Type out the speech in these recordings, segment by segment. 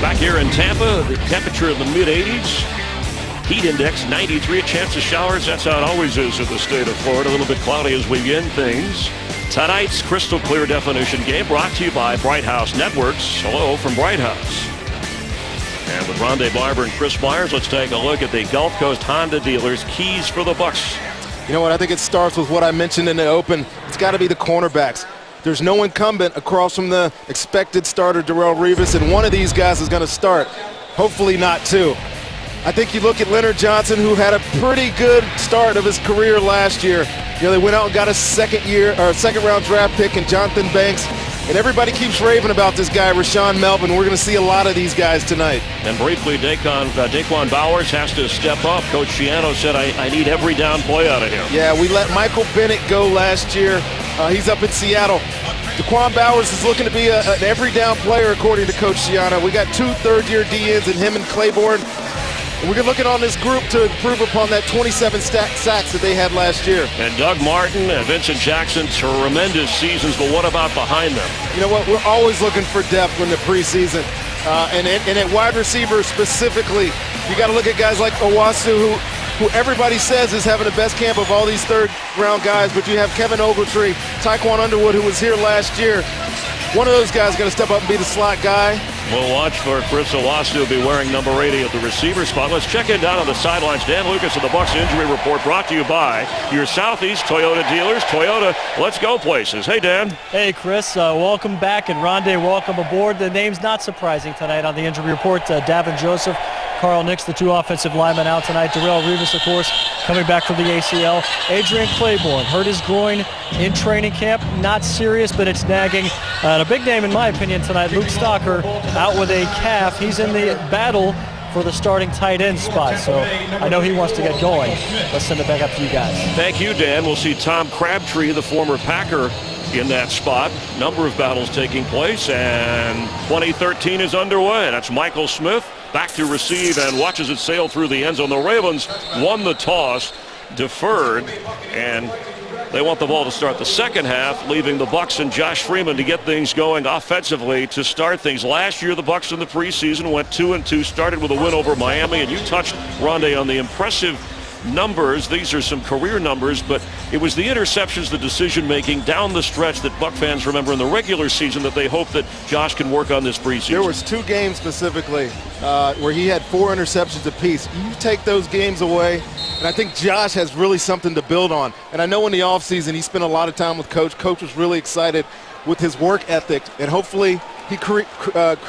Back here in Tampa, the temperature in the mid-80s. Heat index 93, a chance of showers. That's how it always is in the state of Florida. A little bit cloudy as we begin things. Tonight's crystal clear definition game brought to you by Bright House Networks. Hello from Bright House. And with Rondé Barber and Chris Myers, let's take a look at the Gulf Coast Honda dealers' keys for the Bucs. You know what? I think it starts with what I mentioned in the open. It's got to be the cornerbacks. There's no incumbent across from the expected starter, Darrelle Revis, and one of these guys is going to start. Hopefully not two. I think you look at Leonard Johnson, who had a pretty good start of his career last year. You know, they went out and got a second-round draft pick in Jonathan Banks, and everybody keeps raving about this guy, Rashaan Melvin. We're going to see a lot of these guys tonight. And briefly, Daquan Bowers has to step up. Coach Schiano said, I need every down play out of him. Yeah, we let Michael Bennett go last year. He's up in Seattle. Daquan Bowers is looking to be an every down player, according to Coach Schiano. We got 2 third-year DNs in him and Claiborne. We're looking on this group to improve upon that 27 sacks that they had last year. And Doug Martin and Vincent Jackson, tremendous seasons, but what about behind them? You know what? We're always looking for depth in the preseason. And at wide receiver specifically, you got to look at guys like Owasu, who everybody says is having the best camp of all these third-round guys, but you have Kevin Ogletree, Tyquan Underwood, who was here last year. One of those guys is going to step up and be the slot guy. We'll watch for Chris Owasu to be wearing number 80 at the receiver spot. Let's check in down on the sidelines. Dan Lucas of the Bucs Injury Report, brought to you by your Southeast Toyota dealers. Toyota, let's go places. Hey, Dan. Hey, Chris. Welcome back, and Rondé, welcome aboard. The name's not surprising tonight on the Injury Report. Davin Joseph, Carl Nix, the 2 offensive linemen out tonight. Darrelle Revis, of course, coming back from the ACL. Adrian Claiborne hurt his groin in training camp. Not serious, but it's nagging. And a big name, in my opinion, tonight, Luke Stocker, out with a calf. He's in the battle for the starting tight end spot, so I know he wants to get going. Let's send it back up to you guys. Thank you, Dan. We'll see Tom Crabtree, the former Packer, in that spot. Number of battles taking place, and 2013 is underway. That's Michael Smith back to receive and watches it sail through the end zone. The Ravens won the toss, deferred, and they want the ball to start the second half, leaving the Bucs and Josh Freeman to get things going offensively to start things. Last year, the Bucs in the preseason went 2-2, started with a win over Miami, and you touched, Rondé, on the impressive numbers. These are some career numbers, but it was the interceptions, the decision-making down the stretch that Buc fans remember in the regular season that they hope that Josh can work on this preseason. There was 2 games specifically where he had 4 interceptions apiece. You take those games away, and I think Josh has really something to build on. And I know in the offseason he spent a lot of time with Coach. Coach was really excited with his work ethic, and hopefully he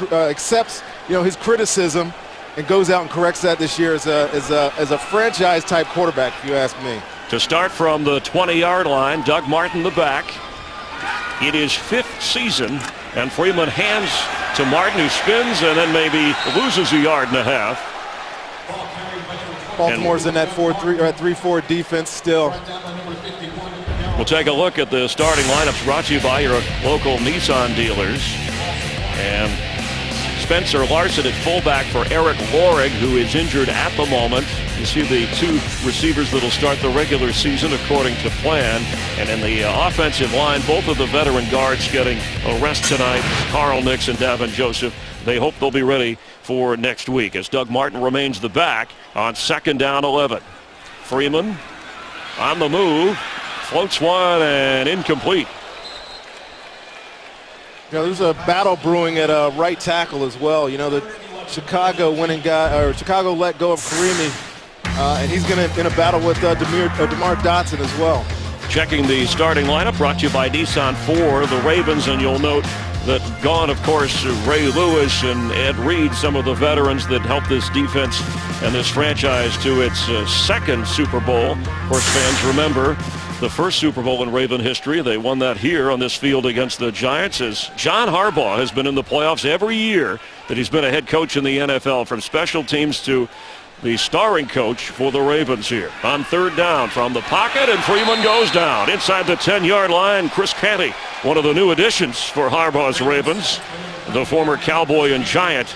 accepts, his criticism and goes out and corrects that this year as a franchise-type quarterback, if you ask me. To start from the 20-yard line, Doug Martin, the back. It is 5th season, and Freeman hands to Martin, who spins and then maybe loses a yard and a half. Baltimore's in that 3-4 defense still. We'll take a look at the starting lineups brought to you by your local Nissan dealers. And Spencer Larson at fullback for Eric Lorig, who is injured at the moment. You see the 2 receivers that will start the regular season according to plan. And in the offensive line, both of the veteran guards getting a rest tonight, Carl Nix and Davin Joseph. They hope they'll be ready for next week as Doug Martin remains the back on 2nd down 11. Freeman on the move, floats one and incomplete. There's a battle brewing at right tackle as well. The Chicago Chicago let go of Karimi, and he's going to in a battle with DeMar Dotson as well. Checking the starting lineup brought to you by Nissan for the Ravens, and you'll note that gone, of course, Ray Lewis and Ed Reed, some of the veterans that helped this defense and this franchise to its 2nd Super Bowl. Of course, fans remember the first Super Bowl in Raven history. They won that here on this field against the Giants, as John Harbaugh has been in the playoffs every year that he's been a head coach in the NFL, from special teams to the starring coach for the Ravens here. On 3rd down from the pocket, and Freeman goes down inside the 10-yard line. Chris Canty, one of the new additions for Harbaugh's Ravens, the former Cowboy and Giant,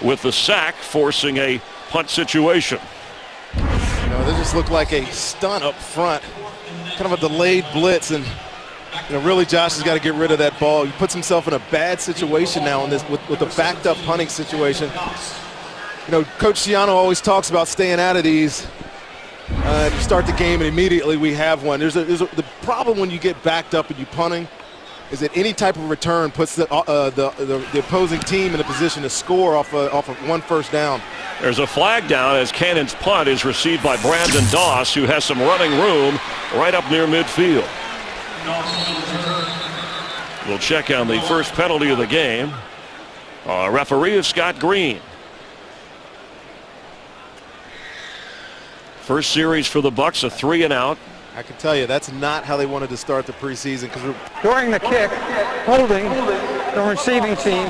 with the sack, forcing a punt situation. This just looked like a stunt up front, kind of a delayed blitz, and Really, Josh has got to get rid of that ball. He puts himself in a bad situation now in this with a backed-up punting situation. Coach Schiano always talks about staying out of these. You start the game and immediately we have one. The problem when you get backed up and you punting is that any type of return puts the opposing team in a position to score off of one first down. There's a flag down as Cannon's punt is received by Brandon Doss, who has some running room right up near midfield. We'll check on the first penalty of the game. Referee is Scott Green. First series for the Bucs, a 3-and-out. I can tell you that's not how they wanted to start the preseason. During the kick, holding the receiving team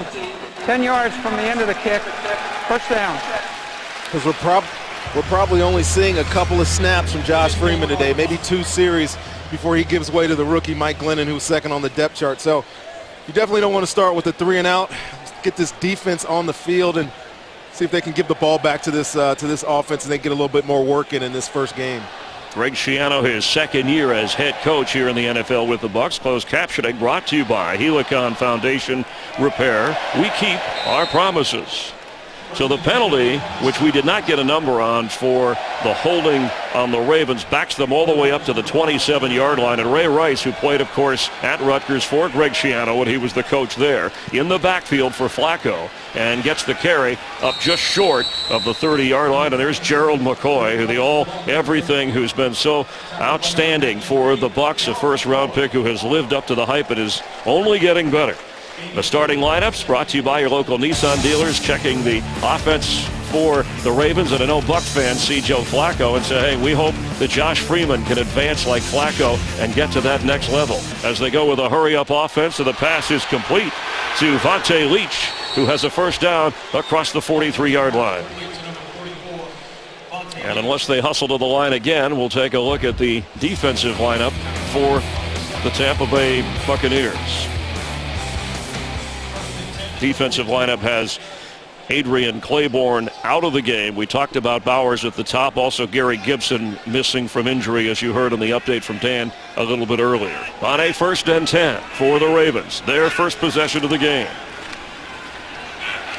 10 yards from the end of the kick, first down. Because we're probably only seeing a couple of snaps from Josh Freeman today, maybe 2 series before he gives way to the rookie Mike Glennon, who's second on the depth chart. So you definitely don't want to start with a 3-and-out. Get this defense on the field and see if they can give the ball back to this offense and they get a little bit more work in this first game. Greg Schiano, his second year as head coach here in the NFL with the Bucs. Closed captioning brought to you by Helicon Foundation Repair. We keep our promises. So the penalty, which we did not get a number on for the holding on the Ravens, backs them all the way up to the 27-yard line. And Ray Rice, who played, of course, at Rutgers for Greg Schiano when he was the coach there, in the backfield for Flacco, and gets the carry up just short of the 30-yard line. And there's Gerald McCoy, who the all-everything, who's been so outstanding for the Bucs, a first-round pick who has lived up to the hype and is only getting better. The starting lineups brought to you by your local Nissan dealers, checking the offense for the Ravens. And I know Bucs fans see Joe Flacco and say, hey, we hope that Josh Freeman can advance like Flacco and get to that next level. As they go with a hurry-up offense, and the pass is complete to Vontae Leach, who has a first down across the 43-yard line. And unless they hustle to the line again, we'll take a look at the defensive lineup for the Tampa Bay Buccaneers. Defensive lineup has Adrian Claiborne out of the game. We talked about Bowers at the top. Also Gary Gibson missing from injury, as you heard in the update from Dan a little bit earlier. On a 1st and 10 for the Ravens. Their first possession of the game.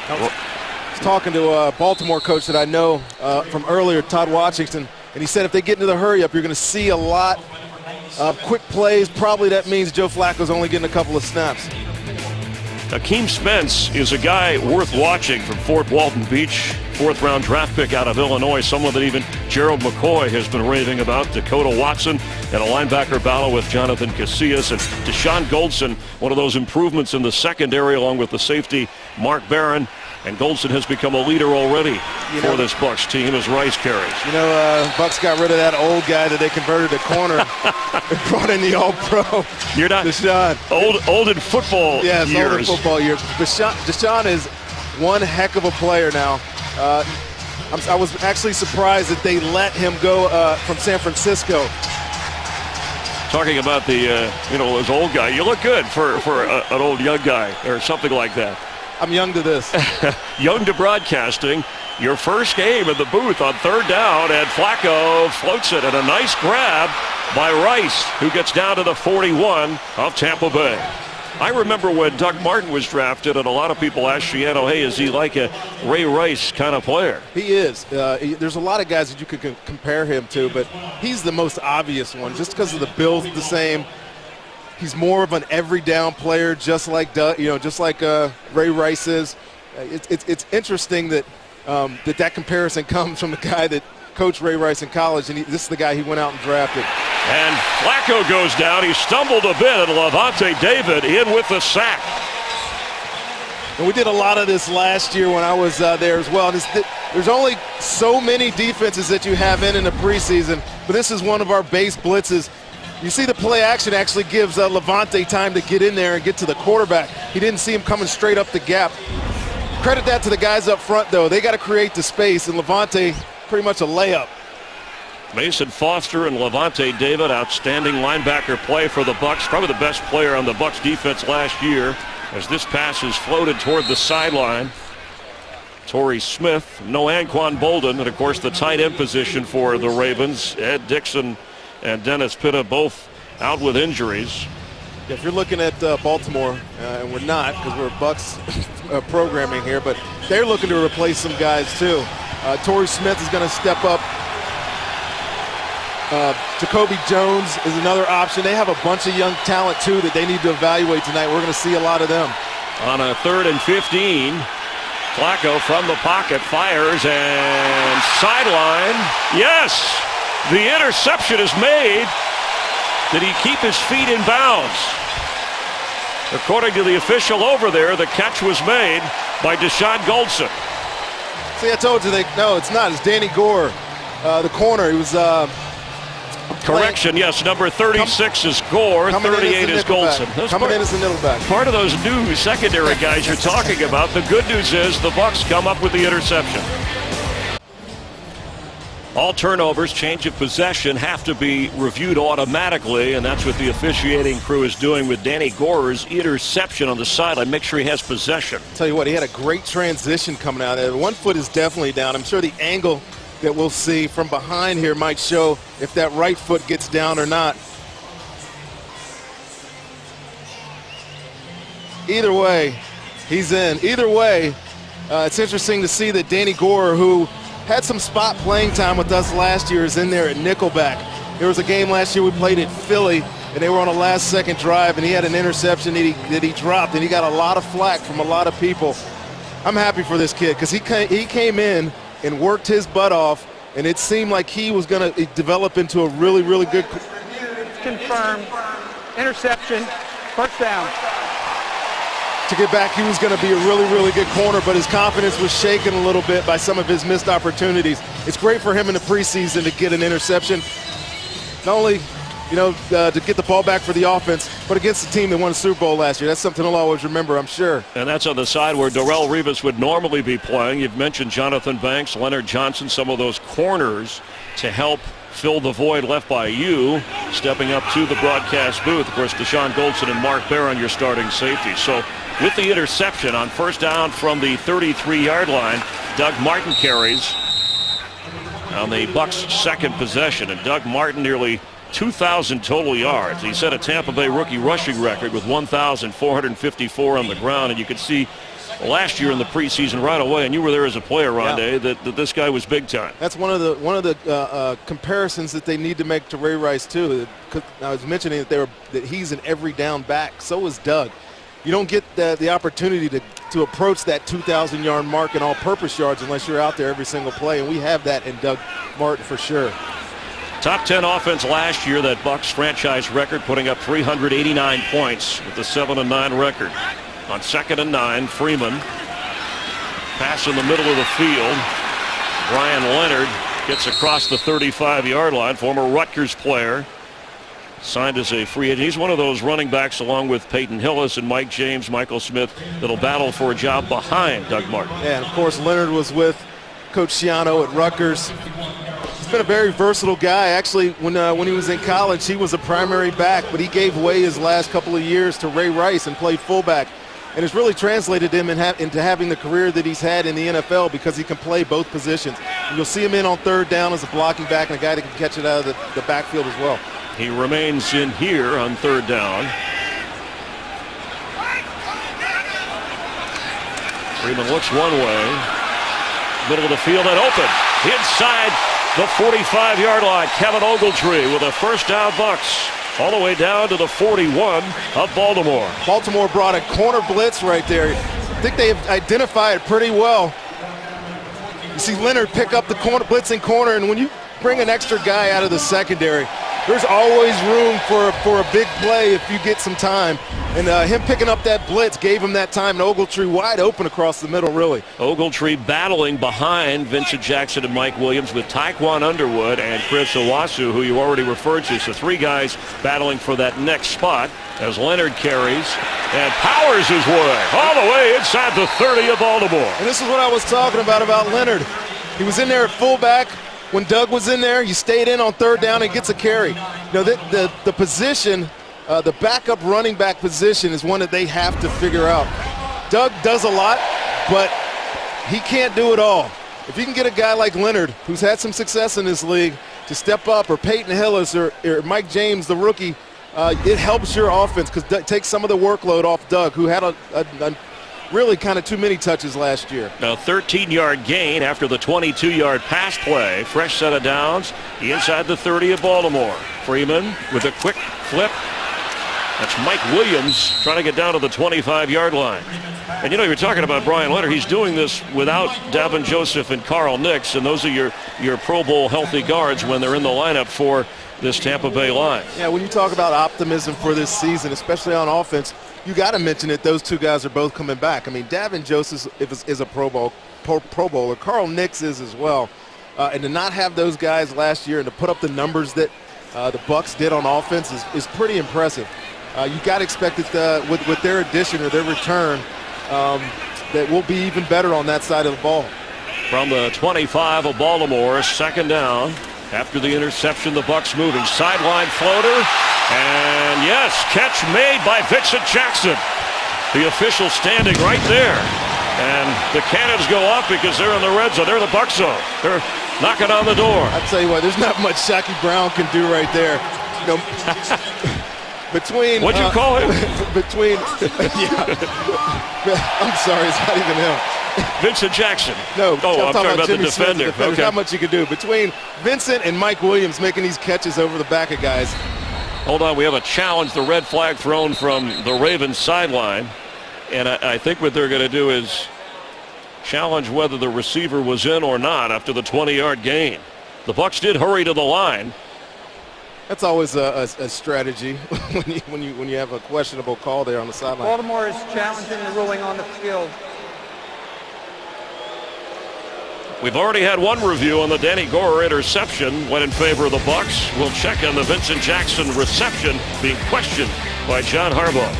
I was talking to a Baltimore coach that I know from earlier, Todd Washington, and he said if they get into the hurry-up, you're going to see a lot of quick plays. Probably that means Joe Flacco's only getting a couple of snaps. Akeem Spence is a guy worth watching from Fort Walton Beach, 4th-round draft pick out of Illinois, someone that even Gerald McCoy has been raving about. Dakota Watson and a linebacker battle with Jonathan Casillas, and Deshaun Goldson, one of those improvements in the secondary along with the safety Mark Barron. And Goldson has become a leader already for this Bucs team as Rice carries. Bucs got rid of that old guy that they converted to corner and brought in the all-pro. You're not Deshaun. Old in football years. Yeah, old in football years. Deshaun is one heck of a player now. I was actually surprised that they let him go from San Francisco. Talking about this old guy, you look good for an old young guy or something like that. I'm young to this. Young to broadcasting. Your first game in the booth on 3rd down, and Flacco floats it, and a nice grab by Rice, who gets down to the 41 of Tampa Bay. I remember when Doug Martin was drafted, and a lot of people asked Schiano, hey, is he like a Ray Rice kind of player? He is. There's a lot of guys that you could compare him to, but he's the most obvious one just because of the build the same. He's more of an every down player, just like Ray Rice is. It's interesting that that comparison comes from the guy that coached Ray Rice in college, and this is the guy he went out and drafted. And Flacco goes down. He stumbled a bit, and Lavonte David in with the sack. And we did a lot of this last year when I was there as well. There's only so many defenses that you have in the preseason, but this is one of our base blitzes. You see the play action actually gives Lavonte time to get in there and get to the quarterback. He didn't see him coming straight up the gap. Credit that to the guys up front, though. They got to create the space, and Lavonte pretty much a layup. Mason Foster and Lavonte David, outstanding linebacker play for the Bucs. Probably the best player on the Bucs defense last year as this pass is floated toward the sideline. Torrey Smith, no Anquan Bolden, and of course the tight end position for the Ravens. Ed Dixon and Dennis Pitta both out with injuries. If you're looking at Baltimore, and we're not because we're Bucs programming here, but they're looking to replace some guys too. Torrey Smith is going to step up. Jacoby Jones is another option. They have a bunch of young talent too that they need to evaluate tonight. We're going to see a lot of them. On a 3rd and 15, Flacco from the pocket fires and sideline. Yes, the interception is made. Did he keep his feet in bounds? According to the official over there, the catch was made by Deshaun Goldson. See, I told you no, it's not. It's Danny Gore, the corner. He was. Correction, yes, number 36 is Gore, 38 is Goldson. Coming in as a nickelback. Part of those new secondary guys you're talking about. The good news is the Bucs come up with the interception. All turnovers, change of possession, have to be reviewed automatically, and that's what the officiating crew is doing with Danny Gore's interception on the sideline. Make sure he has possession. Tell you what, he had a great transition coming out there. One foot is definitely down. I'm sure the angle that we'll see from behind here might show if that right foot gets down or not. Either way, he's in. Either way, it's interesting to see that Danny Gore, who had some spot playing time with us last year, is in there at nickelback. There was a game last year we played at Philly, and they were on a last-second drive, and he had an interception that he dropped, and he got a lot of flack from a lot of people. I'm happy for this kid because he came in and worked his butt off, and it seemed like he was going to develop into a really, really good. It's confirmed. Interception. First down. To get back, he was going to be a really, really good corner, but his confidence was shaken a little bit by some of his missed opportunities. It's great for him in the preseason to get an interception. Not only, to get the ball back for the offense, but against the team that won the Super Bowl last year. That's something he'll always remember, I'm sure. And that's on the side where Darrelle Revis would normally be playing. You've mentioned Jonathan Banks, Leonard Johnson, some of those corners to help fill the void left by you. Stepping up to the broadcast booth, of course, Deshaun Goldson and Mark Barron, your starting safety. So with the interception on first down from the 33-yard line, Doug Martin carries on the Bucs' second possession. And Doug Martin nearly 2,000 total yards. He set a Tampa Bay rookie rushing record with 1,454 on the ground. And you could see last year in the preseason right away, and you were there as a player, Rondé, that this guy was big time. That's one of the comparisons that they need to make to Ray Rice too. I was mentioning that he's an every down back. So is Doug. You don't get the opportunity to approach that 2,000-yard mark in all-purpose yards unless you're out there every single play, and we have that in Doug Martin for sure. Top 10 offense last year, that Bucs franchise record, putting up 389 points with the 7-9 record. On 2nd and 9, Freeman. Pass in the middle of the field. Brian Leonard gets across the 35-yard line, former Rutgers player. Signed as a free agent. He's one of those running backs along with Peyton Hillis and Mike James, Michael Smith, that'll battle for a job behind Doug Martin. Yeah, and of course Leonard was with Coach Schiano at Rutgers. He's been a very versatile guy. Actually, when he was in college, he was a primary back, but he gave way his last couple of years to Ray Rice and played fullback. And it's really translated him into having the career that he's had in the NFL because he can play both positions. And you'll see him in on third down as a blocking back and a guy that can catch it out of the backfield as well. He remains in here on third down. Freeman looks one way. Middle of the field and open. Inside the 45-yard line. Kevin Ogletree with a first down Bucs. All the way down to the 41 of Baltimore. Baltimore brought a corner blitz right there. I think they have identified it pretty well. You see Leonard pick up the blitzing corner, and when you bring an extra guy out of the secondary, there's always room for a big play if you get some time. And him picking up that blitz gave him that time, and Ogletree wide open across the middle, really. Ogletree battling behind Vincent Jackson and Mike Williams with Taekwon Underwood and Chris Owasu, who you already referred to. So three guys battling for that next spot as Leonard carries and powers his way all the way inside the 30 of Baltimore. And this is what I was talking about Leonard. He was in there at fullback. When Doug was in there, he stayed in on third down and gets a carry. The position, the backup running back position is one that they have to figure out. Doug does a lot, but he can't do it all. If you can get a guy like Leonard, who's had some success in this league, to step up, or Peyton Hillis or Mike James, the rookie, it helps your offense because it takes some of the workload off Doug, who had a really kind of too many touches last year. A 13-yard gain after the 22-yard pass play. Fresh set of downs inside the 30 of Baltimore. Freeman with a quick flip. That's Mike Williams trying to get down to the 25-yard line. And you're talking about Brian Leonard. He's doing this without Davin Joseph and Carl Nix, and those are your Pro Bowl healthy guards when they're in the lineup for this Tampa Bay line. Yeah, when you talk about optimism for this season, especially on offense, you got to mention that those two guys are both coming back. I mean, Davin Joseph is a Pro Bowler. Carl Nix is as well. And to not have those guys last year and to put up the numbers that the Bucs did on offense is pretty impressive. You got to expect that with their addition or their return, that we'll be even better on that side of the ball. From the 25 of Baltimore, second down. After the interception, the Bucs moving. Sideline floater. And yes, catch made by Vincent Jackson. The official standing right there. And the cannons go off because they're in the red zone. They're in the Bucs zone. They're knocking on the door. I tell you what, there's not much Shaquille Brown can do right there. Between what'd you call him? Yeah. I'm sorry, it's not even him. Vincent Jackson. No, I'm talking about the defender. There's not much you can do. Between Vincent and Mike Williams making these catches over the back of guys. Hold on, we have a challenge, the red flag thrown from the Ravens sideline. And I think what they're going to do is challenge whether the receiver was in or not after the 20-yard gain. The Bucs did hurry to the line. That's always a strategy when you have a questionable call there on the sideline. Baltimore is challenging the ruling on the field. We've already had one review on the Danny Gore interception, went in favor of the Bucs. We'll check on the Vincent Jackson reception being questioned by John Harbaugh.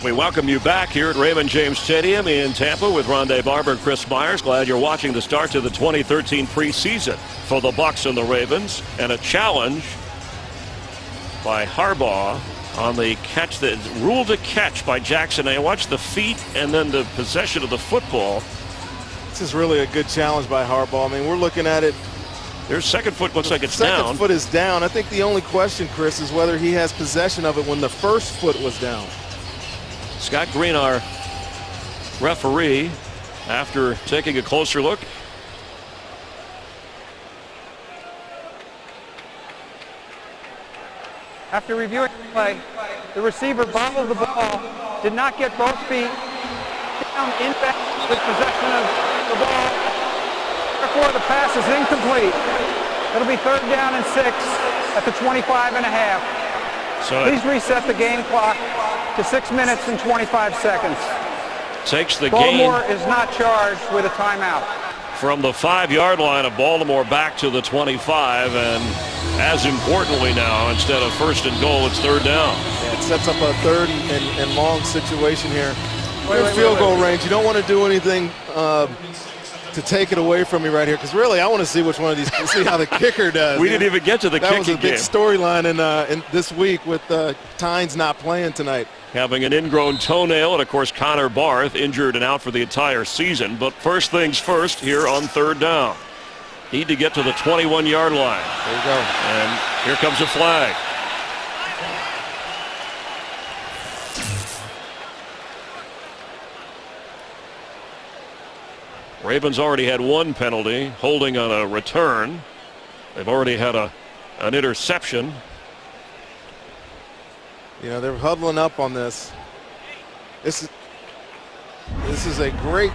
We welcome you back here at Raymond James Stadium in Tampa with Rondé Barber and Chris Myers. Glad you're watching the start to the 2013 preseason for the Bucs and the Ravens, and a challenge by Harbaugh on the catch, the rule to catch by Jackson. I watched the feet and then the possession of the football. This is really a good challenge by Harbaugh. I mean, we're looking at it. Their second foot looks like it's down. Second foot is down. I think the only question, Chris, is whether he has possession of it when the first foot was down. Scott Green, our referee, after taking a closer look. After reviewing the play, the receiver bobbled the ball, did not get both feet down in bounds with possession of the ball. Therefore, the pass is incomplete. It'll be 3rd down and 6 at the 25.5. So please reset the game clock to 6 minutes and 25 seconds. Takes the Baltimore gain is not charged with a timeout. from the 5-yard line of Baltimore back to the 25, and as importantly now, instead of 1st and goal, it's 3rd down. Yeah, it sets up a 3rd and long situation here. Good field goal range. You don't want to do anything to take it away from me right here, because really I want to see which one of these, see how the kicker does. We didn't even get to the kicking game. That was a big storyline in this week with Tynes not playing tonight. Having an ingrown toenail, and of course Connor Barth injured and out for the entire season. But first things first here on 3rd down. Need to get to the 21-yard line. There you go. And here comes a flag. Ravens already had one penalty, holding on a return. They've already had an interception. You know, they're huddling up on this. This is a great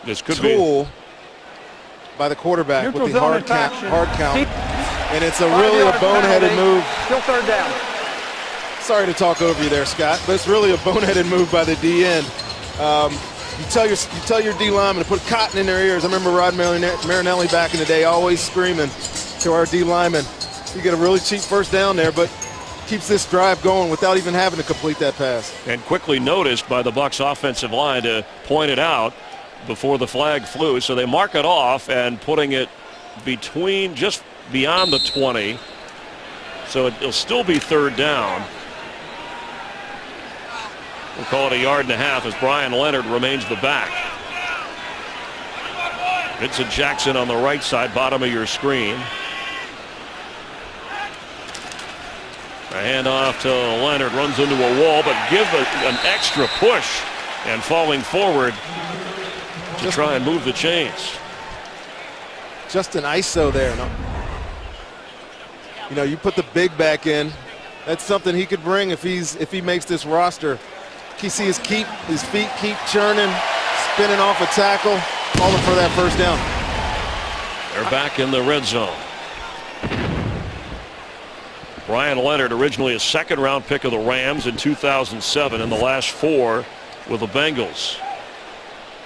tool by the quarterback neutral with the hard count. And it's a really a boneheaded move. Still 3rd down. Sorry to talk over you there, Scott, but it's really a boneheaded move by the D-end. You tell your D lineman to put cotton in their ears. I remember Rod Marinelli back in the day always screaming to our D lineman. You get a really cheap 1st down there, but keeps this drive going without even having to complete that pass. And quickly noticed by the Bucs offensive line to point it out before the flag flew. So they mark it off and putting it between, just beyond the 20. So it'll still be 3rd down. We'll call it a 1.5 yards as Brian Leonard remains the back. Vincent Jackson on the right side, bottom of your screen. A handoff to Leonard, runs into a wall, but give an extra push and falling forward to try and move the chains. Just an ISO there. No? You know, you put the big back in. That's something he could bring if he makes this roster. You see his feet keep churning, spinning off a tackle, calling for that first down. They're back in the red zone. Brian Leonard, originally a second-round pick of the Rams in 2007, in the last 4 with the Bengals.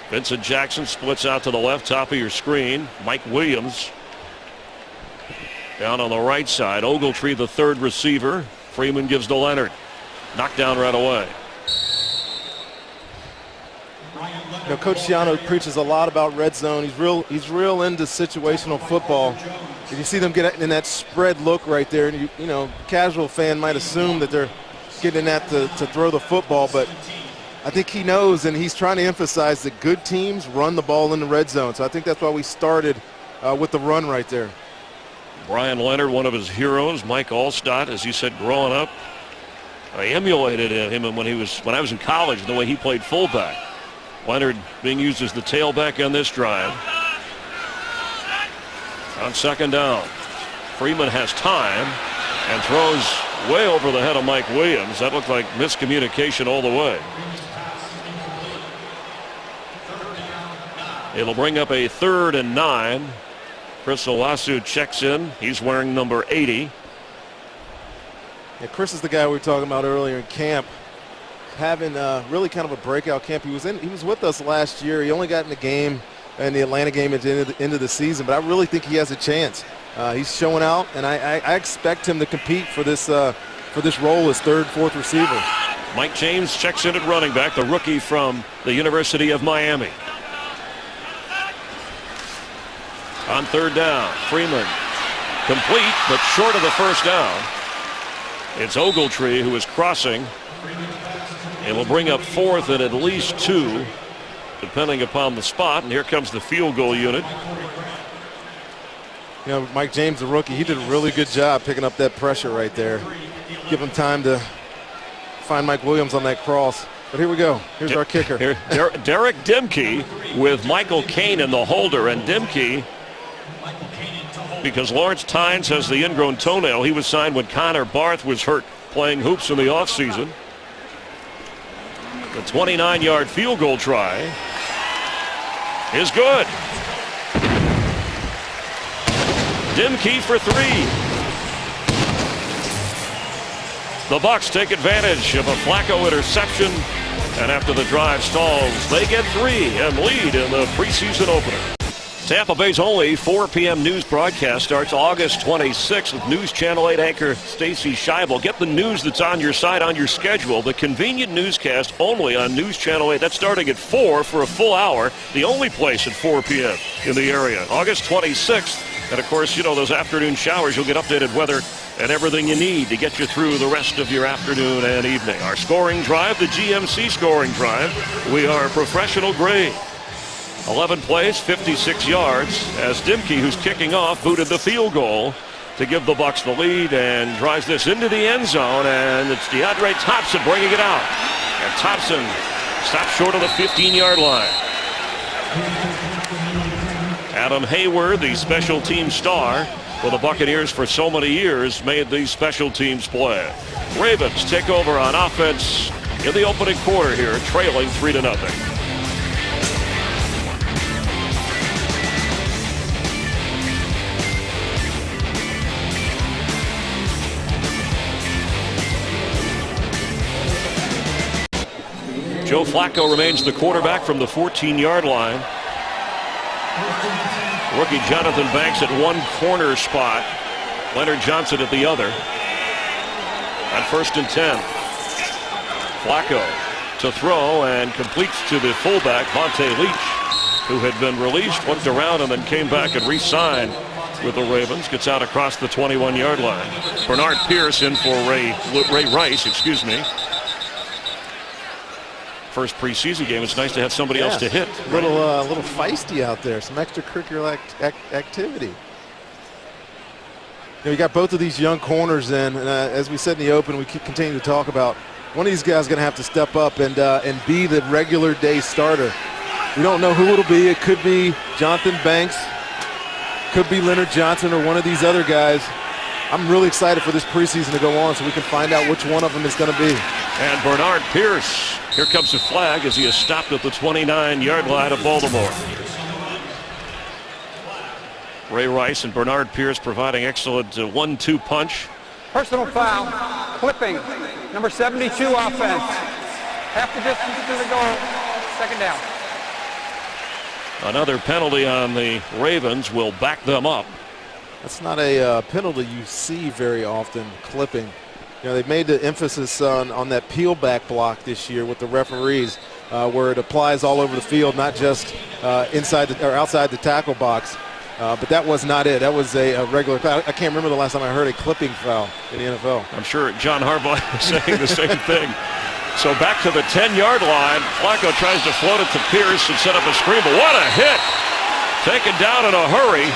Vincent Jackson splits out to the left, top of your screen. Mike Williams down on the right side. Ogletree, the third receiver. Freeman gives to Leonard. Knocked down right away. You know, Coach Schiano preaches a lot about red zone. He's real into situational football. If you see them get in that spread look right there, and you know, casual fan might assume that they're getting that to throw the football, but I think he knows, and he's trying to emphasize that good teams run the ball in the red zone. So I think that's why we started with the run right there. Brian Leonard, one of his heroes. Mike Allstott, as you said, growing up, I emulated him when I was in college, the way he played fullback. Leonard being used as the tailback on this drive. On second down, Freeman has time and throws way over the head of Mike Williams. That looked like miscommunication all the way. It'll bring up a 3rd and 9. Chris Owasu checks in. He's wearing number 80. Yeah, Chris is the guy we were talking about earlier in camp, having really kind of a breakout camp. He was with us last year. He only got in the game, in the Atlanta game at the end of the season, but I really think he has a chance. He's showing out, and I expect him to compete for this role as 3rd, 4th receiver. Mike James checks in at running back, the rookie from the University of Miami. On 3rd down, Freeman complete, but short of the first down. It's Ogletree who is crossing. It will bring up 4th and at least 2, depending upon the spot. And here comes the field goal unit. You know, Mike James, the rookie, he did a really good job picking up that pressure right there. Give him time to find Mike Williams on that cross. But here we go. Here's our kicker. Here, Derek Dimke with Michael Caine in the holder. And Dimke, because Lawrence Tynes has the ingrown toenail, he was signed when Connor Barth was hurt playing hoops in the offseason. The 29-yard field goal try is good. Dimke for 3. The Bucs take advantage of a Flacco interception, and after the drive stalls, they get 3 and lead in the preseason opener. Tampa Bay's only 4 p.m. news broadcast starts August 26th with News Channel 8 anchor Stacy Scheibel. Get the news that's on your side on your schedule. The convenient newscast only on News Channel 8. That's starting at 4 for a full hour. The only place at 4 p.m. in the area. August 26th. And, of course, you know, those afternoon showers, you'll get updated weather and everything you need to get you through the rest of your afternoon and evening. Our scoring drive, the GMC scoring drive. We are professional grade. 11 plays, 56 yards, as Dimke, who's kicking off, booted the field goal to give the Bucs the lead and drives this into the end zone, and it's DeAndre Thompson bringing it out. And Thompson stops short of the 15-yard line. Adam Hayward, the special team star for the Buccaneers for so many years, made these special teams play. Ravens take over on offense in the opening quarter here, trailing 3-0. Joe Flacco remains the quarterback from the 14-yard line. Rookie Jonathan Banks at one corner spot. Leonard Johnson at the other. On 1st and 10. Flacco to throw and completes to the fullback, Vontae Leach, who had been released, looked around, and then came back and re-signed with the Ravens. Gets out across the 21-yard line. Bernard Pierce in for Ray Rice, excuse me. First preseason game. It's nice to have somebody else to hit. Little feisty out there. Some extracurricular activity. You got both of these young corners in, and as we said in the open, we keep continuing to talk about, one of these guys is going to have to step up and be the regular day starter. We don't know who it'll be. It could be Jonathan Banks, could be Leonard Johnson, or one of these other guys. I'm really excited for this preseason to go on so we can find out which one of them is going to be. And Bernard Pierce, here comes a flag as he is stopped at the 29-yard line of Baltimore. Ray Rice and Bernard Pierce providing excellent 1-2 punch. Personal foul, clipping, number 72 offense. Half the distance to the goal, second down. Another penalty on the Ravens will back them up. That's not a penalty you see very often, clipping. You know, they've made the emphasis on that peel back block this year with the referees, where it applies all over the field, not just inside or outside the tackle box. But that was not it. That was a regular foul. I can't remember the last time I heard a clipping foul in the NFL. I'm sure John Harbaugh is saying the same thing. So back to the 10-yard line. Flacco tries to float it to Pierce and set up a screen, but what a hit! Taken down in a hurry.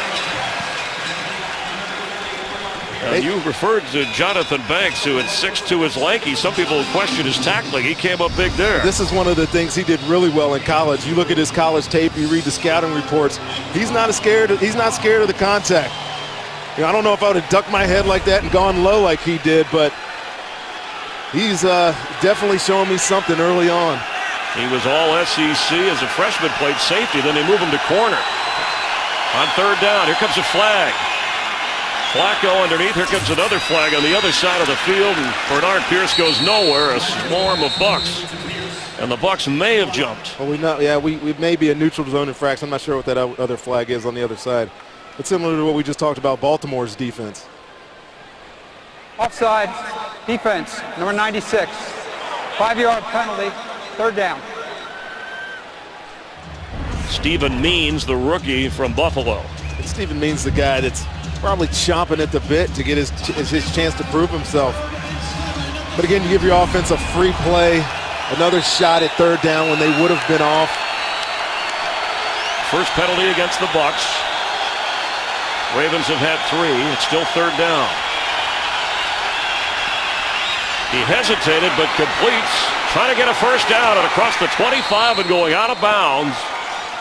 You referred to Jonathan Banks, who at 6'2" is lanky. Some people question his tackling. He came up big there. This is one of the things he did really well in college. You look at his college tape, you read the scouting reports. He's not scared of the contact. You know, I don't know if I would have ducked my head like that and gone low like he did, but he's definitely showing me something early on. He was all SEC as a freshman, played safety, then they move him to corner. On third down, here comes a flag. Flacco underneath. Here comes another flag on the other side of the field, and Bernard Pierce goes nowhere. A swarm of Bucs, and the Bucs may have jumped. Well, we may be a neutral zone infraction. I'm not sure what that other flag is on the other side. But similar to what we just talked about, Baltimore's defense. Offside defense, number 96. 5-yard penalty, third down. Stephen Means, the rookie from Buffalo. And Stephen Means the guy that's probably chomping at the bit to get his chance to prove himself. But again, you give your offense a free play, another shot at third down when they would have been off. First penalty against the Bucs. Ravens have had 3. It's still third down. He hesitated but completes, trying to get a first down, and across the 25 and going out of bounds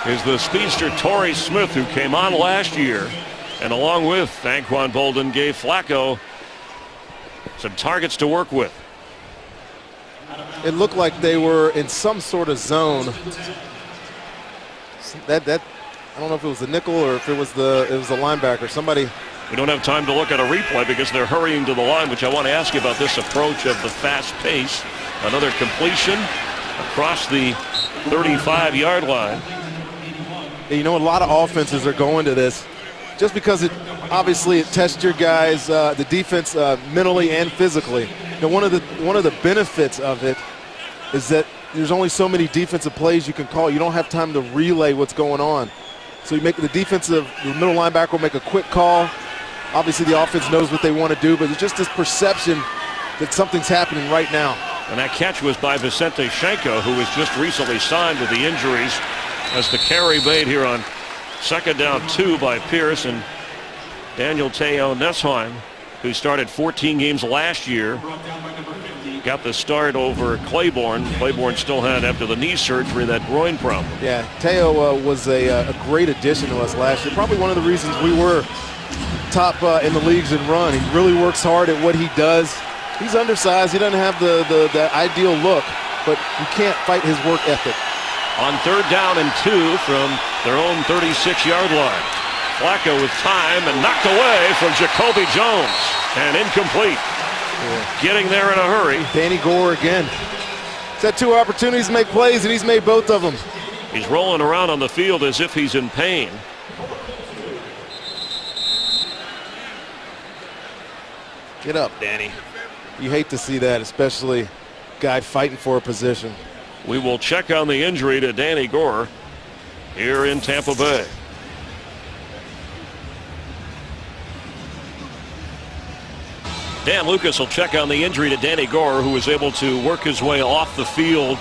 is the speedster Torrey Smith, who came on last year. And along with Anquan Bolden, gave Flacco some targets to work with. It looked like they were in some sort of zone. I don't know if it was the nickel or if it was the linebacker. Somebody. We don't have time to look at a replay because they're hurrying to the line, which I want to ask you about this approach of the fast pace. Another completion across the 35-yard line. You know, a lot of offenses are going to this just because it tests your guys, the defense, mentally and physically. Now, one of the benefits of it is that there's only so many defensive plays you can call. You don't have time to relay what's going on. So you make the middle linebacker will make a quick call. Obviously, the offense knows what they want to do, but it's just this perception that something's happening right now. And that catch was by Vicente Shenko, who was just recently signed with the injuries, as the carry made here on second down 2 by Pierce. And Daniel Teo Nesheim, who started 14 games last year, got the start over Claiborne. Claiborne still had, after the knee surgery, that groin problem. Yeah, Teo was a great addition to us last year. Probably one of the reasons we were top in the leagues in run. He really works hard at what he does. He's undersized. He doesn't have the ideal look, but you can't fight his work ethic. On third down and 2 from their own 36-yard line. Flacco with time and knocked away from Jacoby Jones. And incomplete. Yeah. Getting there in a hurry. Danny Gore again. He's had 2 opportunities to make plays, and he's made both of them. He's rolling around on the field as if he's in pain. Get up, Danny. You hate to see that, especially a guy fighting for a position. We will check on the injury to Danny Gore here in Tampa Bay. Dan Lucas will check on the injury to Danny Gore, who was able to work his way off the field.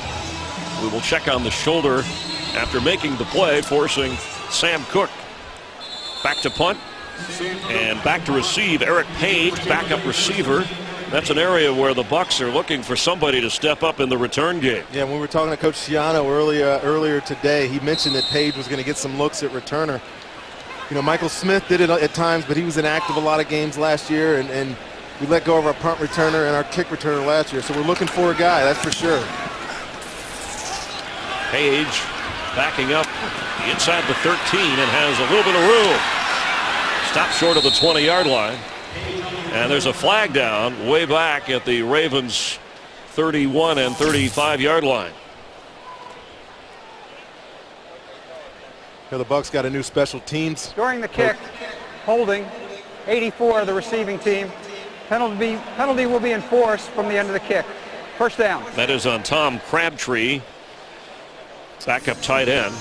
We will check on the shoulder after making the play, forcing Sam Cook back to punt. And back to receive, Eric Page, backup receiver. That's an area where the Bucs are looking for somebody to step up in the return game. Yeah, when we were talking to Coach Schiano earlier today, he mentioned that Page was going to get some looks at returner. You know, Michael Smith did it at times, but he was inactive a lot of games last year, and we let go of our punt returner and our kick returner last year. So we're looking for a guy, that's for sure. Page backing up inside the 13 and has a little bit of room. Stopped short of the 20-yard line. And there's a flag down way back at the Ravens 31 and 35-yard line. The Bucs got a new special teams. During the kick, holding 84 of the receiving team. Penalty will be enforced from the end of the kick. First down. That is on Tom Crabtree, backup tight end.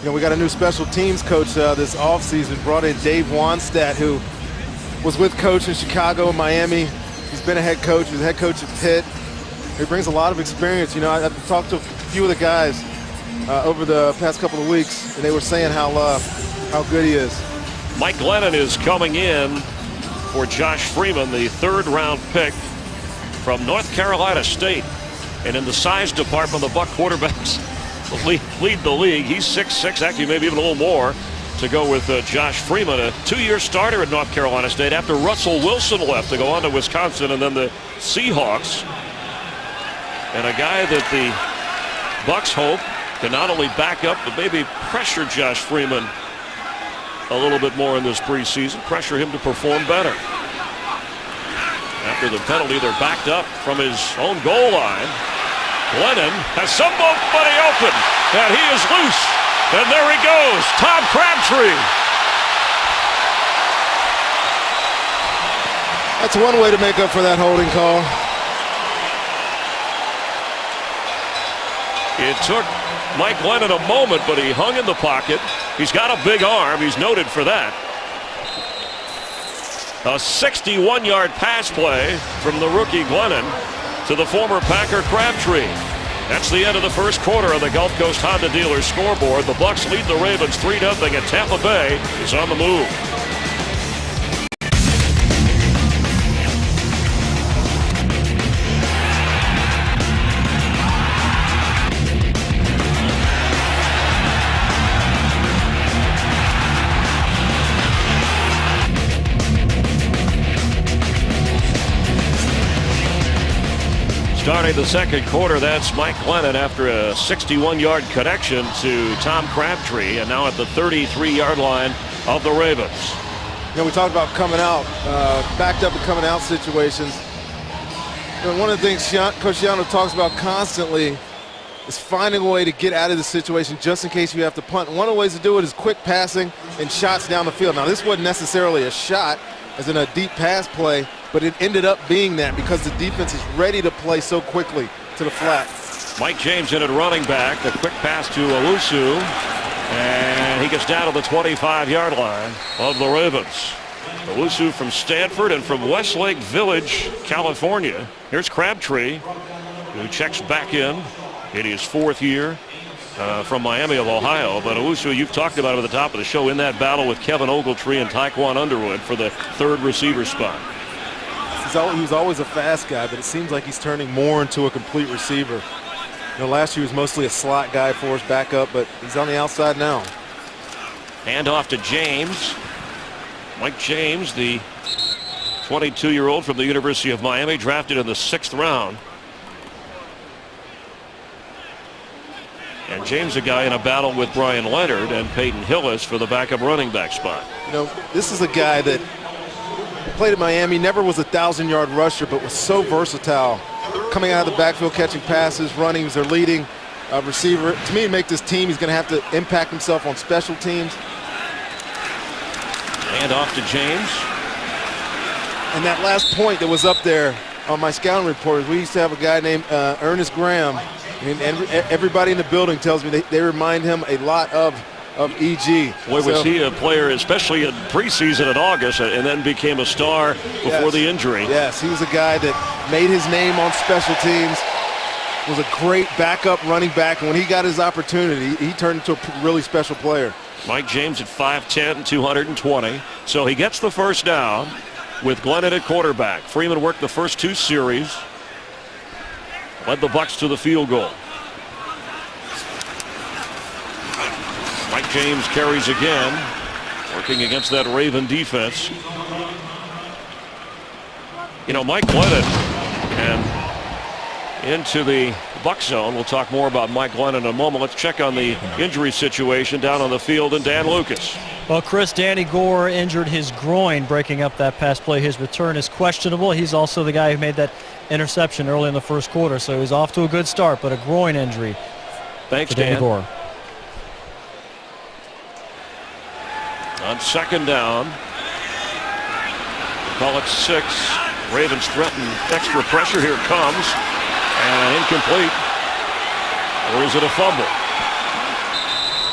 You know, we got a new special teams coach this offseason. Brought in Dave Wanstadt, who was with Coach in Chicago and Miami. He's been a head coach. He was a head coach at Pitt. He brings a lot of experience. You know, I've talked to a few of the guys over the past couple of weeks, and they were saying how good he is. Mike Glennon is coming in for Josh Freeman, the third-round pick from North Carolina State. And in the size department, the Buck quarterbacks lead the league. He's 6'6", actually maybe even a little more, to go with Josh Freeman, a two-year starter at North Carolina State after Russell Wilson left to go on to Wisconsin and then the Seahawks. And a guy that the Bucs hope can not only back up but maybe pressure Josh Freeman a little bit more in this preseason, pressure him to perform better. After the penalty, they're backed up from his own goal line. Glennon has somebody open, and he is loose. And there he goes, Tom Crabtree. That's one way to make up for that holding call. It took Mike Glennon a moment, but he hung in the pocket. He's got a big arm. He's noted for that. A 61-yard pass play from the rookie Glennon to the former Packer Crabtree. That's the end of the first quarter on the Gulf Coast Honda Dealers scoreboard. The Bucs lead the Ravens 3-0, and Tampa Bay is on the move. Starting the second quarter, that's Mike Glennon after a 61-yard connection to Tom Crabtree, and now at the 33-yard line of the Ravens. You know, we talked about coming out, backed up and coming out situations. You know, one of the things Coach Schiano talks about constantly is finding a way to get out of the situation just in case you have to punt. And one of the ways to do it is quick passing and shots down the field. Now, this wasn't necessarily a shot, as in a deep pass play, but it ended up being that because the defense is ready to play so quickly to the flat. Mike James in at running back. The quick pass to Owusu, and he gets down to the 25-yard line of the Ravens. Owusu from Stanford and from Westlake Village, California. Here's Crabtree, who checks back in his fourth year from Miami of Ohio. But Owusu, you've talked about him at the top of the show in that battle with Kevin Ogletree and Tyquan Underwood for the third receiver spot. He was always a fast guy, but it seems like he's turning more into a complete receiver. You know, last year he was mostly a slot guy for us back up, but he's on the outside now. Hand off to James. Mike James, the 22-year-old from the University of Miami, drafted in the 6th round. And James, a guy in a battle with Brian Leonard and Peyton Hillis for the backup running back spot. You know, this is a guy that played at Miami, never was a 1,000-yard rusher, but was so versatile. Coming out of the backfield, catching passes, running, he was their leading receiver. To me, to make this team, he's going to have to impact himself on special teams. Hand off to James. And that last point that was up there on my scouting report is we used to have a guy named Ernest Graham, and everybody in the building tells me they remind him a lot of E.G. Boy, was he a player, especially in preseason in August, and then became a star before the injury. Yes, he was a guy that made his name on special teams. was a great backup running back. And when he got his opportunity, he turned into a really special player. Mike James at 5'10", 220. So he gets the first down with Glennon at quarterback. Freeman worked the first 2 series. Led the Bucs to the field goal. Mike James carries again, working against that Raven defense. You know, Mike Glennon and into the Bucs zone. We'll talk more about Mike Glennon in a moment. Let's check on the injury situation down on the field and Dan Lucas. Well, Chris, Danny Gore injured his groin breaking up that pass play. His return is questionable. He's also the guy who made that interception early in the first quarter, so he's off to a good start, but a groin injury. Thanks, Danny Dan. Gore. On second down, call it 6. Ravens threaten extra pressure. Here it comes. And incomplete. Or is it a fumble?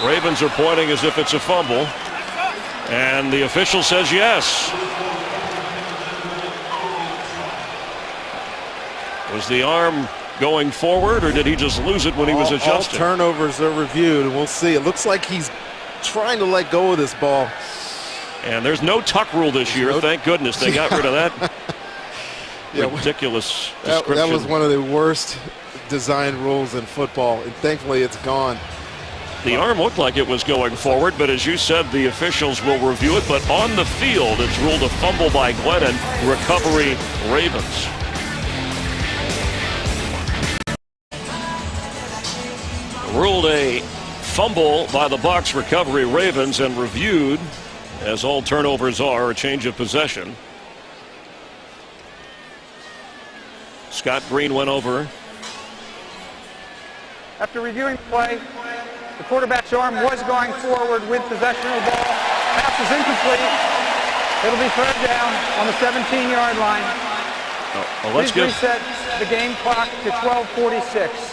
Ravens are pointing as if it's a fumble. And the official says yes. Was the arm going forward, or did he just lose it when he was adjusting? All turnovers are reviewed, and we'll see. It looks like he's trying to let go of this ball. And there's no tuck rule this year. Thank goodness they got rid of that. Yeah, ridiculous that description. was one of the worst design rules in football, and thankfully it's gone. The arm looked like it was going forward, but as you said, the officials will review it. But on the field, it's ruled a fumble by Glennon. Recovery, Ravens. Ruled a fumble by the Bucs. Recovery, Ravens, and reviewed, as all turnovers are, a change of possession. Scott Green went over. After reviewing the play, the quarterback's arm was going forward with possession of the ball. Pass is incomplete. It'll be third down on the 17-yard line. Let's Please reset the game clock to 12:46.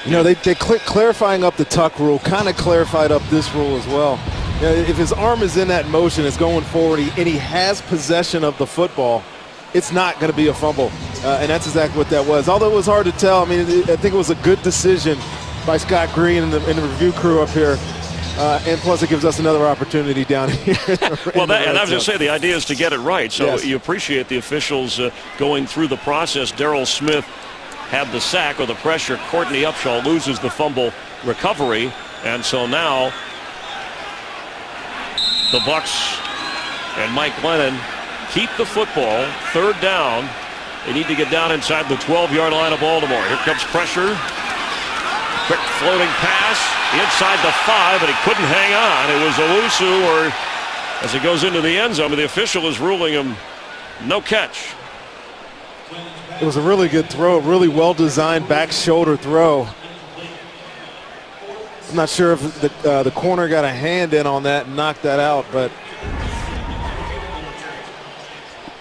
You know, they clarifying up the tuck rule kind of clarified up this rule as well. You know, if his arm is in that motion, it's going forward, and he has possession of the football, it's not going to be a fumble. And that's exactly what that was. Although it was hard to tell, I mean, I think it was a good decision by Scott Green and the review crew up here. And plus, it gives us another opportunity down here. Well, and I was going to say, the idea is to get it right. So yes. You appreciate the officials going through the process. Darrell Smith had the sack or the pressure. Courtney Upshaw loses the fumble recovery. And so now the Bucs and Mike Glennon keep the football. Third down. They need to get down inside the 12-yard line of Baltimore. Here comes pressure. Quick floating pass inside the 5, and he couldn't hang on. It was Owusu, or as it goes into the end zone, the official is ruling him no catch. It was a really good throw, really well-designed back shoulder throw. I'm not sure if the corner got a hand in on that and knocked that out, but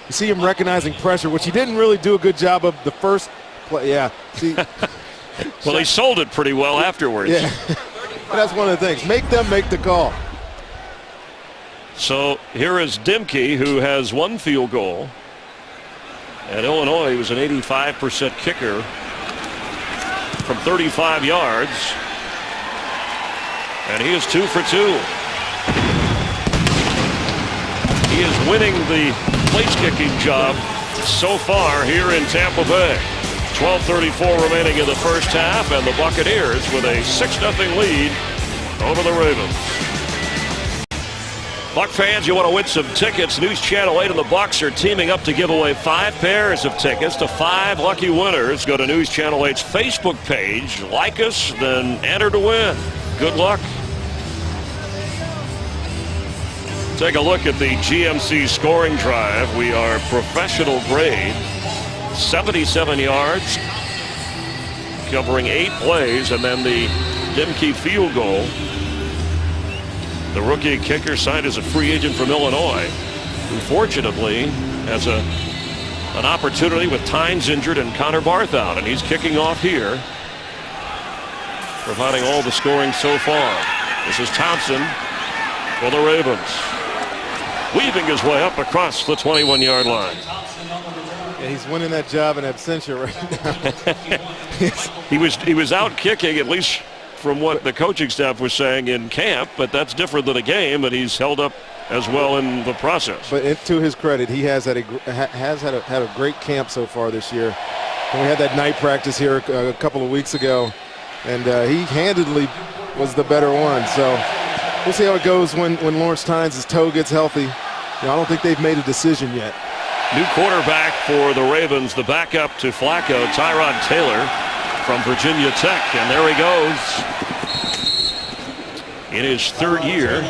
you see him recognizing pressure, which he didn't really do a good job of the first play. Yeah, see. Well, he sold it pretty well afterwards. Yeah, that's one of the things. Make them make the call. So here is Dimke, who has one field goal. At Illinois, he was an 85% kicker from 35 yards. And he is 2 for 2. He is winning the place kicking job so far here in Tampa Bay. 12:34 remaining in the first half, and the Buccaneers with a 6-0 lead over the Ravens. Buck fans, you want to win some tickets? News Channel 8 and the Bucs are teaming up to give away 5 pairs of tickets to 5 lucky winners. Go to News Channel 8's Facebook page, like us, then enter to win. Good luck. Take a look at the GMC scoring drive. We are professional grade. 77 yards, covering 8 plays, and then the Dimke field goal. The rookie kicker signed as a free agent from Illinois, who fortunately has an opportunity with Tynes injured and Connor Barth out, and he's kicking off here, providing all the scoring so far. This is Thompson for the Ravens, weaving his way up across the 21-yard line. Yeah, he's winning that job in absentia right now. he was out kicking, at least from what the coaching staff was saying in camp, but that's different than a game, and he's held up as well in the process. But to his credit, he has had a great camp so far this year. And we had that night practice here a couple of weeks ago, and he handedly was the better one. So we'll see how it goes when Lawrence Tynes' toe gets healthy. I don't think they've made a decision yet. New quarterback for the Ravens, the backup to Flacco, Tyrod Taylor from Virginia Tech, and there he goes in his third year.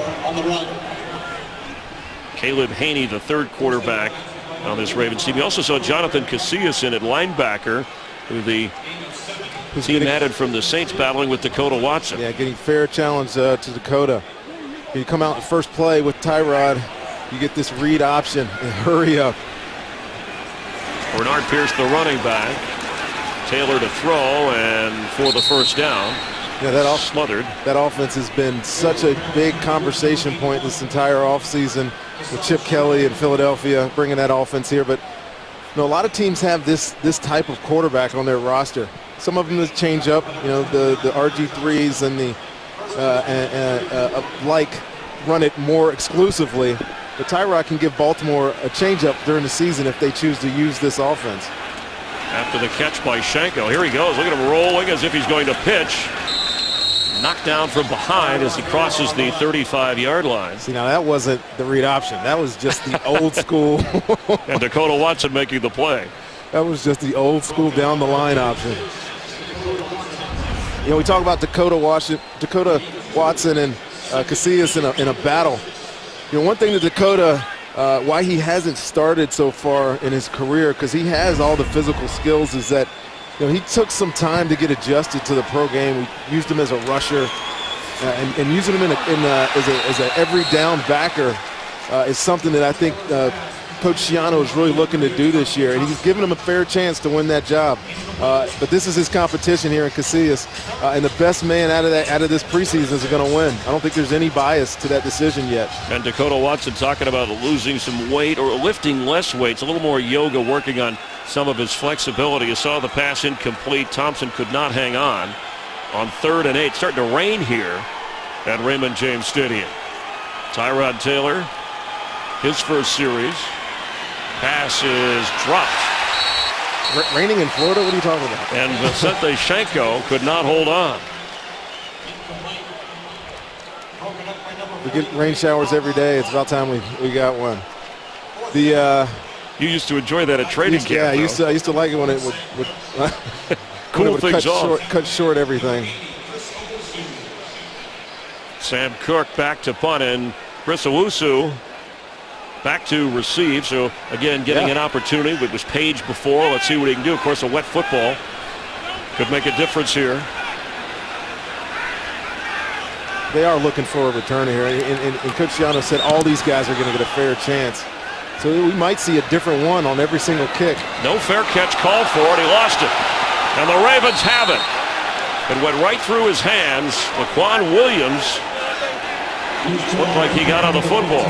Caleb Haney, the third quarterback on this Ravens team. You also saw Jonathan Casillas in at linebacker, who the team added from the Saints, battling with Dakota Watson. Yeah, getting fair challenge to Dakota. You come out in first play with Tyrod, you get this read option and hurry up. Bernard Pierce, the running back. Taylor to throw, and for the first down. Yeah, that smothered. That offense has been such a big conversation point this entire offseason with Chip Kelly and Philadelphia bringing that offense here. But a lot of teams have this type of quarterback on their roster. Some of them is change up, the RG3s and the run it more exclusively. But Tyrod can give Baltimore a change up during the season if they choose to use this offense. After the catch by Shanko, here he goes. Look at him rolling as if he's going to pitch. Knocked down from behind as he crosses the 35-yard line. See, now that wasn't the read option. That was just the old school. And Dakota Watson making the play. That was just the old school down the line option. We talk about Dakota Watson and Casillas in a battle. One thing that Dakota, why he hasn't started so far in his career, because he has all the physical skills, is that he took some time to get adjusted to the pro game. We used him as a rusher, and using him as an every down backer is something that I think Coach Schiano is really looking to do this year, and he's giving him a fair chance to win that job. But this is his competition here in Casillas, and the best man out of this preseason is going to win. I don't think there's any bias to that decision yet. And Dakota Watson talking about losing some weight or lifting less weights, a little more yoga, working on some of his flexibility. You saw the pass incomplete. Thompson could not hang on 3rd and 8. Starting to rain here at Raymond James Stadium. Tyrod Taylor, his first series. Pass is dropped. Raining in Florida? What are you talking about? And Vicente Shanko could not hold on. We get rain showers every day. It's about time we got one. You used to enjoy that at training camp. Yeah, I used to like it when it would cool things off. Cut short everything. Sam Cook back to punt, and Chris Owusu back to receive. So again, getting an opportunity. It was Page before. Let's see what he can do. Of course, a wet football could make a difference here. They are looking for a returner here, and Coach Schiano said all these guys are going to get a fair chance. So we might see a different one on every single kick. No fair catch called for it. He lost it. And the Ravens have it. It went right through his hands. Laquan Williams looked like he got on the football.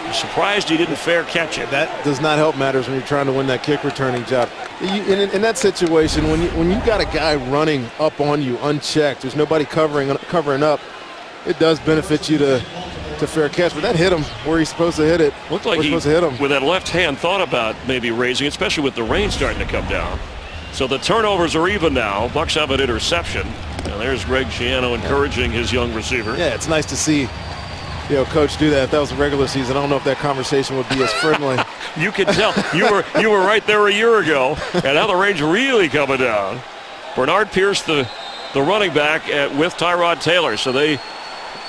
I'm surprised he didn't fair catch it. That does not help matters when you're trying to win that kick returning job. In that situation, when you got a guy running up on you unchecked, there's nobody covering up, it does benefit you to fair catch, but that hit him where he's supposed to hit it. Looked like supposed to hit him with that left hand, thought about maybe raising, especially with the rain starting to come down. So the turnovers are even now. Bucs have an interception, and there's Greg Schiano encouraging his young receiver. Yeah, it's nice to see Coach do that. If that was a regular season, I don't know if that conversation would be as friendly. You could tell. You were right there a year ago, and now the rain's really coming down. Bernard Pierce, the running back, with Tyrod Taylor. So they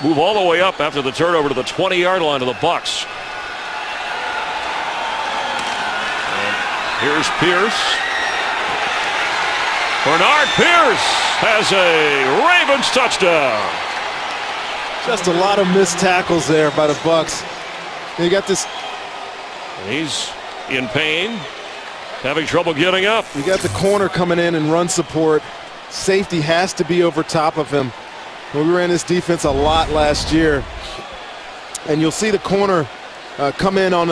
move all the way up after the turnover to the 20-yard line of the Bucs. And here's Pierce. Bernard Pierce has a Ravens touchdown. Just a lot of missed tackles there by the Bucs. You got this. He's in pain, having trouble getting up. You got the corner coming in and run support. Safety has to be over top of him. We ran this defense a lot last year, and you'll see the corner come in on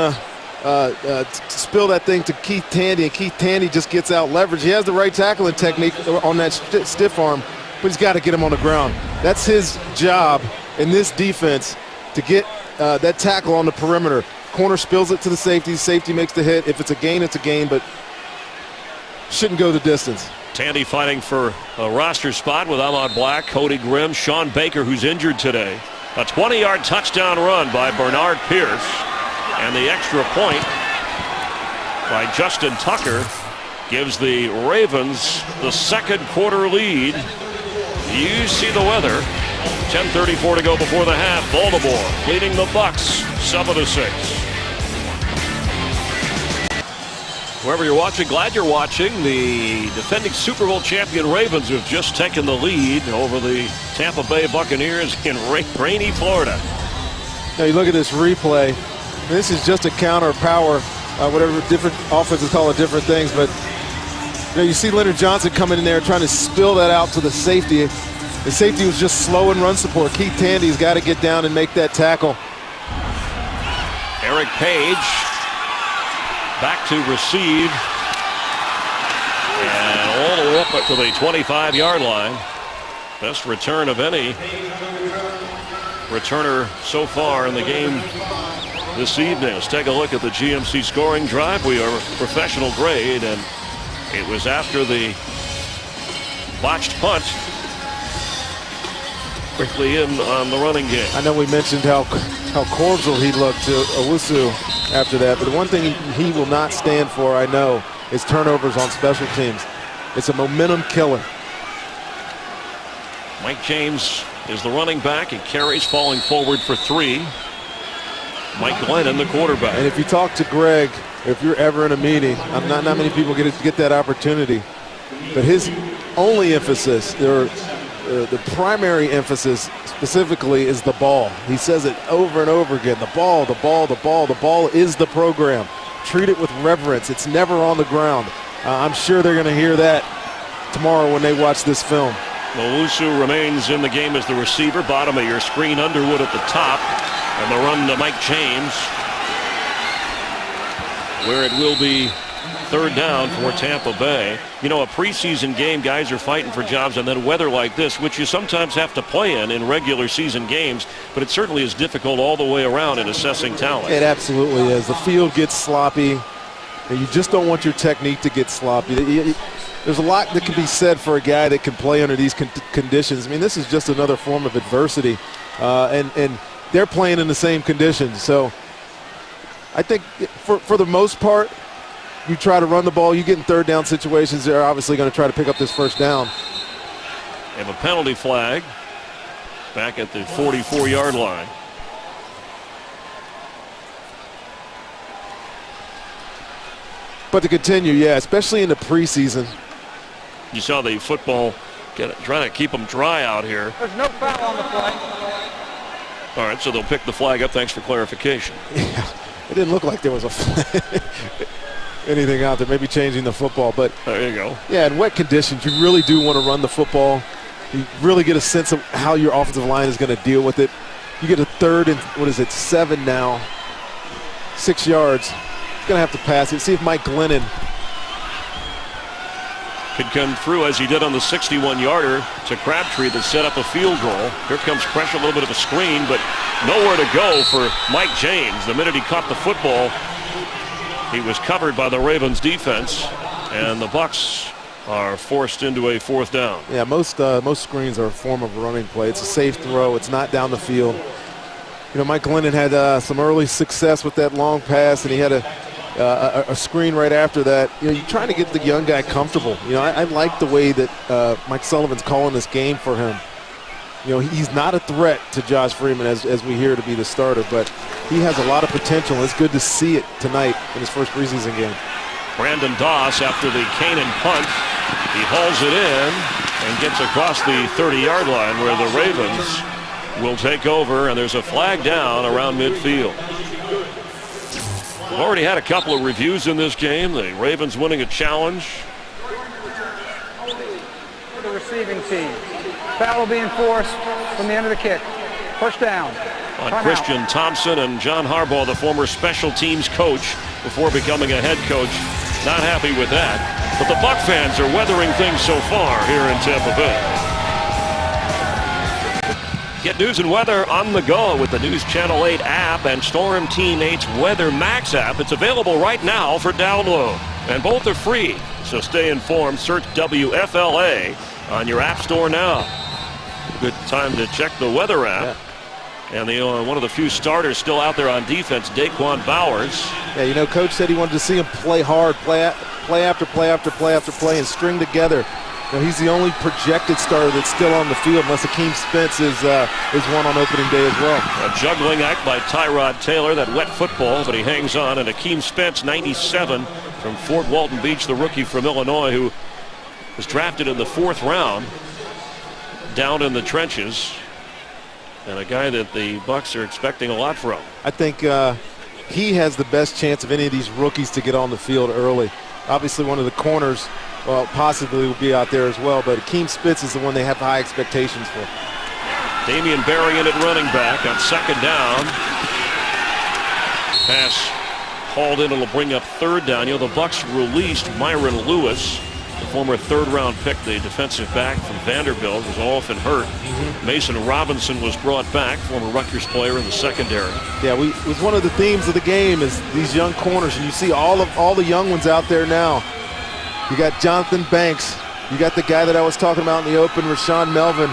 spill that thing to Keith Tandy, and Keith Tandy just gets out leverage. He has the right tackling technique on that stiff arm, but he's got to get him on the ground. That's his job in this defense, to get that tackle on the perimeter. Corner spills it to the safety. Safety makes the hit. If it's a gain, it's a gain, but shouldn't go the distance. Tandy fighting for a roster spot with Ahmad Black, Cody Grimm, Sean Baker, who's injured today. A 20-yard touchdown run by Bernard Pierce, and the extra point by Justin Tucker gives the Ravens the second quarter lead. You see the weather. 10:34 to go before the half. Baltimore leading the Bucs 7-6. Wherever you're watching, glad you're watching. The defending Super Bowl champion Ravens have just taken the lead over the Tampa Bay Buccaneers in rainy Florida. Now you look at this replay. This is just a counter power, whatever different offenses call it different things, but you see Leonard Johnson coming in there trying to spill that out to the safety. The safety was just slow in run support. Keith Tandy's got to get down and make that tackle. Eric Page back to receive, and all the way up to the 25-yard line. Best return of any returner so far in the game this evening. Let's take a look at the GMC scoring drive. We are professional grade, and it was after the botched punt. Quickly in on the running game. I know we mentioned how cordial he looked to Owusu after that, but the one thing he will not stand for, I know, is turnovers on special teams. It's a momentum killer. Mike James is the running back. He carries, falling forward for 3. Mike Glennon, the quarterback. And if you talk to Greg, if you're ever in a meeting, not many people get that opportunity, but his only emphasis, the primary emphasis specifically, is the ball. He says it over and over again. The ball, the ball, the ball. The ball is the program. Treat it with reverence. It's never on the ground. I'm sure they're going to hear that tomorrow when they watch this film. Owusu remains in the game as the receiver. Bottom of your screen, Underwood at the top. And the run to Mike James, where it will be third down for Tampa Bay. You know, a preseason game, guys are fighting for jobs, and then weather like this, which you sometimes have to play in regular season games, but it certainly is difficult all the way around in assessing talent. It absolutely is. The field gets sloppy, and you just don't want your technique to get sloppy. There's a lot that can be said for a guy that can play under these conditions. I mean, this is just another form of adversity, and they're playing in the same conditions. So I think for the most part, you try to run the ball, you get in third down situations, they're obviously going to try to pick up this first down. They have a penalty flag back at the 44-yard line. But to continue, yeah, especially in the preseason. You saw the football trying to keep them dry out here. There's no foul on the play. All right, so they'll pick the flag up. Thanks for clarification. Yeah, it didn't look like there was a flag. Anything out there, maybe changing the football, but there you go. Yeah, in wet conditions, you really do want to run the football. You really get a sense of how your offensive line is going to deal with it. You get a third and 7 now, 6 yards. You're going to have to pass it. See if Mike Glennon could come through as he did on the 61-yarder to Crabtree that set up a field goal. Here comes pressure, a little bit of a screen, but nowhere to go for Mike James. The minute he caught the football, he was covered by the Ravens defense, and the Bucs are forced into a fourth down. Yeah, most screens are a form of a running play. It's a safe throw. It's not down the field. You know, Mike Glennon had some early success with that long pass, and he had a screen right after that. You know, you're trying to get the young guy comfortable. You know, I like the way that Mike Sullivan's calling this game for him. You know, he's not a threat to Josh Freeman as we hear to be the starter, but he has a lot of potential. It's good to see it tonight in his first preseason game. Brandon Doss, after the Canaan punt, he hauls it in and gets across the 30-yard line where the Ravens will take over, and there's a flag down around midfield. We've already had a couple of reviews in this game. The Ravens winning a challenge. For the receiving team. Foul will be enforced from the end of the kick. First down. on Christian Thompson, and John Harbaugh, the former special teams coach before becoming a head coach, not happy with that. But the Buck fans are weathering things so far here in Tampa Bay. Get news and weather on the go with the News Channel 8 app and Storm Team 8's Weather Max app. It's available right now for download, and both are free. So stay informed. Search WFLA on your app store now. Good time to check the weather app. Yeah. And one of the few starters still out there on defense, Daquan Bowers. Yeah, you know, Coach said he wanted to see him play hard, play after play after play after play, and string together. You know, he's the only projected starter that's still on the field, unless Akeem Spence is one on opening day as well. A juggling act by Tyrod Taylor, that wet football, but he hangs on. And Akeem Spence, 97, from Fort Walton Beach, the rookie from Illinois, who was drafted in the 4th round, down in the trenches, and a guy that the Bucs are expecting a lot from. I think he has the best chance of any of these rookies to get on the field early. Obviously, one of the corners, well, possibly will be out there as well, but Akeem Spence is the one they have high expectations for. Damian Berrien at running back on 2nd down. Pass hauled in, it'll bring up 3rd down. You know, the Bucs released Myron Lewis, the former 3rd-round pick, the defensive back from Vanderbilt, was often hurt. Mason Robinson was brought back, former Rutgers player in the secondary. Yeah, it was one of the themes of the game is these young corners, and you see all the young ones out there now. You got Jonathan Banks. You got the guy that I was talking about in the open, Rashawn Melvin.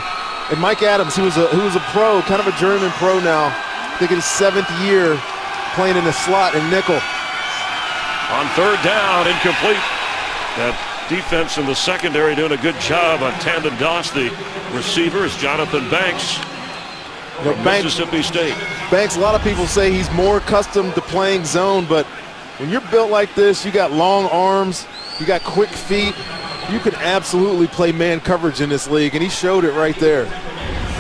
And Mike Adams, who was a pro, kind of a journeyman pro now. I think in his 7th year playing in the slot and nickel. On 3rd down, incomplete. That defense in the secondary doing a good job on Tandon Doss, the receivers. Jonathan Banks, Mississippi State. Banks, a lot of people say he's more accustomed to playing zone, but when you're built like this, you got long arms, you got quick feet, you can absolutely play man coverage in this league, and he showed it right there.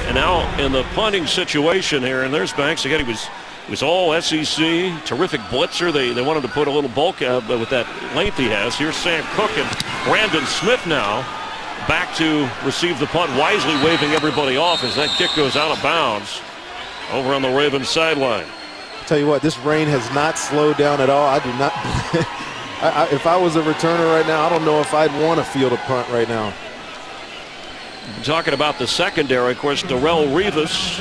And now in the punting situation here, and there's Banks again. He was all SEC, terrific blitzer. They wanted to put a little bulk out with that length he has. Here's Sam Cook and Brandon Smith now back to receive the punt, wisely waving everybody off as that kick goes out of bounds over on the Ravens sideline. I'll tell you what, this rain has not slowed down at all. I do not. If I was a returner right now, I don't know if I'd want to field a punt right now. Talking about the secondary, of course, Darrelle Revis,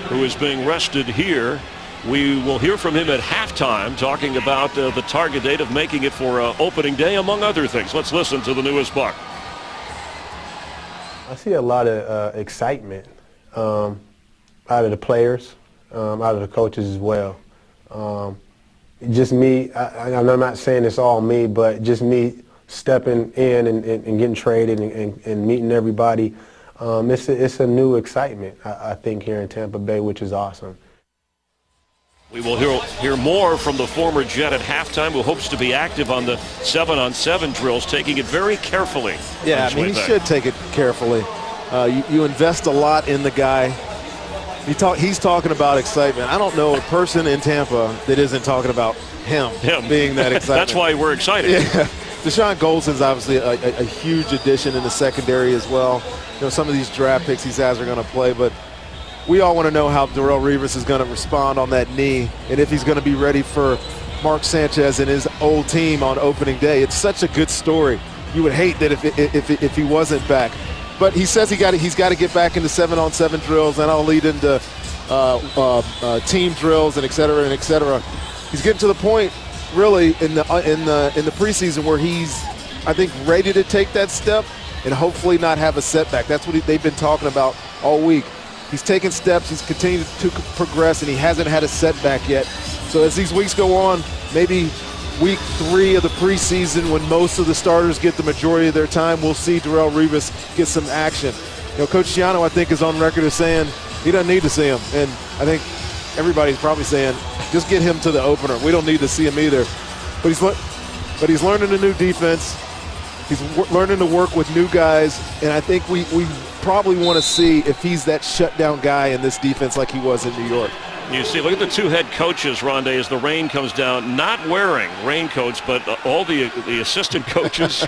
who is being rested here. We will hear from him at halftime talking about the target date of making it for opening day, among other things. Let's listen to the newest Buck. I see a lot of excitement out of the players, out of the coaches as well. Just me, I'm not saying it's all me, but just me stepping in and getting traded and meeting everybody. It's a new excitement, I think, here in Tampa Bay, which is awesome. We will hear more from the former Jet at halftime, who hopes to be active on the 7-on-7 drills, taking it very carefully. Yeah, I mean, he should take it carefully. You invest a lot in the guy. He's talking about excitement. I don't know a person in Tampa that isn't talking about him being that excited. That's why we're excited. Yeah. Deshaun Golson's obviously a huge addition in the secondary as well. You know, some of these draft picks these guys are going to play, but we all want to know how Darrelle Revis is going to respond on that knee and if he's going to be ready for Mark Sanchez and his old team on opening day. It's such a good story. You would hate that if he wasn't back. But he says he's got to get back into 7-on-7 drills, and I'll lead into team drills and et cetera and et cetera. He's getting to the point really in the preseason where he's, I think, ready to take that step and hopefully not have a setback. That's what they've been talking about all week. He's taking steps, he's continued to progress, and he hasn't had a setback yet. So as these weeks go on, maybe week 3 of the preseason, when most of the starters get the majority of their time, we'll see Darrelle Revis get some action. You know, Coach Schiano, I think, is on record as saying he doesn't need to see him. And I think everybody's probably saying, just get him to the opener. We don't need to see him either. But he's learning a new defense. He's learning to work with new guys. And I think we probably want to see if he's that shutdown guy in this defense like he was in New York. You see, look at the 2 head coaches, Rondé, as the rain comes down, not wearing raincoats, but all the assistant coaches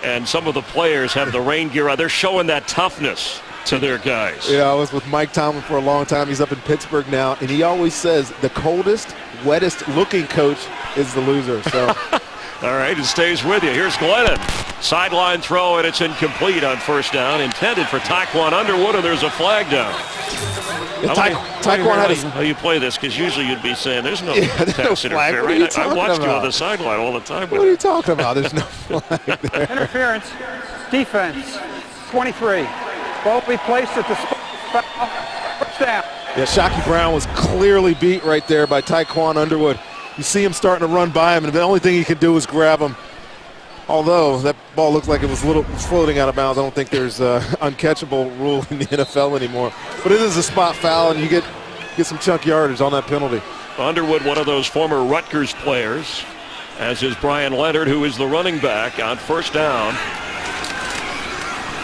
and some of the players have the rain gear on. They're showing that toughness to their guys. Yeah, I was with Mike Tomlin for a long time. He's up in Pittsburgh now, and he always says the coldest, wettest looking coach is the loser. So. All right, it stays with you. Here's Glennon. Sideline throw, and it's incomplete on first down. Intended for Taekwon Underwood, and there's a flag down. Taekwon had how you play this, because usually you'd be saying there's no there's no pass flag. interference. I watched you on the sideline all the time. What are you talking about? There's no flag there. Interference. Defense. 23. Ball will be placed at the spot. First down. Yeah, Shockey Brown was clearly beat right there by Taekwon Underwood. You see him starting to run by him, and the only thing he could do is grab him. Although that ball looked like it was floating out of bounds. I don't think there's an uncatchable rule in the NFL anymore. But it is a spot foul, and you get some chunk yardage on that penalty. Underwood, one of those former Rutgers players, as is Brian Leonard, who is the running back on first down.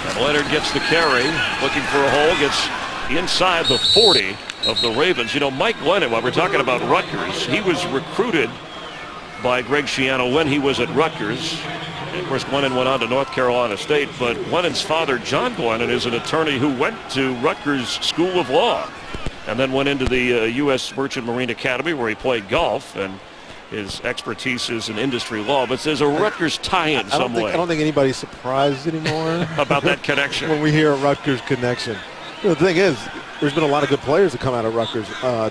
And Leonard gets the carry, looking for a hole, gets inside the 40 of the Ravens. You know, Mike Glennon, while we're talking about Rutgers, he was recruited by Greg Schiano when he was at Rutgers. And of course, Glennon went on to North Carolina State, but Glennon's father, John Glennon, is an attorney who went to Rutgers School of Law and then went into the U.S. Merchant Marine Academy, where he played golf, and his expertise is in industry law. But there's a Rutgers tie-in some way. I don't think anybody's surprised anymore about that connection. When we hear a Rutgers connection. You know, the thing is, there's been a lot of good players that come out of Rutgers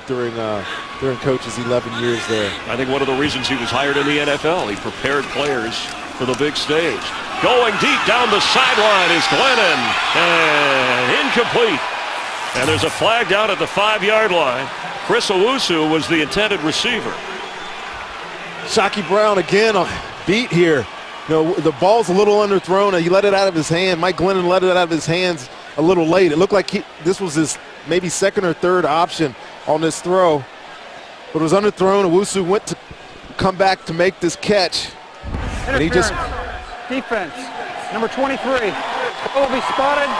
during Coach's 11 years there. I think one of the reasons he was hired in the NFL, he prepared players for the big stage. Going deep down the sideline is Glennon, and incomplete. And there's a flag down at the 5-yard line. Chris Owusu was the intended receiver. Shockey Brown again beat here. You know, the ball's a little underthrown. He let it out of his hand. Mike Glennon let it out of his hands a little late. It looked like this was his maybe second or third option on this throw. But it was underthrown. Owusu went to come back to make this catch. And he just... Defense, number 23. Will be spotted.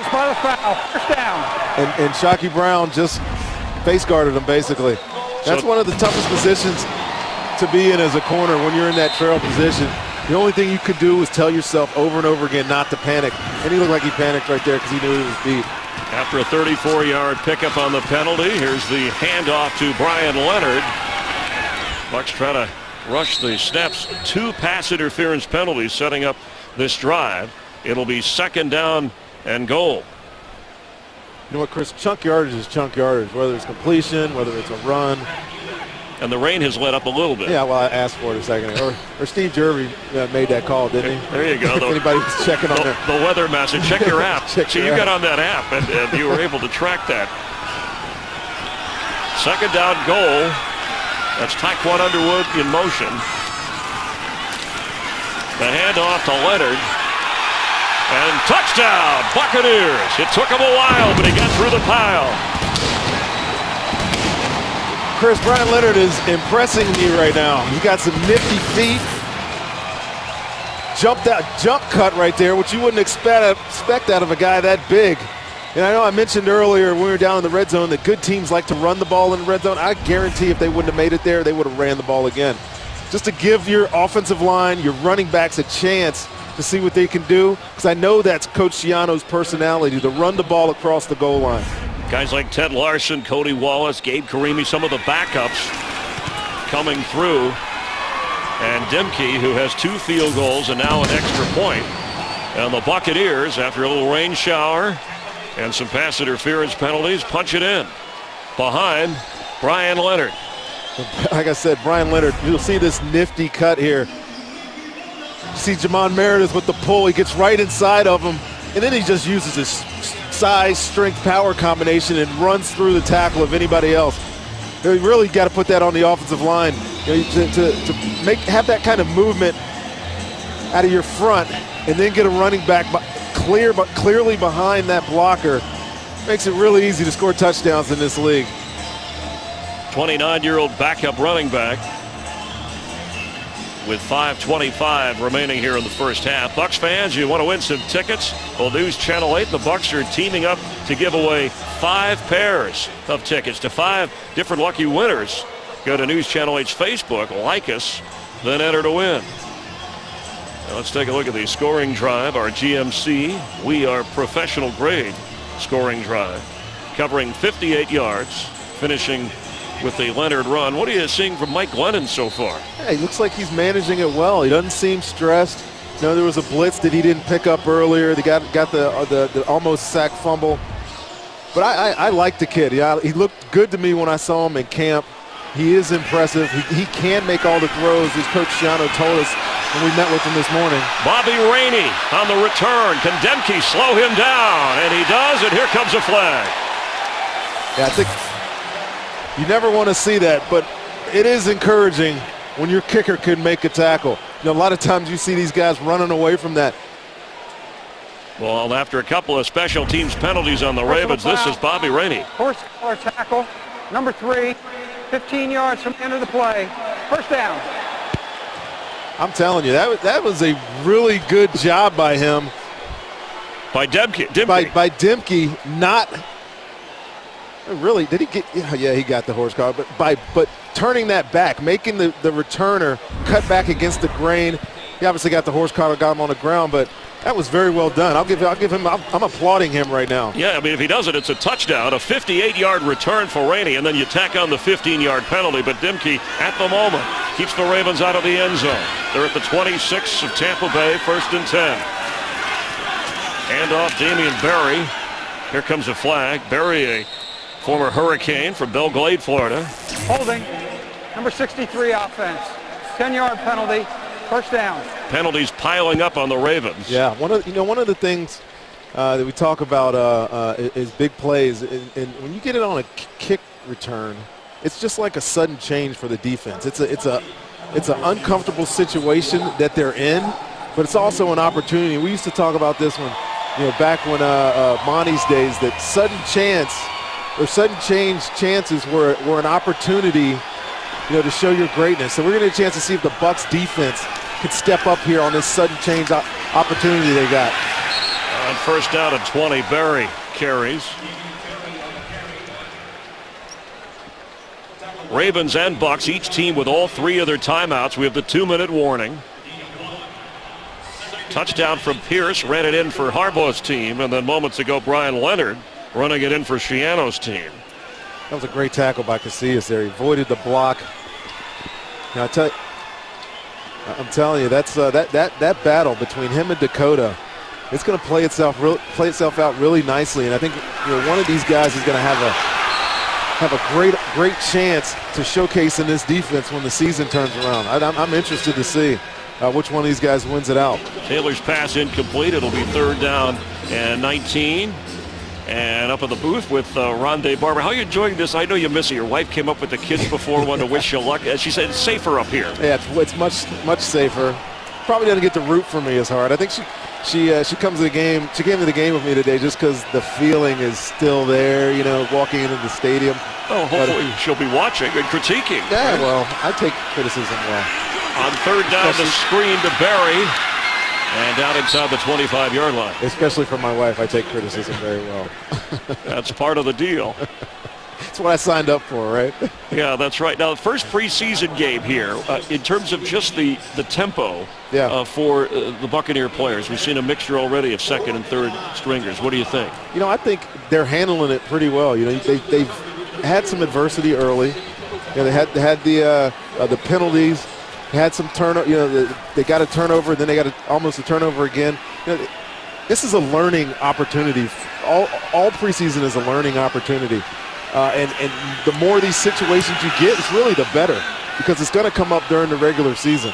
Spotted foul. First down. And Shockey Brown just face guarded him, basically. That's one of the toughest positions to be in as a corner when you're in that trail position. The only thing you could do is tell yourself over and over again not to panic. And he looked like he panicked right there because he knew he was beat. After a 34-yard pickup on the penalty, here's the handoff to Brian Leonard. Bucs trying to rush the snaps. 2 pass interference penalties setting up this drive. It'll be second down and goal. You know what, Chris? Chunk yardage is chunk yardage, whether it's completion, whether it's a run. And the rain has let up a little bit. Yeah, well, I asked for it a second ago. Or Steve Jervey made that call, didn't he? There you go. If anybody was checking on there. The weather message. Check your app. You got on that app, and you were able to track that. Second down goal. That's Taekwon Underwood in motion. The handoff to Leonard. And touchdown, Buccaneers. It took him a while, but he got through the pile. Chris, Brian Leonard is impressing me right now. He's got some nifty feet. Jump cut right there, which you wouldn't expect out of a guy that big. And I know I mentioned earlier when we were down in the red zone that good teams like to run the ball in the red zone. I guarantee if they wouldn't have made it there, they would have ran the ball again. Just to give your offensive line, your running backs a chance to see what they can do, because I know that's Coach Schiano's personality, to run the ball across the goal line. Guys like Ted Larson, Cody Wallace, Gabe Karimi, some of the backups coming through. And Dimke, who has 2 field goals and now an extra point. And the Buccaneers, after a little rain shower and some pass interference penalties, punch it in behind Brian Leonard. Like I said, Brian Leonard, you'll see this nifty cut here. You see Jamon Meredith with the pull. He gets right inside of him, and then he just uses his size, strength, power combination and runs through the tackle of anybody else. You really got to put that on the offensive line. You know, to have that kind of movement out of your front and then get a running back clearly behind that blocker makes it really easy to score touchdowns in this league. 29-year-old backup running back with 5:25 remaining here in the first half. Bucs fans, you want to win some tickets? Well, News Channel 8, the Bucs are teaming up to give away 5 pairs of tickets to 5 different lucky winners. Go to News Channel 8's Facebook, like us, then enter to win. Now let's take a look at the scoring drive. Our GMC, we are professional grade scoring drive, covering 58 yards, finishing with the Leonard run. What are you seeing from Mike Glennon so far? Yeah, he looks like he's managing it well. He doesn't seem stressed. You know, there was a blitz that he didn't pick up earlier. They got the almost sack fumble. But I like the kid. Yeah, he looked good to me when I saw him in camp. He is impressive. He can make all the throws, as Coach Shiano told us when we met with him this morning. Bobby Rainey on the return. Can Demke slow him down? And he does, and here comes a flag. Yeah, I think you never want to see that, but it is encouraging when your kicker can make a tackle. You know, a lot of times you see these guys running away from that. Well, after a couple of special teams penalties on the Ravens, this is Bobby Rainey. Horse collar tackle, number 3, 15 yards from the end of the play. First down. I'm telling you, that was a really good job by him. By Demke. By Demke, not really. Did he get? Yeah, he got the horse collar, but turning that back, making the returner cut back against the grain. He obviously got the horse collar, got him on the ground, but that was very well done. I'll give him. I'm applauding him right now. Yeah, I mean, if he does it, it's a touchdown, a 58-yard return for Rainey, and then you tack on the 15-yard penalty. But Demke, at the moment, keeps the Ravens out of the end zone. They're at the 26 of Tampa Bay, 1st and 10. Hand off Damian Berry. Here comes a flag. Berry, a former Hurricane from Belle Glade, Florida. Holding, number 63 offense. 10-yard penalty, first down. Penalties piling up on the Ravens. Yeah, one of the things that we talk about is big plays, and when you get it on a kick return, it's just like a sudden change for the defense. It's an uncomfortable situation that they're in, but it's also an opportunity. We used to talk about this one, back when Monty's days, that sudden change chances were an opportunity, to show your greatness. So we're going to get a chance to see if the Bucs defense could step up here on this sudden change opportunity they got. On first down and 20, Berry carries. Ravens and Bucs, each team with all 3 of their timeouts. We have the 2-minute warning. Touchdown from Pierce, ran it in for Harbaugh's team, and then moments ago Brian Leonard running it in for Shiano's team. That was a great tackle by Casillas there. He avoided the block. Now, I'm telling you, that's that battle between him and Dakota. It's going to play itself out really nicely, and I think one of these guys is going to have a great chance to showcase in this defense when the season turns around. I'm interested to see which one of these guys wins it out. Taylor's pass incomplete. It'll be 3rd down and 19. And up in the booth with Rondé Barber. How are you enjoying this? I know you miss it. Your wife came up with the kids before, wanted to wish you luck. She said it's safer up here. Yeah, it's much safer. Probably doesn't get to root for me as hard. I think she comes to the game. She came to the game with me today just because the feeling is still there, walking into the stadium. Oh, hopefully she'll be watching and critiquing. Yeah, right? Well, I take criticism well. On 3rd down, the screen to Berry. And down inside the 25-yard line. Especially from my wife, I take criticism very well. That's part of the deal. That's what I signed up for, right? Yeah, that's right. Now, the first preseason game here, in terms of just the tempo for the Buccaneer players, we've seen a mixture already of 2nd and 3rd stringers. What do you think? I think they're handling it pretty well. They've had some adversity early. They had the penalties. Had some turnover, they got a turnover, then they got almost a turnover again. This is a learning opportunity. All preseason is a learning opportunity. And the more of these situations you get, it's really the better, because it's going to come up during the regular season.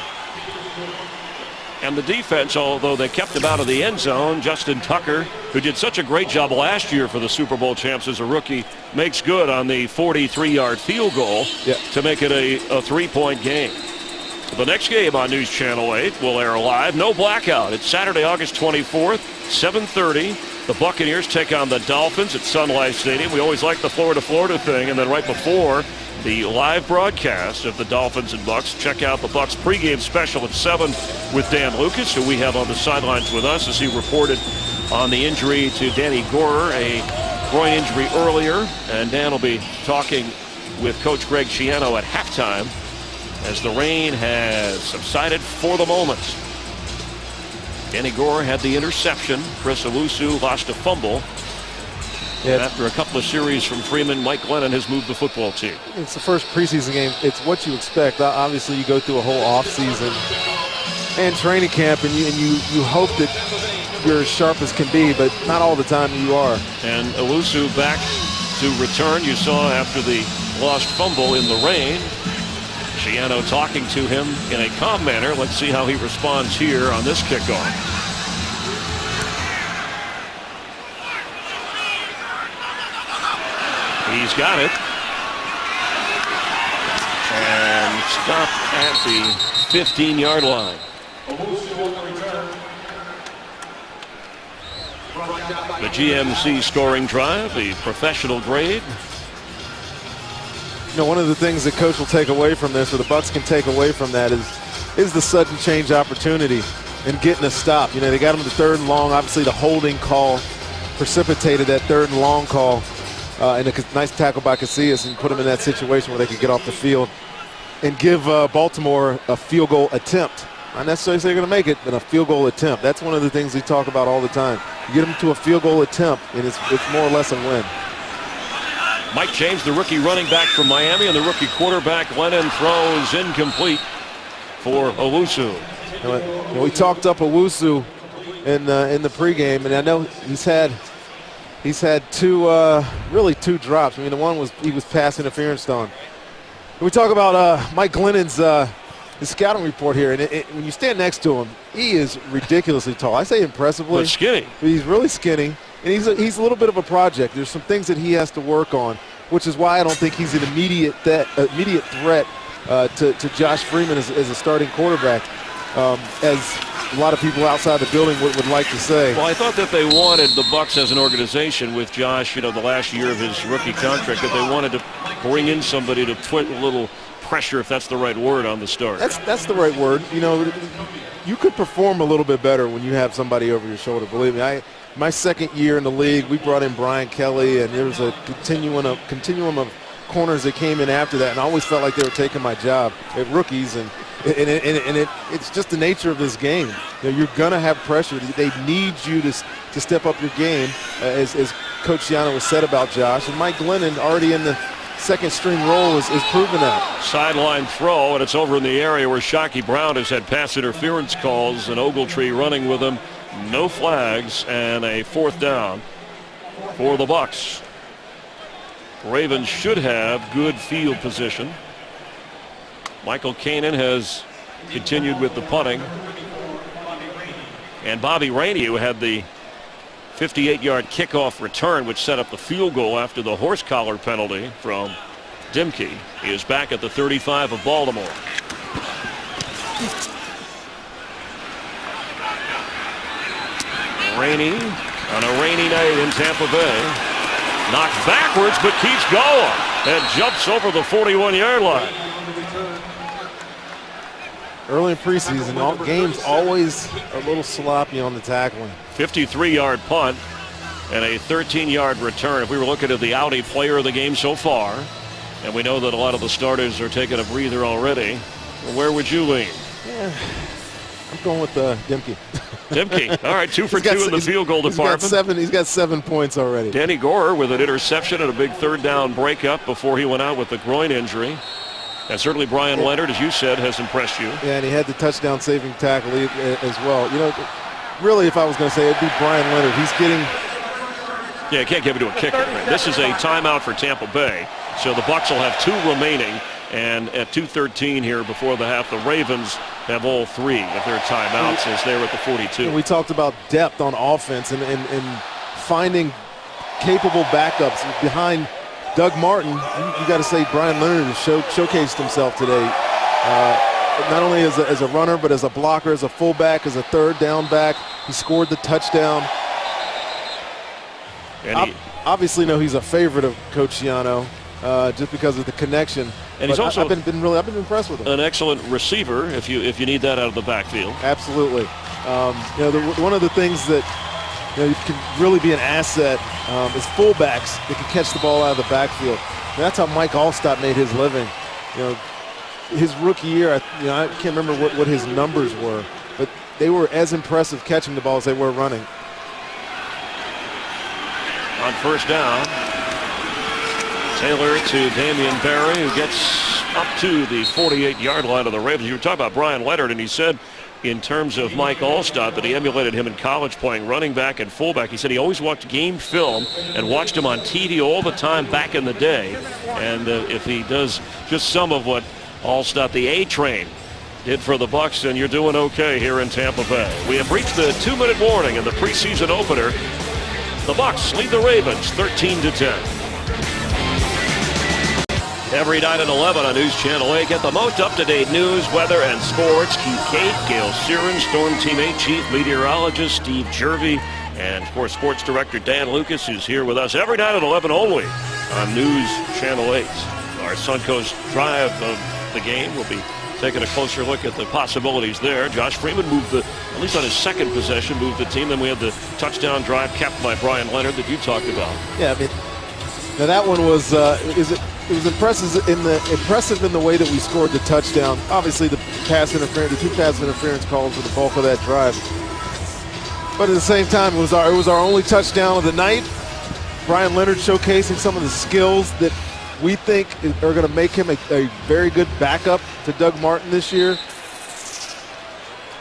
And the defense, although they kept him out of the end zone, Justin Tucker, who did such a great job last year for the Super Bowl champs as a rookie, makes good on the 43-yard field goal to make it a 3-point game. The next game on News Channel 8 will air live. No blackout. It's Saturday, August 24th, 7:30. The Buccaneers take on the Dolphins at Sun Life Stadium. We always like the Florida thing. And then right before the live broadcast of the Dolphins and Bucs, check out the Bucs pregame special at 7 with Dan Lucas, who we have on the sidelines with us as he reported on the injury to Danny Gorer, a groin injury earlier. And Dan will be talking with Coach Greg Schiano at halftime, as the rain has subsided for the moment. Danny Gore had the interception. Chris Owusu lost a fumble. Yeah, and after a couple of series from Freeman, Mike Glennon has moved the football team. It's the first preseason game. It's what you expect. Obviously, you go through a whole offseason and training camp, and you hope that you're as sharp as can be, but not all the time you are. And Owusu back to return. You saw after the lost fumble in the rain. Schiano talking to him in a calm manner. Let's see how he responds here on this kickoff. He's got it. And stopped at the 15-yard line. The GMC scoring drive, the professional grade. You know, one of the things that coach will take away from this, or the Bucs can take away from that, is the sudden change opportunity and getting a stop. You know, they got him to 3rd and long. Obviously, the holding call precipitated that 3rd and long call. And a nice tackle by Casillas and put him in that situation where they could get off the field and give Baltimore a field goal attempt. Not necessarily say they're going to make it, but a field goal attempt. That's one of the things we talk about all the time. You get them to a field goal attempt, and it's more or less a win. Mike James, the rookie running back from Miami, and the rookie quarterback, Glennon, throws incomplete for Owusu. You know, we talked up Owusu in the pregame, and I know he's had two drops. I mean, the one was he was pass interference on. We talk about Mike Glennon's his scouting report here, and when you stand next to him, he is ridiculously tall. I say impressively. But skinny. He's really skinny, and he's a little bit of a project. There's some things that he has to work on, which is why I don't think he's an immediate threat to Josh Freeman as a starting quarterback, as a lot of people outside the building would like to say. Well, I thought that they wanted the Bucs as an organization with Josh, the last year of his rookie contract, that they wanted to bring in somebody to put a little pressure, if that's the right word, on the start. That's the right word. You know, you could perform a little bit better when you have somebody over your shoulder. Believe me, my second year in the league, we brought in Brian Kelly, and there was a continuum of corners that came in after that, and I always felt like they were taking my job at rookies, and it's just the nature of this game. You know, you're going to have pressure. They need you to step up your game, as Coach Schiano has said about Josh. And Mike Glennon, already in the second string role, is proving that. Sideline throw, and it's over in the area where Shockey Brown has had pass interference calls, and Ogletree running with him. No flags, and a 4th down for the Bucs. Ravens should have good field position. Michael Kanan has continued with the punting. And Bobby Rainey, who had the 58-yard kickoff return, which set up the field goal after the horse collar penalty from Dimke, he is back at the 35 of Baltimore. Rainey on a rainy night in Tampa Bay. Knocked backwards, but keeps going and jumps over the 41-yard line. Early in preseason, games always a little sloppy on the tackling. 53-yard punt and a 13-yard return. If we were looking at the Audi player of the game so far, and we know that a lot of the starters are taking a breather already, where would you lean? Yeah, I'm going with Dimke. Dimke, all right, 2 for 2 in the field goal department. He's got 7 points already. Danny Gore with an interception and a big 3rd down breakup before he went out with the groin injury. And certainly Brian Leonard, as you said, has impressed you. Yeah, and he had the touchdown saving tackle as well. You know, really, if I was going to say, it'd be Brian Leonard. He's getting... Yeah, you can't give it to a kicker. Right? This is a timeout for Tampa Bay. So the Bucs will have 2 remaining. And at 2:13 here before the half, the Ravens have all 3 of their timeouts as they're at the 42. And we talked about depth on offense and finding capable backups behind Doug Martin. You got to say Brian Leonard has showcased himself today, not only as a runner, but as a blocker, as a fullback, as a 3rd down back. He scored the touchdown. And obviously, he's a favorite of Coach Schiano, just because of the connection. And he's also I've been impressed with him. An excellent receiver if you need that out of the backfield. Absolutely. One of the things that you can really be an asset is fullbacks that can catch the ball out of the backfield. And that's how Mike Allstott made his living. His rookie year, I can't remember what his numbers were, but they were as impressive catching the ball as they were running. On first down, Taylor to Damian Barry, who gets up to the 48-yard line of the Ravens. You were talking about Brian Leonard, and he said in terms of Mike Allstott that he emulated him in college playing running back and fullback. He said he always watched game film and watched him on TV all the time back in the day. And if he does just some of what Allstott, the A-Train, did for the Bucs, then you're doing okay here in Tampa Bay. We have reached the 2-minute warning in the preseason opener. The Bucs lead the Ravens 13-10. Every night at 11 on News Channel 8, get the most up-to-date news, weather, and sports. Keith Cate, Gail Siren, Storm Team 8 Chief Meteorologist Steve Jervy, and, of course, Sports Director Dan Lucas, who's here with us every night at 11 only on News Channel 8. Our Suncoast drive of the game will be taking a closer look at the possibilities there. Josh Freeman moved at least on his second possession, moved the team. Then we had the touchdown drive capped by Brian Leonard that you talked about. Yeah, I mean, now that one was it was impressive in the way that we scored the touchdown. Obviously, the two pass interference calls for the bulk of that drive. But at the same time, it was our only touchdown of the night. Brian Leonard showcasing some of the skills that we think are going to make him a very good backup to Doug Martin this year.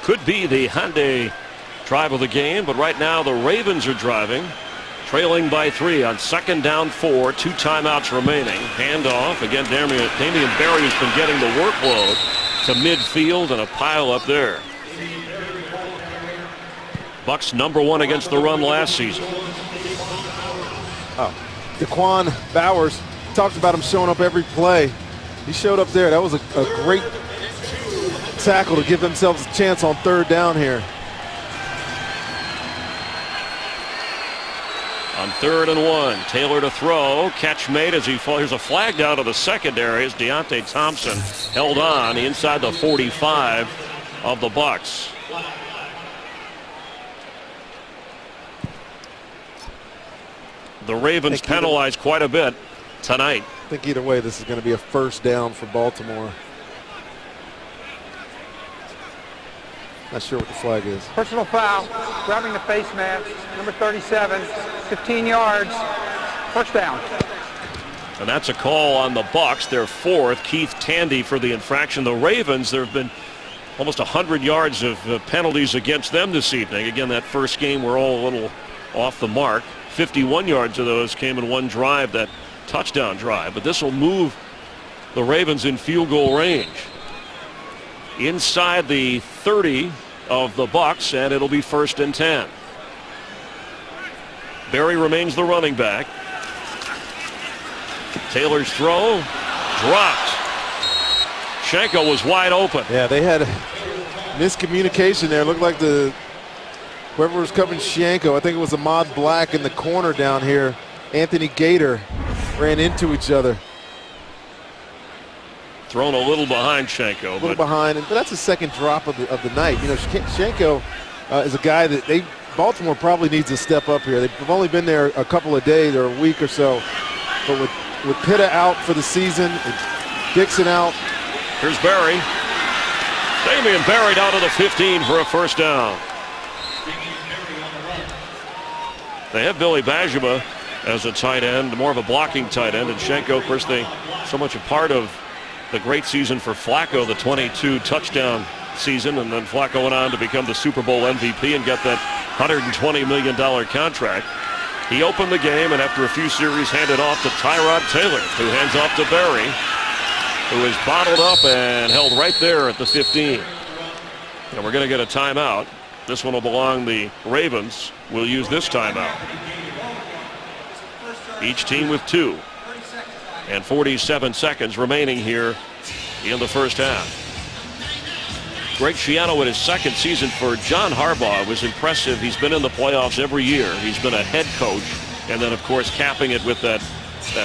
Could be the Hyundai drive of the game, but right now the Ravens are driving, trailing by 3 on 2nd down 4, 2 timeouts remaining. Handoff. Again, Damian Barry has been getting the workload to midfield and a pile up there. Bucs #1 against the run last season. Daquan Bowers, talked about him showing up every play. He showed up there. That was a great tackle to give themselves a chance on 3rd down here. On 3rd and 1, Taylor to throw. Catch made as he falls. Here's a flag down to the secondary as Deontay Thompson held on inside the 45 of the Bucs. The Ravens penalized quite a bit tonight. I think either way, this is going to be a 1st down for Baltimore. Not sure what the flag is. Personal foul, grabbing the face mask, number 37, 15 yards, 1st down. And that's a call on the Bucs, their 4th. Keith Tandy for the infraction. The Ravens, there have been almost 100 yards of penalties against them this evening. Again, that first game, we're all a little off the mark. 51 yards of those came in one drive, that touchdown drive. But this will move the Ravens in field goal range. Inside the 30 of the Bucs, and it'll be 1st and 10. Barry remains the running back. Taylor's throw dropped. Shenko was wide open. Yeah, they had miscommunication there. It looked like whoever was covering Shenko, I think it was Ahmad Black in the corner down here, Anthony Gator, ran into each other. Thrown a little behind Shenko. A little behind, but that's the 2nd drop of the night. You know, Shenko is a guy that Baltimore probably needs to step up here. They've only been there a couple of days or a week or so, but with Pitta out for the season, and Dixon out. Here's Barry. Damian Barry down to the 15 for a 1st down. They have Billy Bajema as a tight end, more of a blocking tight end, and Shenko, of course, so much a part of the great season for Flacco, the 22 touchdown season, and then Flacco went on to become the Super Bowl MVP and get that $120 million contract. He opened the game, and after a few series, handed off to Tyrod Taylor, who hands off to Barry, who is bottled up and held right there at the 15. And we're going to get a timeout. This one will belong the Ravens. Will use this timeout. Each team with 2. And 47 seconds remaining here in the 1st half. Greg Schiano in his 2nd season for John Harbaugh was impressive. He's been in the playoffs every year. He's been a head coach. And then, of course, capping it with that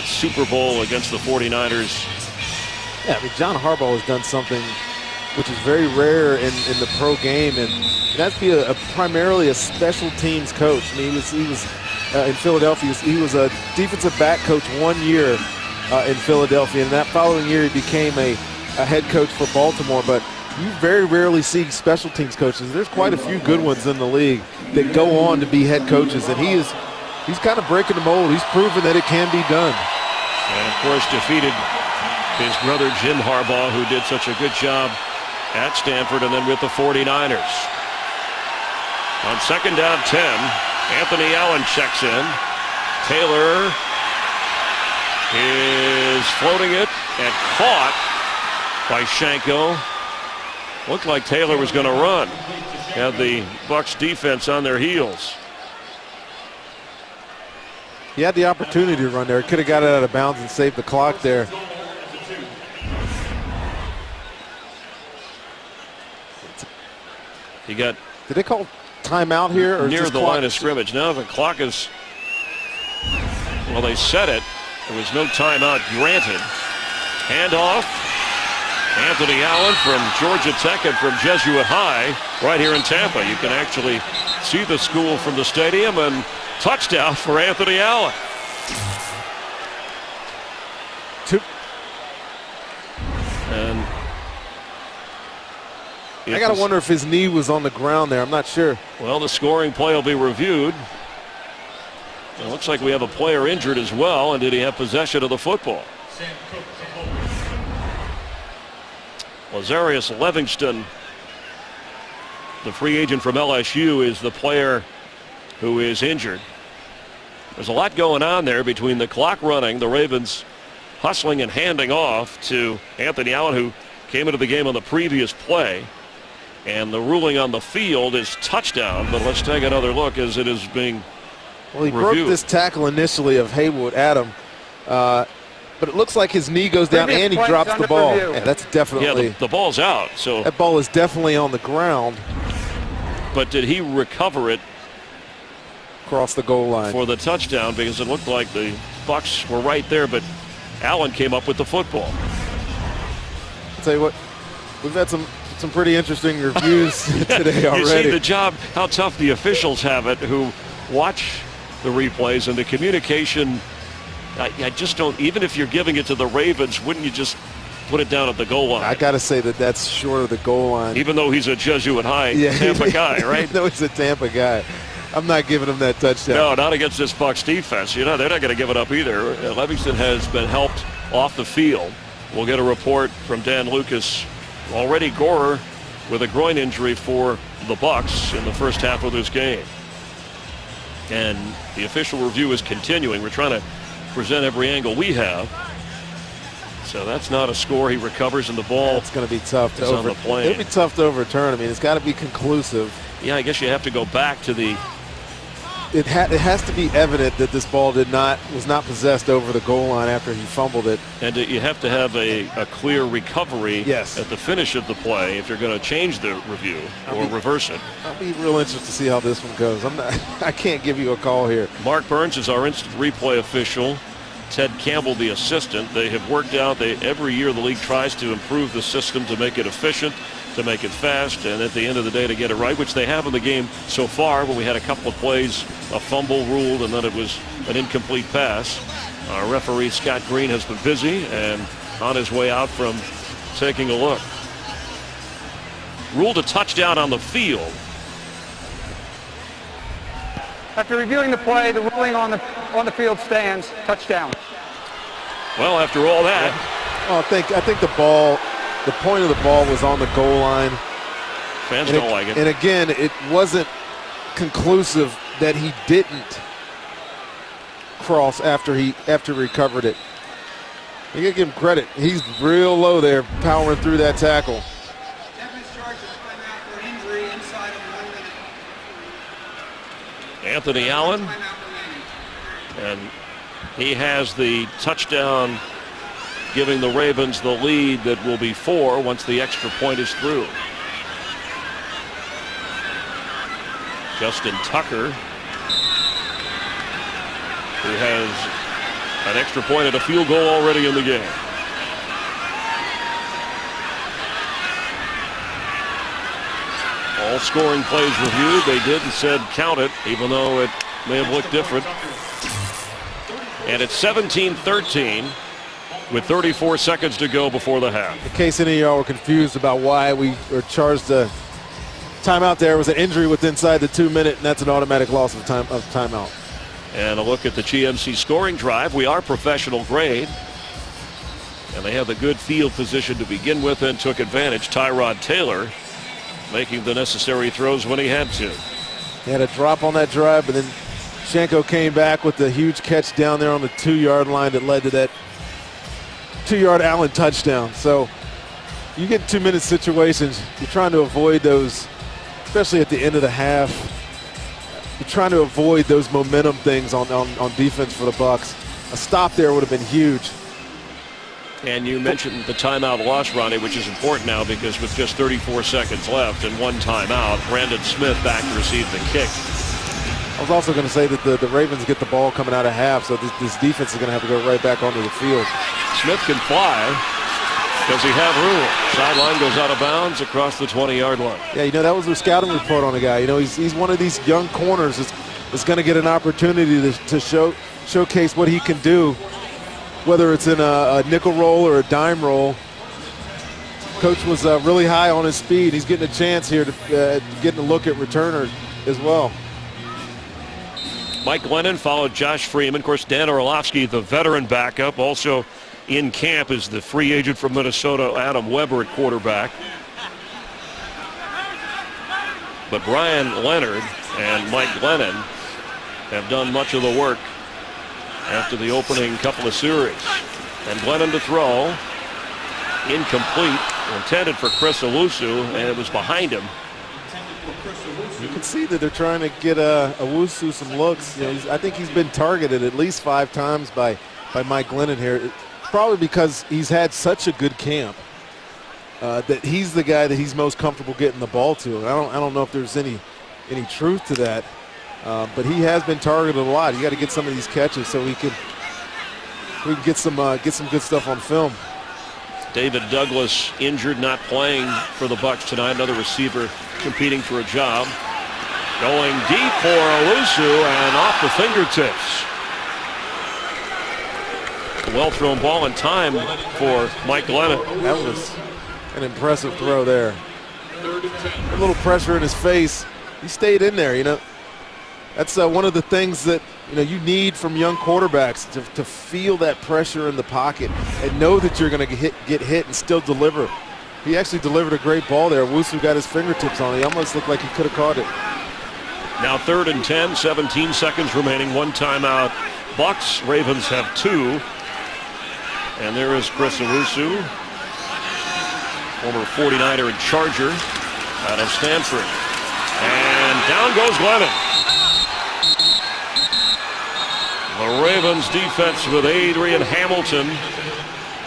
Super Bowl against the 49ers. Yeah, I mean, John Harbaugh has done something which is very rare in the pro game, and that's to be primarily a special teams coach. I mean, he was in Philadelphia. He was a defensive back coach 1 year in Philadelphia, and that following year he became a head coach for Baltimore. But You very rarely see special teams coaches. There's quite a few good ones in the league that go on to be head coaches, and he's kind of breaking the mold. He's proven that it can be done. And, of course, defeated his brother Jim Harbaugh, who did such a good job at Stanford and then with the 49ers. On second down 10, Anthony Allen checks in. Taylor is floating it and caught by Shanko. Looked like Taylor was going to run. Had the Bucs defense on their heels. He had the opportunity to run there. Could have got it out of bounds and saved the clock there. He got. Did they call timeout here? Or near the line of scrimmage. Now the clock is. Well, they set it. There was no timeout granted. Handoff. Anthony Allen from Georgia Tech and from Jesuit High right here in Tampa. You can actually see the school from the stadium, and touchdown for Anthony Allen. And I got to wonder if his knee was on the ground there. I'm not sure. Well, the scoring play will be reviewed. It looks like we have a player injured as well. And did he have possession of the football? Lazarius Livingston, the free agent from LSU, is the player who is injured. There's a lot going on there between the clock running, the Ravens hustling and handing off to Anthony Allen, who came into the game on the previous play, and the ruling on the field is touchdown. But let's take another look as it is being reviewed. Broke this tackle initially of Haywood Adam, but it looks like his knee goes down and he drops the ball. Yeah, that's definitely. Yeah, the ball's out. So that ball is definitely on the ground. But did he recover it? Across the goal line for the touchdown, because it looked like the Bucs were right there, but Allen came up with the football. I'll tell you what, we've had some pretty interesting reviews today already. You see the job, how tough the officials have it who watch the replays, and the communication. I just don't, even if you're giving it to the Ravens, wouldn't you just put it down at the goal line? I got to say that's short of the goal line. Even though he's a Jesuit High Tampa guy, right? No, he's a Tampa guy. I'm not giving him that touchdown. No, not against this Bucs defense. You know, they're not going to give it up either. Livingston has been helped off the field. We'll get a report from Dan Lucas. Already Gorer with a groin injury for the Bucs in the first half of this game. And the official review is continuing. We're trying to present every angle we have. So that's not a score. He recovers, and the ball. It's going to be tough to overturn. It'll be tough to overturn. I mean, it's got to be conclusive. Yeah, I guess you have to go back to the. It has to be evident that this ball was not possessed over the goal line after he fumbled it. And you have to have a clear recovery at the finish of the play if you're going to change the review or reverse it. I'll be real interested to see how this one goes. I can't give you a call here. Mark Burns is our instant replay official. Ted Campbell, the assistant. They have worked out. Every year the league tries to improve the system to make it efficient, to make it fast, and at the end of the day to get it right, which they have in the game so far, when we had a couple of plays, a fumble ruled, and then it was an incomplete pass. Our referee, Scott Green, has been busy and on his way out from taking a look. Ruled a touchdown on the field. After reviewing the play, the ruling on the field stands. Touchdown. Well, after all that. Well, I think the point of the ball was on the goal line. Fans don't like it. And again, it wasn't conclusive that he didn't cross after he recovered it. You gotta give him credit. He's real low there, powering through that tackle. Anthony Allen, and he has the touchdown, giving the Ravens the lead that will be 4 once the extra point is through. Justin Tucker, who has an extra point and a field goal already in the game. All scoring plays reviewed. They did and said count it, even though it may have looked different. And it's 17-13. with 34 seconds to go before the half. In case any of y'all were confused about why we were charged a timeout, there was an injury with inside the 2 minute, and that's an automatic loss of timeout. And a look at the GMC scoring drive. We are professional grade. And they have a good field position to begin with and took advantage. Tyrod Taylor making the necessary throws when he had to. He had a drop on that drive, but then Shanko came back with the huge catch down there on the 2-yard line that led to that 2-yard Allen touchdown. So you get 2-minute situations, you're trying to avoid those, especially at the end of the half. You're trying to avoid those momentum things on defense for the Bucs. A stop there would have been huge. And you mentioned the timeout loss, Ronnie, which is important now because with just 34 seconds left and one timeout, Brandon Smith back to receive the kick. I was also going to say that the Ravens get the ball coming out of half, so this defense is going to have to go right back onto the field. Smith can fly. Does he have room? Sideline goes out of bounds across the 20-yard line. Yeah, you know, that was a scouting report on the guy. You know, he's one of these young corners that's going to get an opportunity to showcase what he can do, whether it's in a nickel roll or a dime roll. Coach was really high on his speed. He's getting a chance here to getting a look at returner as well. Mike Glennon followed Josh Freeman. Of course, Dan Orlovsky, the veteran backup, also in camp is the free agent from Minnesota, Adam Weber at quarterback. But Brian Leonard and Mike Glennon have done much of the work after the opening couple of series. And Glennon to throw. Incomplete. Intended for Chris Owusu, and it was behind him. You can see that they're trying to get Owusu some looks. You know, I think he's been targeted at least 5 times by Mike Glennon here. Probably because he's had such a good camp that he's the guy that he's most comfortable getting the ball to. And I don't know if there's any truth to that, but he has been targeted a lot. You got to get some of these catches so we can get some good stuff on film. David Douglas injured, not playing for the Bucs tonight. Another receiver competing for a job. Going deep for Owusu and off the fingertips. Well thrown ball in time for Mike Glennon. That was an impressive throw there. A little pressure in his face. He stayed in there, you know. That's one of the things that you need from young quarterbacks, to feel that pressure in the pocket and know that you're going to get hit and still deliver. He actually delivered a great ball there. Wusu got his fingertips on it. He almost looked like he could have caught it. Now 3rd and 10, 17 seconds remaining, 1 timeout. Bucs, Ravens have 2. And there is Chris Owusu, former 49er and Charger out of Stanford. And down goes Glennon. The Ravens defense with Adrian Hamilton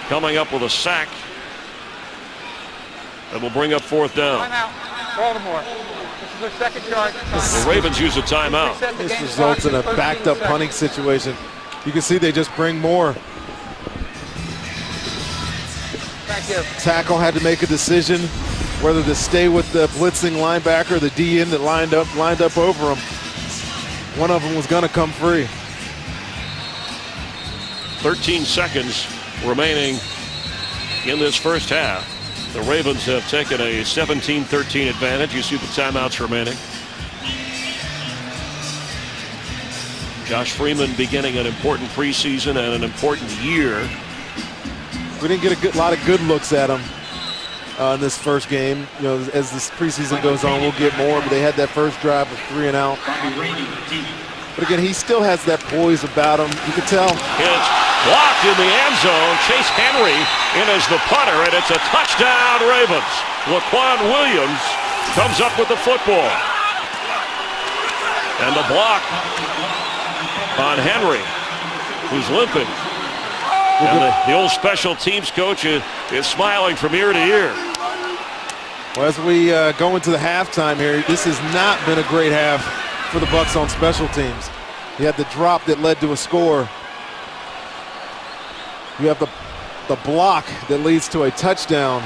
coming up with a sack. That will bring up 4th down. Timeout, Baltimore. This is their second charge. The Ravens use a timeout. This results in a backed up punting situation. You can see they just bring more. Thank you. Tackle had to make a decision whether to stay with the blitzing linebacker or the D-end that lined up over him. One of them was going to come free. 13 seconds remaining in this first half. The Ravens have taken a 17-13 advantage. You see the timeouts remaining. Josh Freeman beginning an important preseason and an important year. We didn't get a lot of good looks at him in this first game. As this preseason goes on, we'll get more. But they had that first drive of 3 and out. But again, he still has that poise about him. You can tell. It's blocked in the end zone. Chase Henry in as the punter, and it's a touchdown, Ravens. Laquan Williams comes up with the football. And the block on Henry, who's limping. And the old special teams coach is smiling from ear to ear. Well, as we go into the halftime here, this has not been a great half for the Bucs on special teams. You had the drop that led to a score. You have the block that leads to a touchdown.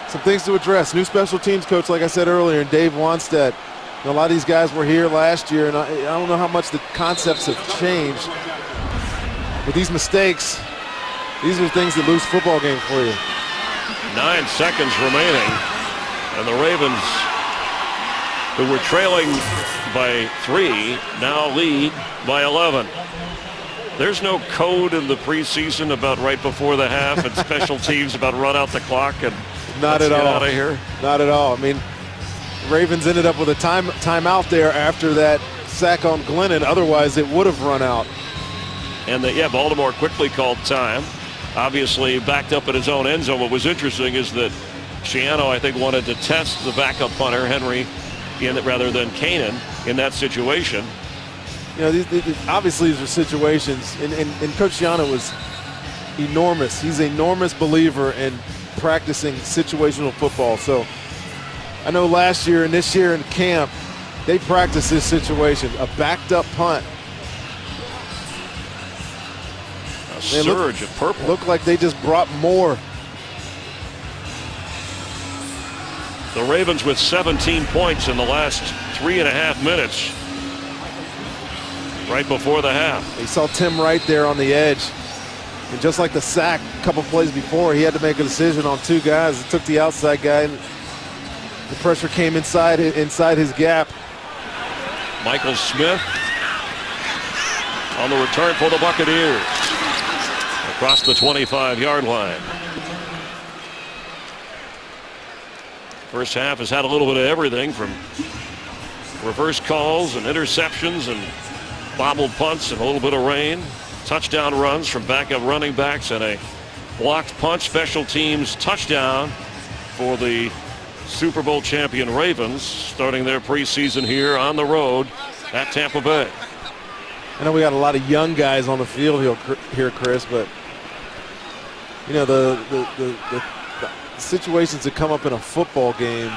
Some things to address. New special teams coach, like I said earlier, and Dave Wanstead. A lot of these guys were here last year, and I don't know how much the concepts have changed. with these mistakes, these are things that lose football games for you. 9 seconds remaining, and the Ravens, who were trailing by 3, now lead by 11. There's no code in the preseason about right before the half and special teams about run out the clock and not at all. Get out of here. Not at all. I mean, Ravens ended up with a timeout there after that sack on Glennon. Otherwise, it would have run out. And Baltimore quickly called time. Obviously backed up in his own end zone. What was interesting is that Schiano, I think, wanted to test the backup punter, Henry, rather than Kanan in that situation. You know, obviously these are situations, and Coach Schiano was enormous. He's an enormous believer in practicing situational football. So I know last year and this year in camp, they practiced this situation, a backed up punt. A surge of purple. Looked like they just brought more. The Ravens with 17 points in the last 3.5 minutes. Right before the half. He saw Tim Wright there on the edge. And just like the sack a couple plays before, he had to make a decision on 2 guys. It took the outside guy, and the pressure came inside his gap. Michael Smith on the return for the Buccaneers. Across the 25-yard line. First half has had a little bit of everything from reverse calls and interceptions and bobbled punts and a little bit of rain. Touchdown runs from backup running backs and a blocked punt. Special teams touchdown for the Super Bowl champion Ravens, starting their preseason here on the road at Tampa Bay. I know we got a lot of young guys on the field here, Chris, but you know the situations that come up in a football game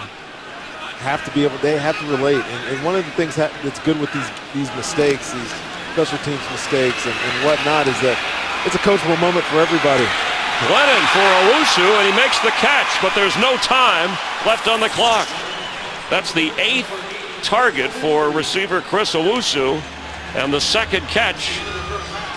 they have to relate. And one of the things that's good with these mistakes, these special teams mistakes and whatnot, is that it's a coachable moment for everybody. Glennon for Owusu, and he makes the catch, but there's no time left on the clock. That's the 8th target for receiver Chris Owusu, and the 2nd catch.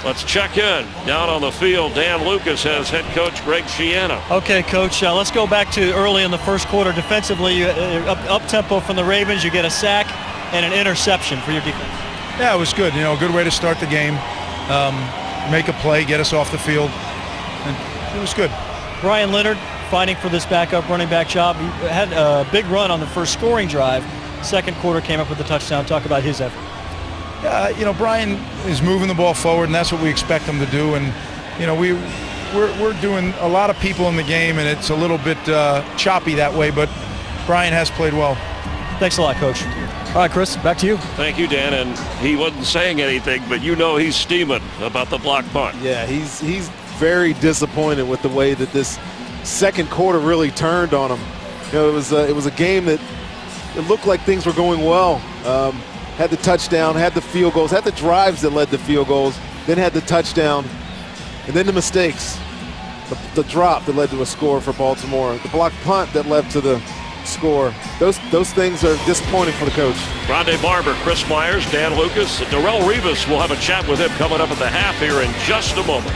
Let's check in. Down on the field, Dan Lucas has head coach Greg Schiano. Okay, Coach, let's go back to early in the first quarter. Defensively, up-tempo from the Ravens. You get a sack and an interception for your defense. Yeah, it was good. You know, a good way to start the game. Make a play, get us off the field. And it was good. Brian Leonard fighting for this backup running back job. He had a big run on the first scoring drive. Second quarter came up with a touchdown. Talk about his effort. You know, Brian is moving the ball forward, and that's what we expect him to do. And, you know, we're doing a lot of people in the game, and it's a little bit choppy that way, but Brian has played well. Thanks a lot, Coach. All right, Chris, back to you. Thank you, Dan. And he wasn't saying anything, but you know he's steaming about the block punt. Yeah, he's very disappointed with the way that this second quarter really turned on him. You know, it was a game that it looked like things were going well. Had the touchdown, had the field goals, had the drives that led to field goals, then had the touchdown, and then the mistakes. The drop that led to a score for Baltimore, the blocked punt that led to the score. Those things are disappointing for the coach. Rondé Barber, Chris Myers, Dan Lucas, Darrelle Revis. We'll have a chat with him coming up at the half here in just a moment.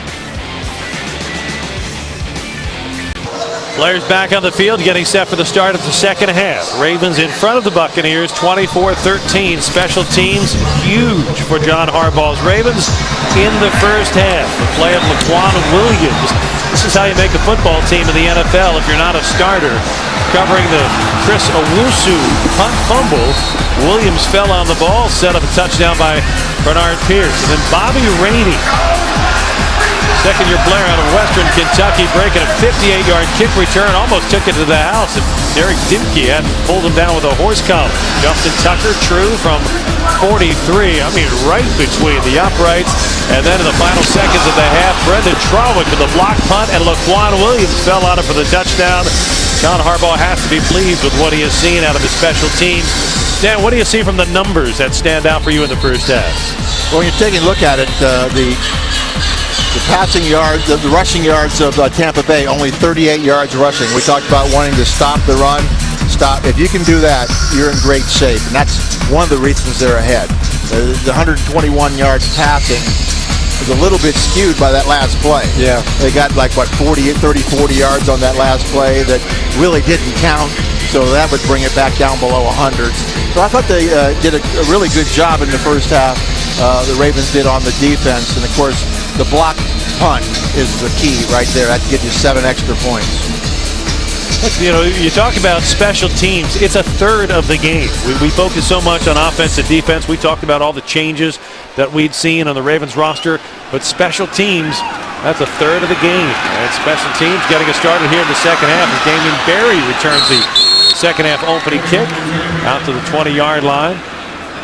Players back on the field, getting set for the start of the second half. Ravens in front of the Buccaneers, 24-13. Special teams huge for John Harbaugh's Ravens in the first half. The play of Laquan Williams. This is how you make a football team in the NFL if you're not a starter. Covering the Chris Owusu punt fumble. Williams fell on the ball, set up a touchdown by Bernard Pierce. And then Bobby Rainey, second-year player out of Western Kentucky, breaking a 58-yard kick return, almost took it to the house, and Derek Dimke had pulled him down with a horse collar. Justin Tucker, true from 43, I mean right between the uprights, and then in the final seconds of the half, Brendan Trawick with the block punt, and Laquan Williams fell out for the touchdown. John Harbaugh has to be pleased with what he has seen out of his special teams. Dan, what do you see from the numbers that stand out for you in the first half? Well, when you're taking a look at it, the passing yards, the rushing yards of Tampa Bay, only 38 yards rushing. We talked about wanting to stop the run. If you can do that, you're in great shape, and that's one of the reasons they're ahead. The 121 yards passing was a little bit skewed by that last play. Yeah. They got like, what, 40 yards on that last play that really didn't count, so that would bring it back down below 100. So I thought they did a really good job in the first half. The Ravens did on the defense, and of course, the block punt is the key right there. That gives you 7 extra points. You know, you talk about special teams. It's a third of the game. We focus so much on offense and defense. We talked about all the changes that we'd seen on the Ravens roster, but special teams, that's a third of the game. And special teams getting us started here in the second half as Damian Barry returns the second half opening kick out to the 20-yard line.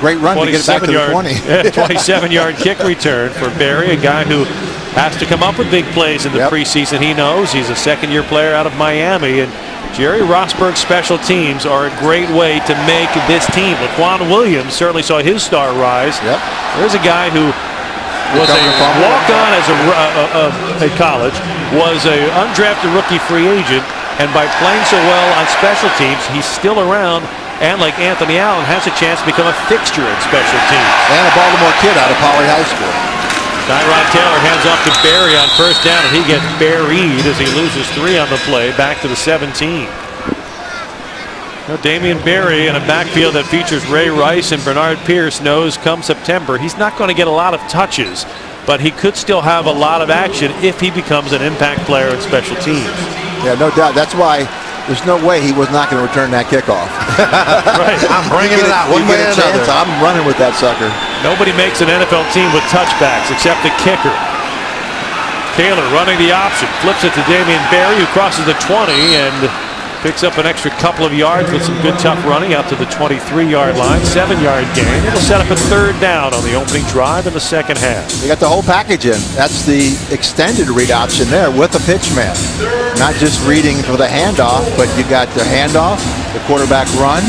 Great run to get it back to the 20. 27-yard kick return for Barry, a guy who has to come up with big plays in the preseason. He knows he's a second-year player out of Miami, and Jerry Rosburg's special teams are a great way to make this team. Laquan Williams certainly saw his star rise. There's a guy who was a walk-on at college, was an undrafted rookie free agent, and by playing so well on special teams, he's still around, and like Anthony Allen, has a chance to become a fixture in special teams. And a Baltimore kid out of Poly High School. Tyrod Taylor hands off to Barry on first down, and he gets buried as he loses 3 on the play, back to the 17. Now, Damian Barry in a backfield that features Ray Rice and Bernard Pierce knows come September he's not going to get a lot of touches, but he could still have a lot of action if he becomes an impact player in special teams. Yeah, no doubt. That's why there's no way he was not going to return that kickoff. Right. I'm bringing it out. One way or another. I'm running with that sucker. Nobody makes an NFL team with touchbacks except the kicker. Taylor running the option, flips it to Damian Barry, who crosses the 20 and picks up an extra couple of yards with some good tough running out to the 23-yard line. 7-yard gain. It'll set up a third down on the opening drive in the second half. You got the whole package in. That's the extended read option there with a pitch man. Not just reading for the handoff, but you got the handoff, the quarterback run,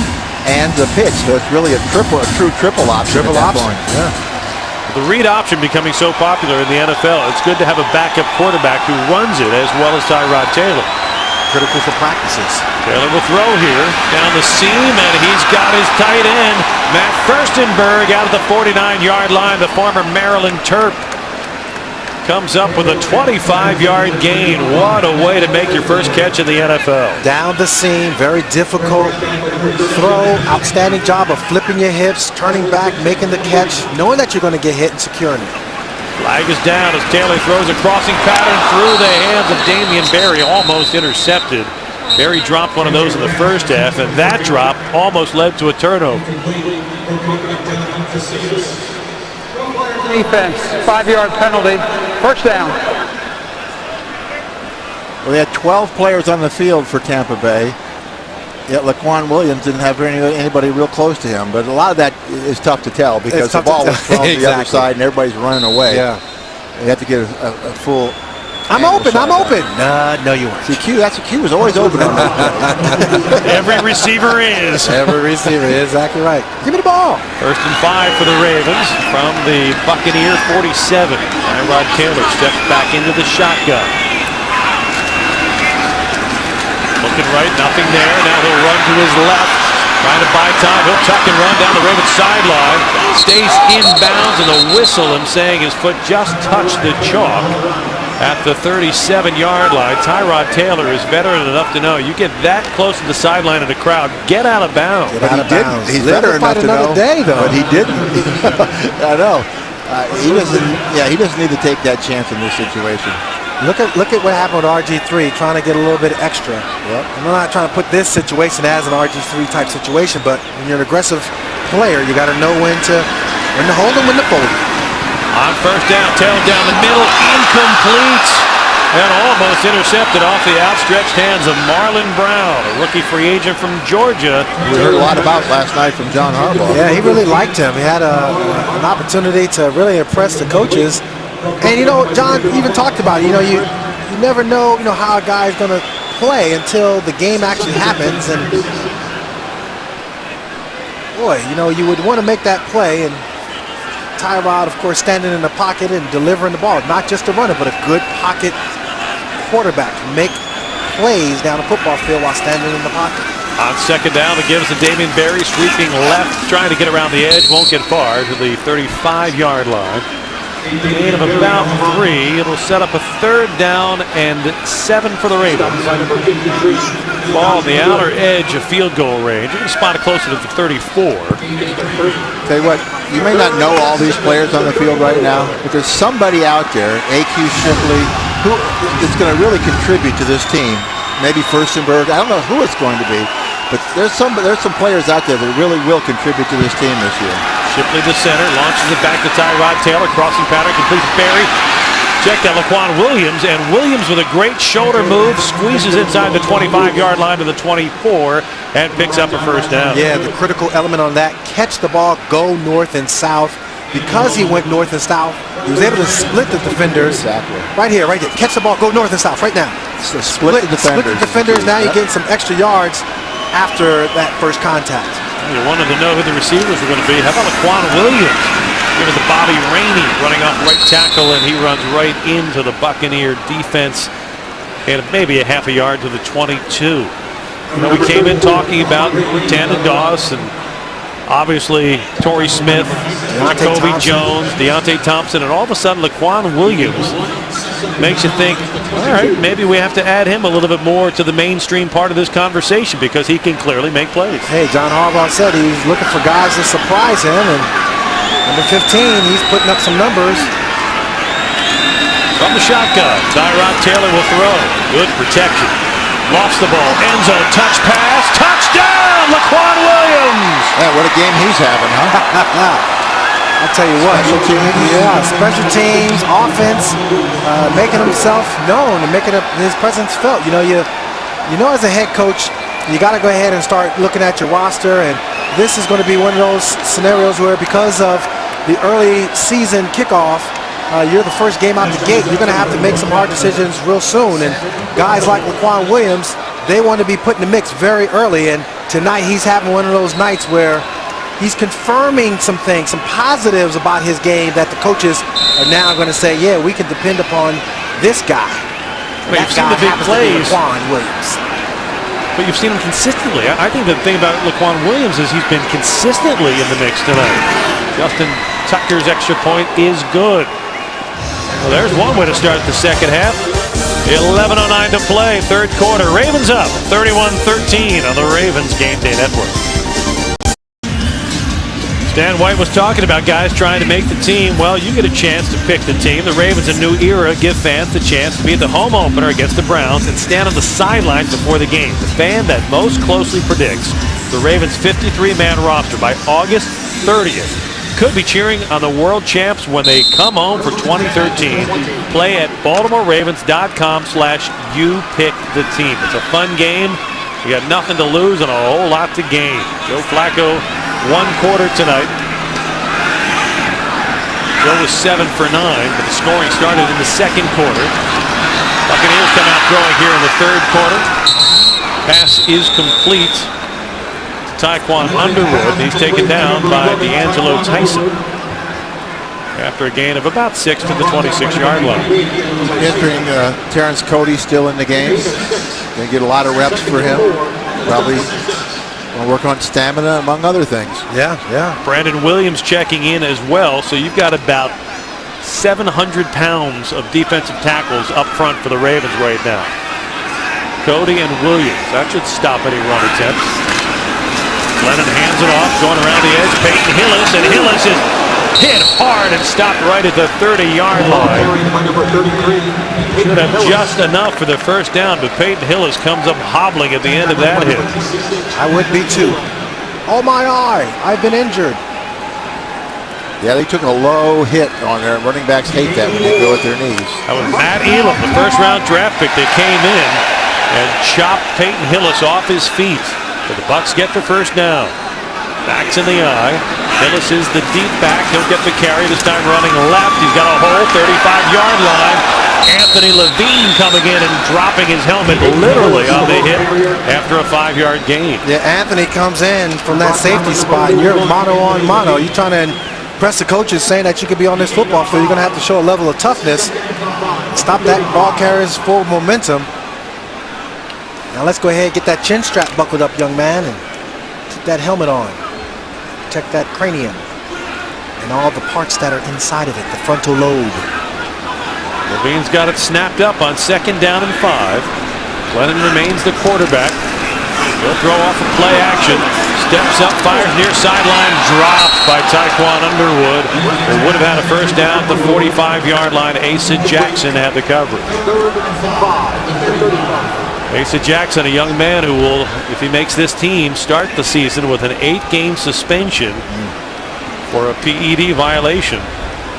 and the pitch. So it's really a true triple option. Triple option. Yeah. The read option becoming so popular in the NFL, it's good to have a backup quarterback who runs it as well as Tyrod Taylor. Critical for practices. Taylor will throw here down the seam, and he's got his tight end, Matt Furstenberg, out of the 49-yard line. The former Maryland Terp comes up with a 25-yard gain. What a way to make your first catch in the NFL. Down the seam, very difficult throw. Outstanding job of flipping your hips, turning back, making the catch, knowing that you're going to get hit and securing it. Flag is down as Taylor throws a crossing pattern through the hands of Damian Barry, almost intercepted. Barry dropped one of those in the first half, and that drop almost led to a turnover. Defense, 5-yard penalty, first down. Well, they had 12 players on the field for Tampa Bay. Yet Laquan Williams didn't have anybody real close to him, but a lot of that is tough to tell because the ball was thrown to the other side and everybody's running away. Yeah, you have to get a full. I'm open. No, you weren't. See, Q was always open. Every receiver is. Every receiver is exactly right. Give me the ball. 1st and 5 for the Ravens from the Buccaneer 47. Tyrod Taylor steps back into the shotgun. Looking right, nothing there. Now he'll run to his left, trying to buy time. He'll tuck and run down the Ravens sideline. Stays inbounds, and the whistle, I'm saying his foot just touched the chalk at the 37-yard line. Tyrod Taylor is veteran enough to know you get that close to the sideline of the crowd, get out of bounds. But he didn't. He's veteran enough to know. But he didn't. I know. He doesn't need to take that chance in this situation. Look at what happened with RG3, trying to get a little bit extra. Yep. I'm not trying to put this situation as an RG3 type situation, but when you're an aggressive player, you got to know when to hold and when to fold. On first down, Taylor down the middle, incomplete, and almost intercepted off the outstretched hands of Marlon Brown, a rookie free agent from Georgia. We heard a lot about last night from John Harbaugh. Yeah, he really liked him. He had an opportunity to really impress the coaches. And, John even talked about it. You never know, how a guy's going to play until the game actually happens. And, boy, you would want to make that play. And Tyrod, of course, standing in the pocket and delivering the ball. Not just a runner, but a good pocket quarterback. Make plays down the football field while standing in the pocket. On second down, it gives to Damian Barry, sweeping left, trying to get around the edge. Won't get far to the 35-yard line. Gain of about 3. It'll set up a 3rd down and 7 for the Ravens. Ball on the outer edge of field goal range. You can spot it closer to the 34. Tell you what, you may not know all these players on the field right now, but there's somebody out there, A.Q. Shipley, who is going to really contribute to this team. Maybe Furstenberg. I don't know who it's going to be, but there's some players out there that really will contribute to this team this year. Shipley to center, launches it back to Tyrod Taylor, crossing pattern, completes Barry. Check that Laquan Williams, and Williams with a great shoulder move, squeezes inside the 25-yard line to the 24, and picks up a 1st down. Yeah, the critical element on that, catch the ball, go north and south. Because he went north and south, he was able to split the defenders. Exactly. Right here, right there. Catch the ball, go north and south, right now. So split the defenders. Split the defenders, now you're getting some extra yards after that first contact. You wanted to know who the receivers were going to be. How about Laquan Williams? Give it to Bobby Rainey, running off right tackle, and he runs right into the Buccaneer defense, and maybe a half a yard to the 22. You know, we came in talking about Tannen Doss and obviously Torrey Smith, Jacoby Jones, Deontay Thompson, and all of a sudden Laquan Williams makes you think, all right, maybe we have to add him a little bit more to the mainstream part of this conversation because he can clearly make plays. Hey, John Harbaugh said he's looking for guys to surprise him, and number 15, he's putting up some numbers. From the shotgun, Tyrod Taylor will throw. Good protection. Lost the ball. End zone touch pass. Touchdown, Laquan Williams. Yeah, what a game he's having, huh? I'll tell you what. Special teams. Yeah, special teams, offense, making himself known and making his presence felt. You know, as a head coach, you got to go ahead and start looking at your roster, and this is going to be one of those scenarios where because of the early season kickoff, you're the first game out the gate. You're going to have to make some hard decisions real soon, and guys like Laquan Williams, they want to be put in the mix very early, and tonight he's having one of those nights where he's confirming some things, some positives about his game that the coaches are now going to say, yeah, we can depend upon this guy. Well, you've seen the big plays. Laquan Williams. But you've seen him consistently. I think the thing about Laquan Williams is he's been consistently in the mix tonight. Justin Tucker's extra point is good. Well, there's one way to start the second half. 11:09 to play, 3rd quarter. Ravens up 31-13 on the Ravens Game Day Network. Stan White was talking about guys trying to make the team. Well, you get a chance to pick the team. The Ravens, a new era, give fans the chance to be at the home opener against the Browns and stand on the sidelines before the game. The fan that most closely predicts the Ravens' 53-man roster by August 30th could be cheering on the world champs when they come home for 2013. Play at BaltimoreRavens.com/YouPickTheTeam. It's a fun game. You got nothing to lose and a whole lot to gain. Joe Flacco, 1 quarter tonight. Joe was 7 for 9, but the scoring started in the 2nd quarter. Buccaneers come out throwing here in the 3rd quarter. Pass is complete. Tyquan Underwood. He's taken down by D'Angelo Tyson after a gain of about 6 to the 26-yard line. Entering Terrence Cody still in the game. Going to get a lot of reps for him. Probably going to work on stamina, among other things. Yeah. Brandon Williams checking in as well. So you've got about 700 pounds of defensive tackles up front for the Ravens right now. Cody and Williams. That should stop any run attempts. Lennon hands it off, going around the edge. Peyton Hillis, and Hillis is hit hard and stopped right at the 30-yard line. Should have just enough for the 1st down, but Peyton Hillis comes up hobbling at the end of that hit. I would be too. Oh my eye, I've been injured. Yeah, they took a low hit on there. Running backs hate that when they go at their knees. That was Matt Elam, the 1st-round draft pick that came in and chopped Peyton Hillis off his feet. So the Bucs get the 1st down. Backs in the eye. Hillis is the deep back. He'll get the carry, this time running left. He's got a hole, 35-yard line. Anthony Levine coming in and dropping his helmet literally on the hit after a 5-yard gain. Yeah, Anthony comes in from that safety spot, and you're mano on mano. You're trying to impress the coaches saying that you could be on this football field. You're going to have to show a level of toughness. Stop that ball carrier's full momentum. Now let's go ahead and get that chin strap buckled up, young man, and keep that helmet on. Protect that cranium. And and all the parts that are inside of it, the frontal lobe. Levine's got it snapped up on 2nd down and 5. Glennon remains the quarterback. He'll throw off a play action. Steps up, fires near sideline, dropped by Tyquan Underwood. They would have had a first down at the 45-yard line. Asa Jackson had the coverage. Asa Jackson, a young man who will, if he makes this team, start the season with an 8-game suspension for a PED violation.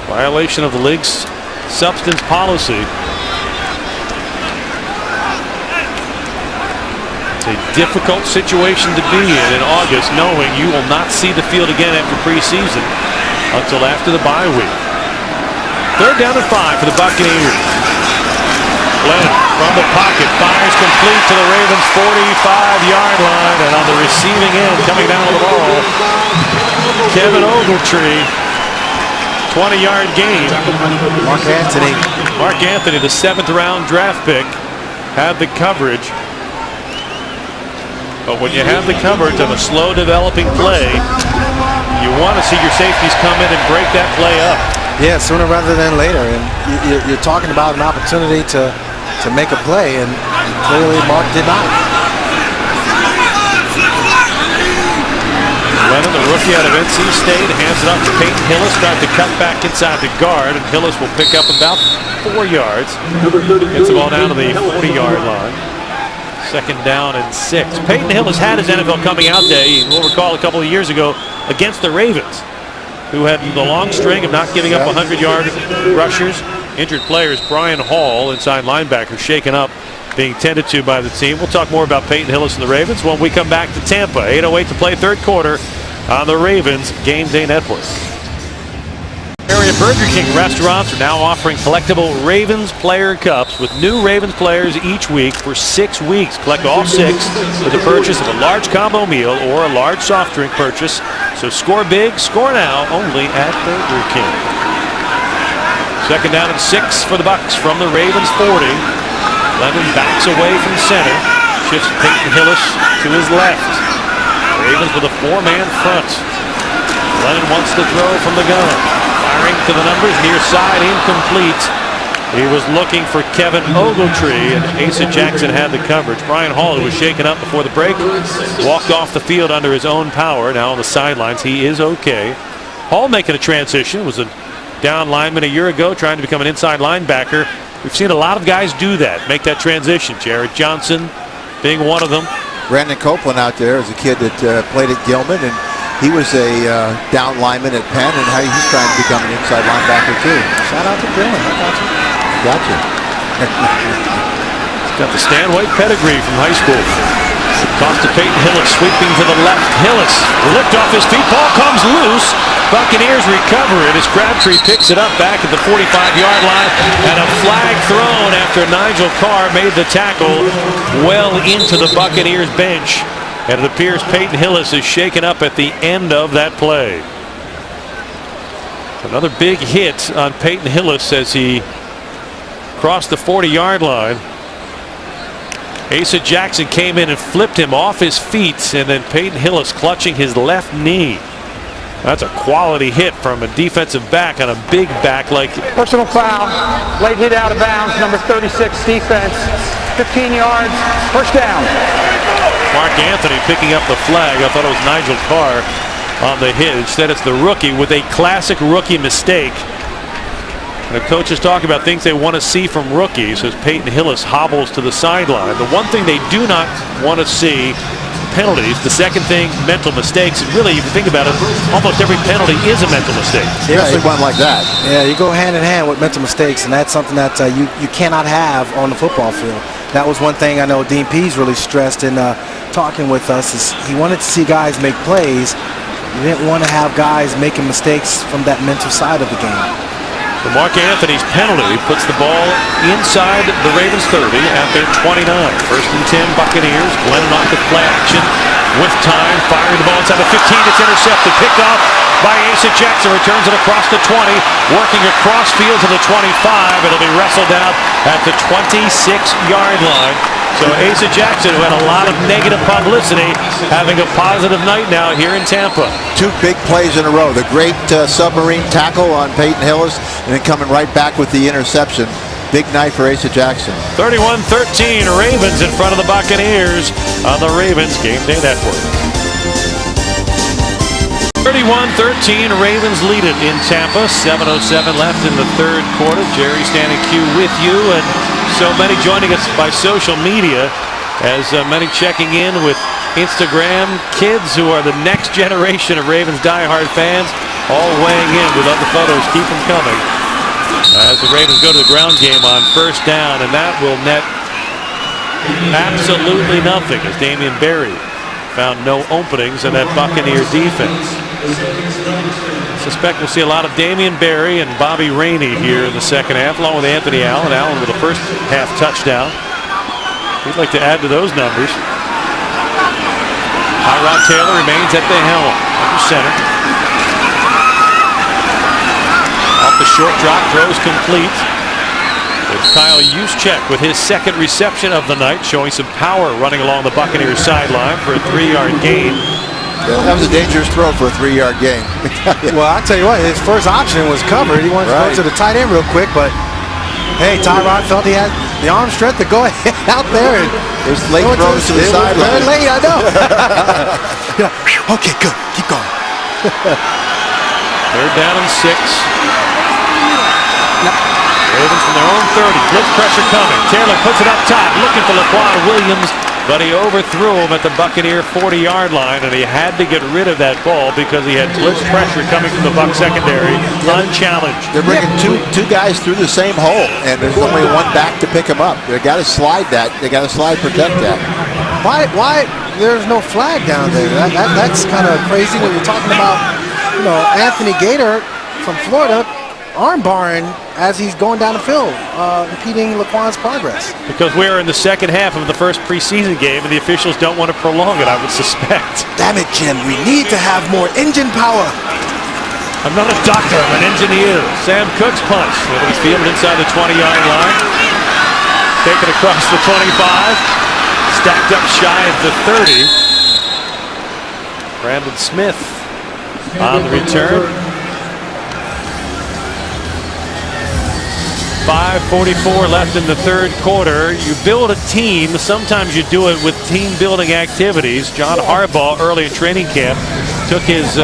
Violation of the league's substance policy. It's a difficult situation to be in August, knowing you will not see the field again after preseason until after the bye week. 3rd down and 5 for the Buccaneers. Glennon from the pocket fires complete to the Ravens' 45-yard line, and on the receiving end, coming down with the ball, Kevin Ogletree. 20-yard gain. Mark Anthony. Mark Anthony, the 7th-round draft pick, had the coverage. But when you have the coverage on a slow-developing play, you want to see your safeties come in and break that play up. Yeah, sooner rather than later. And you're talking about an opportunity to make a play, and clearly Mark did not. Glennon, the rookie out of NC State, hands it off to Peyton Hillis, tried to cut back inside the guard, and Hillis will pick up about 4 yards. Gets the ball down to the 40-yard line. 2nd down and 6. Peyton Hillis had his NFL coming out day, you'll recall a couple of years ago, against the Ravens, who had the long string of not giving up 100-yard rushers. Injured players, Brian Hall, inside linebacker, shaken up, being tended to by the team. We'll talk more about Peyton Hillis and the Ravens when we come back to Tampa. 8:08 to play 3rd quarter on the Ravens Game Day Network. Area Burger King restaurants are now offering collectible Ravens player cups with new Ravens players each week for 6 weeks. Collect all 6 with the purchase of a large combo meal or a large soft drink purchase. So score big, score now, only at Burger King. 2nd down and 6 for the Bucs from the Ravens 40. Glennon backs away from center, shifts Peyton Hillis to his left. Ravens with a 4-man front. Glennon wants to throw from the gun. Firing to the numbers, near side, incomplete. He was looking for Kevin Ogletree, and Asa Jackson had the coverage. Brian Hall, who was shaken up before the break, walked off the field under his own power. Now on the sidelines, he is okay. Hall making a transition, was a down lineman a year ago, trying to become an inside linebacker. We've seen a lot of guys do that, make that transition. Jared Johnson being one of them. Brandon Copeland out there is a kid that played at Gilman, and he was a down lineman at Penn, and he's trying to become an inside linebacker too. Shout out to Dylan. I got you. Gotcha. He's got the Stanway pedigree from high school. Toss to Peyton Hillis, sweeping to the left. Hillis lift off his feet. Ball comes loose. Buccaneers recover it as Crabtree picks it up back at the 45-yard line, and a flag thrown after Nigel Carr made the tackle well into the Buccaneers bench. And it appears Peyton Hillis is shaken up at the end of that play. Another big hit on Peyton Hillis as he crossed the 40-yard line. Asa Jackson came in and flipped him off his feet, and then Peyton Hillis clutching his left knee. That's a quality hit from a defensive back on a big back like. Personal foul, late hit out of bounds, number 36 defense, 15 yards, first down. Mark Anthony picking up the flag. I thought it was Nigel Carr on the hit. Instead, it's the rookie with a classic rookie mistake. And the coaches talk about things they want to see from rookies as Peyton Hillis hobbles to the sideline. The one thing they do not want to see, penalties. The second thing, mental mistakes. And really, if you think about it, almost every penalty is a mental mistake. Especially one like that. Yeah, you go hand in hand with mental mistakes, and that's something that you cannot have on the football field. That was one thing I know Dean Pease really stressed in talking with us, is he wanted to see guys make plays. You didn't want to have guys making mistakes from that mental side of the game. So Mark Anthony's penalty puts the ball inside the Ravens 30 at their 29. 1st and 10 Buccaneers. Glennon off the play action with time, firing the ball inside the 15. It's intercepted, picked off by Asa Jackson. Returns it across the 20, working across field to the 25. It'll be wrestled out at the 26-yard line. So Asa Jackson, who had a lot of negative publicity, having a positive night now here in Tampa. 2 big plays in a row. The great submarine tackle on Peyton Hillis, and then coming right back with the interception. Big night for Asa Jackson. 31-13, Ravens in front of the Buccaneers on the Ravens Game Day Network. 31-13, Ravens lead it in Tampa. 7:07 left in the third quarter. Jerry standing Q with you, and so many joining us by social media, as many checking in with Instagram. Kids who are the next generation of Ravens diehard fans, all weighing in. We love the photos. Keep them coming. As the Ravens go to the ground game on first down, and that will net absolutely nothing, as Damian Berry found no openings in that Buccaneer defense. I suspect we'll see a lot of Damian Berry and Bobby Rainey here in the second half, along with Anthony Allen. Allen with a first half touchdown. We'd like to add to those numbers. Tyrod Taylor remains at the helm, under center. Off the short drop, throws complete. It's Kyle Juszczyk with his second reception of the night, showing some power running along the Buccaneers sideline for a 3-yard gain. Yeah, that was a dangerous throw for a 3-yard gain. Well, I tell you what, his first option was covered. He wanted to go to the tight end real quick, but hey, Tyrod felt he had the arm strength to go ahead out there. And there's late throws to the sideline. Very late, I know. Okay, good. Keep going. Third down and 6. Ravens from their own 30. Blitz pressure coming. Taylor puts it up top, looking for Laquan Williams, but he overthrew him at the Buccaneer 40-yard line, and he had to get rid of that ball because he had blitz pressure coming from the Bucs secondary, unchallenged. They're bringing two guys through the same hole, and there's only one back to pick him up. They got to slide that. They got to slide protect that. Why there's no flag down there? That's kind of crazy when you're talking about, Anthony Gator from Florida arm barring as he's going down the field, impeding Laquan's progress. Because we're in the second half of the first preseason game, and the officials don't want to prolong it, I would suspect. Damn it, Jim. We need to have more engine power. I'm not a doctor, I'm an engineer. Sam Cook's punch. It'll be fielded inside the 20-yard line. Taken across the 25. Stacked up shy of the 30. Brandon Smith on the return. 5:44 left in the third quarter. You build a team. Sometimes you do it with team-building activities. John Harbaugh, early in training camp, took his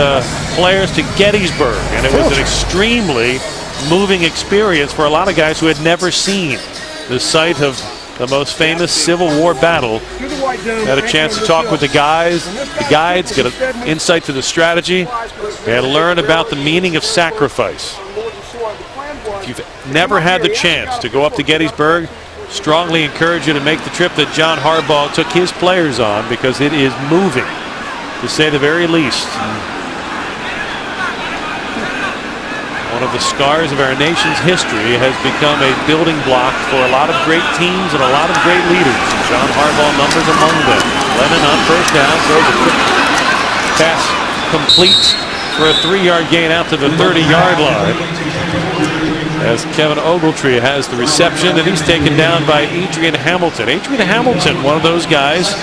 players to Gettysburg, and it was an extremely moving experience for a lot of guys who had never seen the site of the most famous Civil War battle. Had a chance to talk with the guys, the guides, get an insight to the strategy, and learn about the meaning of sacrifice. If you've never had the chance to go up to Gettysburg, strongly encourage you to make the trip that John Harbaugh took his players on, because it is moving, to say the very least. One of the scars of our nation's history has become a building block for a lot of great teams and a lot of great leaders. John Harbaugh numbers among them. Lennon on first down, throws a quick pass complete for a 3-yard gain out to the 30-yard line. As Kevin Ogletree has the reception, and he's taken down by Adrian Hamilton. Adrian Hamilton, one of those guys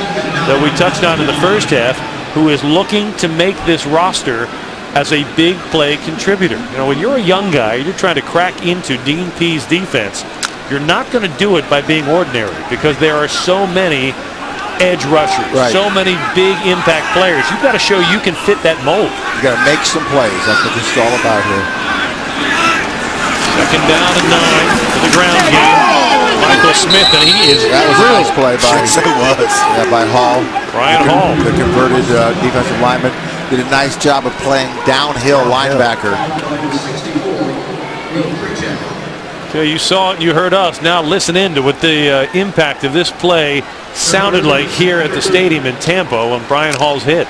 that we touched on in the first half, who is looking to make this roster as a big play contributor. When you're a young guy, you're trying to crack into Dean Pease defense, you're not going to do it by being ordinary, because there are so many edge rushers, so many big impact players. You've got to show you can fit that mold. You got to make some plays. That's what this is all about here. Second down and 9 for the ground game. Michael Smith, and he is that was a nice play by by Hall. Brian Hall, the converted defensive lineman, did a nice job of playing downhill linebacker. Okay, you saw it, you heard us. Now listen in to what the impact of this play sounded like here at the stadium in Tampa when Brian Hall's hit.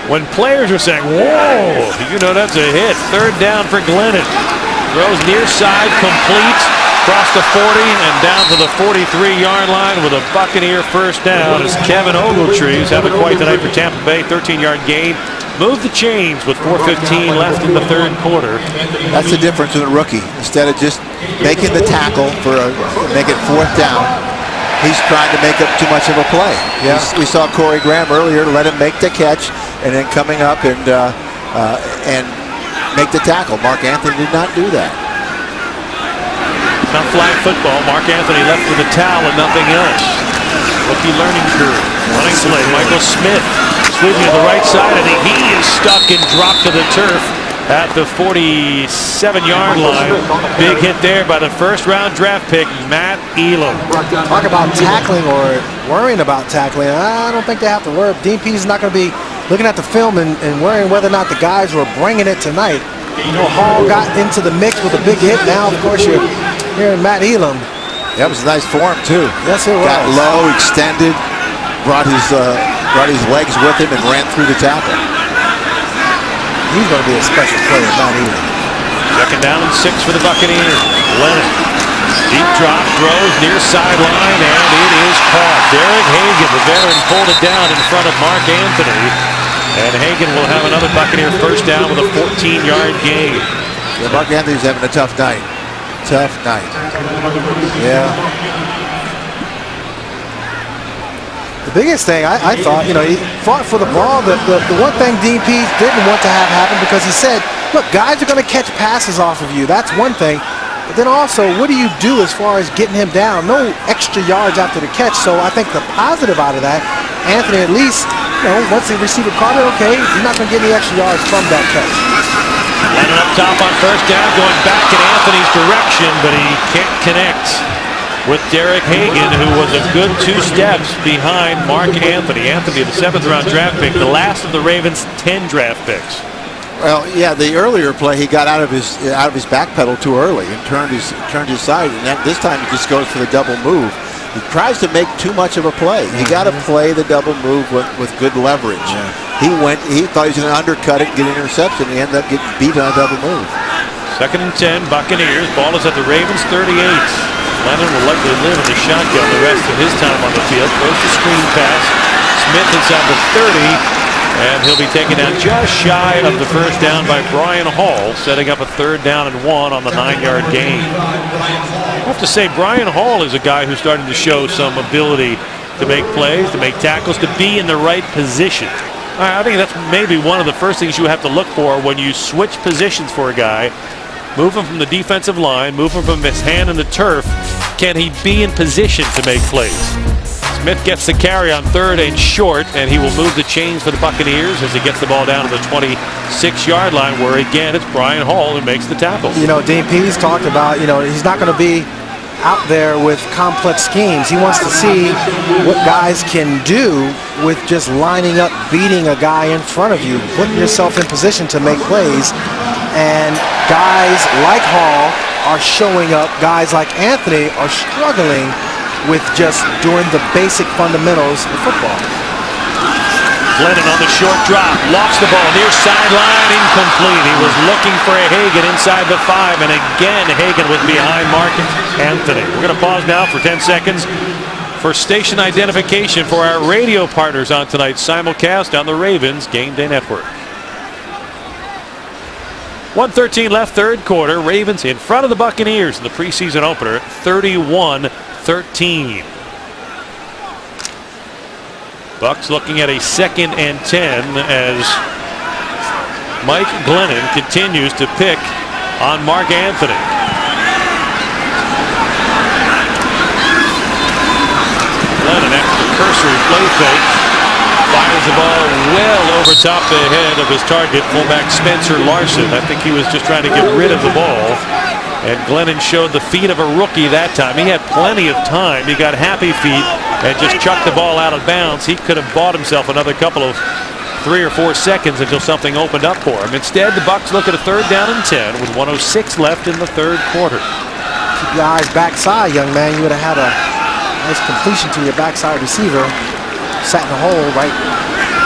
When players are saying, whoa, that's a hit. Third down for Glennon. Throws near side, complete, across the 40 and down to the 43-yard line with a Buccaneer first down as Kevin Ogletree, who's having quite the night for Tampa Bay. 13-yard gain move the chains with 4:15 left in the third quarter. That's the difference in a rookie. Instead of just making the tackle make it fourth down, he's trying to make up too much of a play. Yeah. We saw Corey Graham earlier let him make the catch and then coming up and make the tackle. Mark Anthony did not do that. Not flag football. Mark Anthony left with a towel and nothing else. Rookie learning curve. Running play. Michael Smith sweeping to the right side, and he is stuck and dropped to the turf at the 47-yard line. Big hit there by the first-round draft pick, Matt Elam. Talk about tackling or worrying about tackling. I don't think they have to worry. Dean Pease is not going to be looking at the film and worrying whether or not the guys were bringing it tonight. You know, Hall got into the mix with a big hit. Now, of course, you're hearing Matt Elam. That was a nice form, too. Yes, it was. Got low, extended, brought his legs with him and ran through the tackle. He's going to be a special player, Matt Elam. Second down and 6 for the Buccaneers. Lennon. Deep drop, throws near sideline, and it is caught. Derek Hagan, the veteran, pulled it down in front of Mark Anthony. And Hagan will have another Buccaneer first down with a 14-yard gain. Yeah, Mark Anthony's having a tough night. Tough night. Yeah. The biggest thing I thought, you know, he fought for the ball. The one thing Dean Pease didn't want to have happen, because he said, look, guys are going to catch passes off of you. That's one thing. But then also, what do you do as far as getting him down? No extra yards after the catch. So I think the positive out of that, Anthony at least, you know, once the receiver caught it, okay, he's not going to get any extra yards from that catch. Lennon up top on first down, going back in Anthony's direction, but he can't connect with Derek Hagan, who was a good 2 steps behind Mark Anthony. Anthony, the 7th-round draft pick, the last of the Ravens' 10 draft picks. Well, yeah, the earlier play, he got out of his back pedal too early and turned his side, and this time he just goes for the double move. He tries to make too much of a play. You got to play the double move with good leverage. Yeah. He thought he was going to undercut it, get an interception. He ended up getting beat on a double move. 2nd and 10, Buccaneers. Ball is at the Ravens 38. Lennon will likely live in the shotgun the rest of his time on the field. Throws the screen pass. Smith inside the 30. And he'll be taken down just shy of the first down by Brian Hall, setting up a 3rd down and 1 on the 9-yard gain. I have to say, Brian Hall is a guy who's starting to show some ability to make plays, to make tackles, to be in the right position. I think that's maybe one of the first things you have to look for when you switch positions for a guy. Move him from the defensive line, move him from his hand in the turf. Can he be in position to make plays? Smith gets the carry on 3rd and short, and he will move the chains for the Buccaneers as he gets the ball down to the 26-yard line, where again it's Brian Hall who makes the tackle. You know, Dean Pease talked about, you know, he's not going to be out there with complex schemes. He wants to see what guys can do with just lining up, beating a guy in front of you, putting yourself in position to make plays. And guys like Hall are showing up. Guys like Anthony are struggling with just doing the basic fundamentals of football. Lennon on the short drop, lofts the ball near sideline, incomplete. He was looking for a Hagan inside the 5, and again Hagan was behind Mark Anthony. We're going to pause now for 10 seconds for station identification for our radio partners on tonight's simulcast on the Ravens Game Day Network. 1:13 left, 3rd quarter. Ravens in front of the Buccaneers in the preseason opener, 31-13. Bucs looking at a 2nd and 10 as Mike Glennon continues to pick on Mark Anthony. Glennon, after the cursory play fake, fires the ball well over top the head of his target, fullback Spencer Larson. I think he was just trying to get rid of the ball. And Glennon showed the feet of a rookie that time. He had plenty of time. He got happy feet and just chucked the ball out of bounds. He could have bought himself another couple of 3 or 4 seconds until something opened up for him. Instead, the Bucs look at a 3rd down and 10 with 1:06 left in the 3rd quarter. Keep your eyes backside, young man. You would have had a nice completion to your backside receiver. Sat in the hole right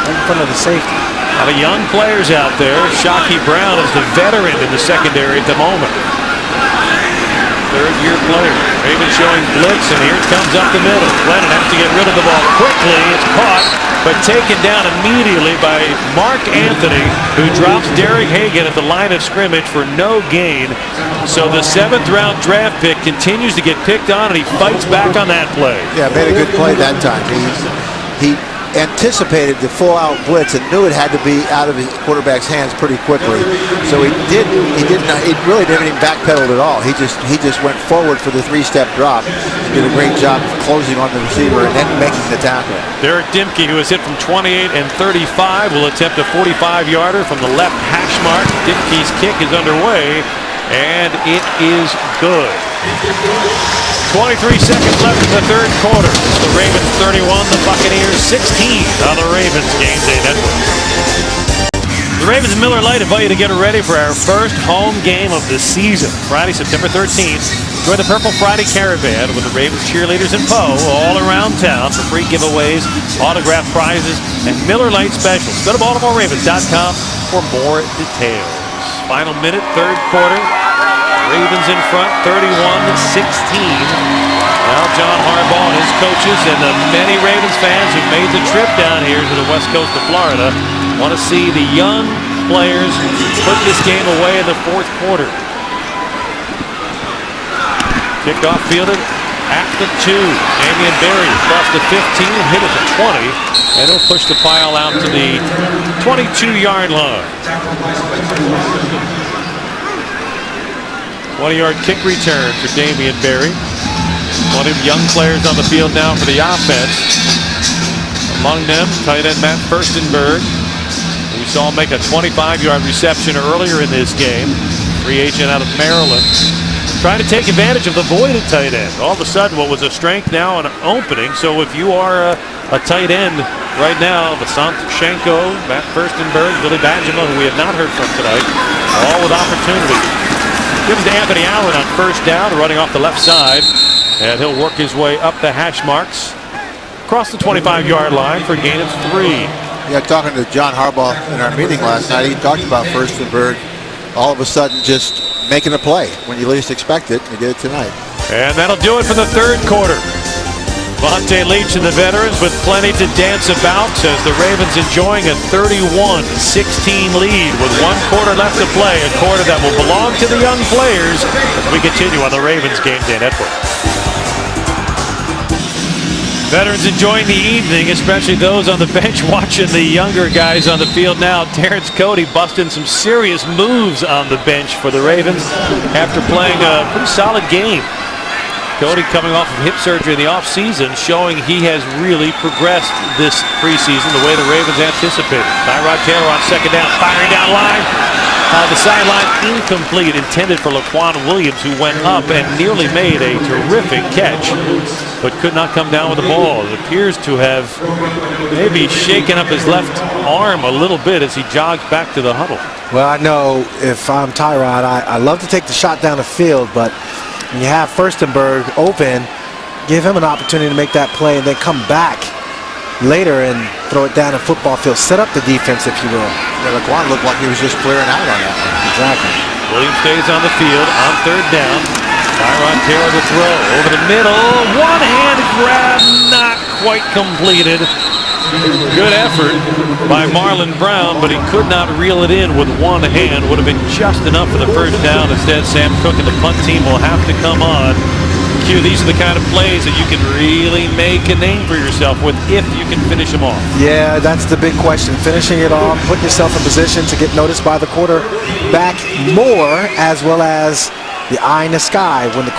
in front of the safety. A lot of young players out there. Shockey Brown is the veteran in the secondary at the moment. 3rd-year player. Ravens showing blitz, and here it comes up the middle. Glennon has to get rid of the ball quickly. It's caught, but taken down immediately by Mark Anthony, who drops Derek Hagan at the line of scrimmage for no gain. So the 7th-round draft pick continues to get picked on, and he fights back on that play. Yeah, made a good play that time. He anticipated the full-out blitz and knew it had to be out of his quarterback's hands pretty quickly. So he really didn't even backpedal at all. He just went forward for the 3-step drop and did a great job of closing on the receiver and then making the tackle. Derek Dimke, who is hit from 28 and 35, will attempt a 45-yarder from the left hash mark. Dimke's kick is underway, and it is good. 23 seconds left in the 3rd quarter. It's the Ravens 31, the Buccaneers 16 on the Ravens Game Day Network. The Ravens and Miller Lite invite you to get ready for our first home game of the season. Friday, September 13th. Join the Purple Friday Caravan with the Ravens cheerleaders and Poe all around town for free giveaways, autographed prizes, and Miller Lite specials. Go to BaltimoreRavens.com for more details. Final minute, 3rd quarter. Ravens in front, 31-16. Now John Harbaugh and his coaches and the many Ravens fans who made the trip down here to the west coast of Florida want to see the young players put this game away in the 4th quarter. Kickoff fielded at the 2. Damian Berry across the 15, hit at the 20, and he'll push the pile out to the 22-yard line. 20-yard kick return for Damian Berry. One of the young players on the field now for the offense. Among them, tight end Matt Furstenberg. We saw him make a 25-yard reception earlier in this game. Free agent out of Maryland. Trying to take advantage of the void at tight end. All of a sudden, what was a strength now an opening. So if you are a tight end right now, Vasant Shenko, Matt Furstenberg, Billy Badgema, who we have not heard from tonight, all with opportunity. Gives to Anthony Allen on 1st down, running off the left side, and he'll work his way up the hash marks across the 25-yard line for a gain of 3. Yeah, talking to John Harbaugh in our meeting last night, he talked about Furstenberg all of a sudden just making a play when you least expect it. He did it tonight. And that'll do it for the 3rd quarter. Vontae Leach and the veterans with plenty to dance about as the Ravens enjoying a 31-16 lead with 1 quarter left to play, a quarter that will belong to the young players as we continue on the Ravens Game Day Network. Veterans enjoying the evening, especially those on the bench watching the younger guys on the field now. Terrence Cody busting some serious moves on the bench for the Ravens after playing a pretty solid game. Cody coming off of hip surgery in the offseason, showing he has really progressed this preseason the way the Ravens anticipated. Tyrod Taylor on 2nd down, firing down line. The sideline incomplete, intended for Laquan Williams, who went up and nearly made a terrific catch, but could not come down with the ball. It appears to have maybe shaken up his left arm a little bit as he jogs back to the huddle. Well, I know if I'm Tyrod, I love to take the shot down the field, but when you have Furstenberg open, give him an opportunity to make that play and then come back later and throw it down the football field. Set up the defense, if you will. Yeah, Laquan looked like he was just clearing out on that one. Exactly. Williams stays on the field on 3rd down. Tyrod Taylor to throw over the middle. One-hand grab, not quite completed. Good effort by Marlon Brown, but he could not reel it in with one hand. Would have been just enough for the 1st down. Instead, Sam Cook and the punt team will have to come on. Q, these are the kind of plays that you can really make a name for yourself with if you can finish them off. Yeah, that's the big question. Finishing it off, putting yourself in position to get noticed by the quarterback more, as well as the eye in the sky. When the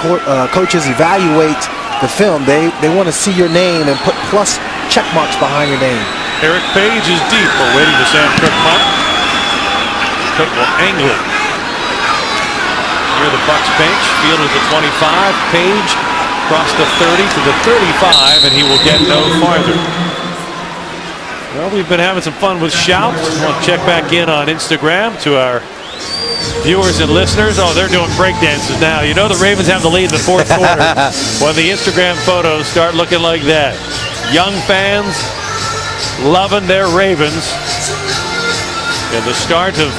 coaches evaluate the film, they want to see your name and put plus check marks behind your name. Eric Page is deep. We're waiting to Sam Cook punt. Cook will angle it near the Bucs bench. Field is the 25. Page across the 30 to the 35, and he will get no farther. Well, we've been having some fun with shouts. We'll check back in on Instagram to our viewers and listeners. Oh, they're doing break dances now. You know the Ravens have the lead in the 4th quarter when the Instagram photos start looking like that. Young fans loving their Ravens. And the start of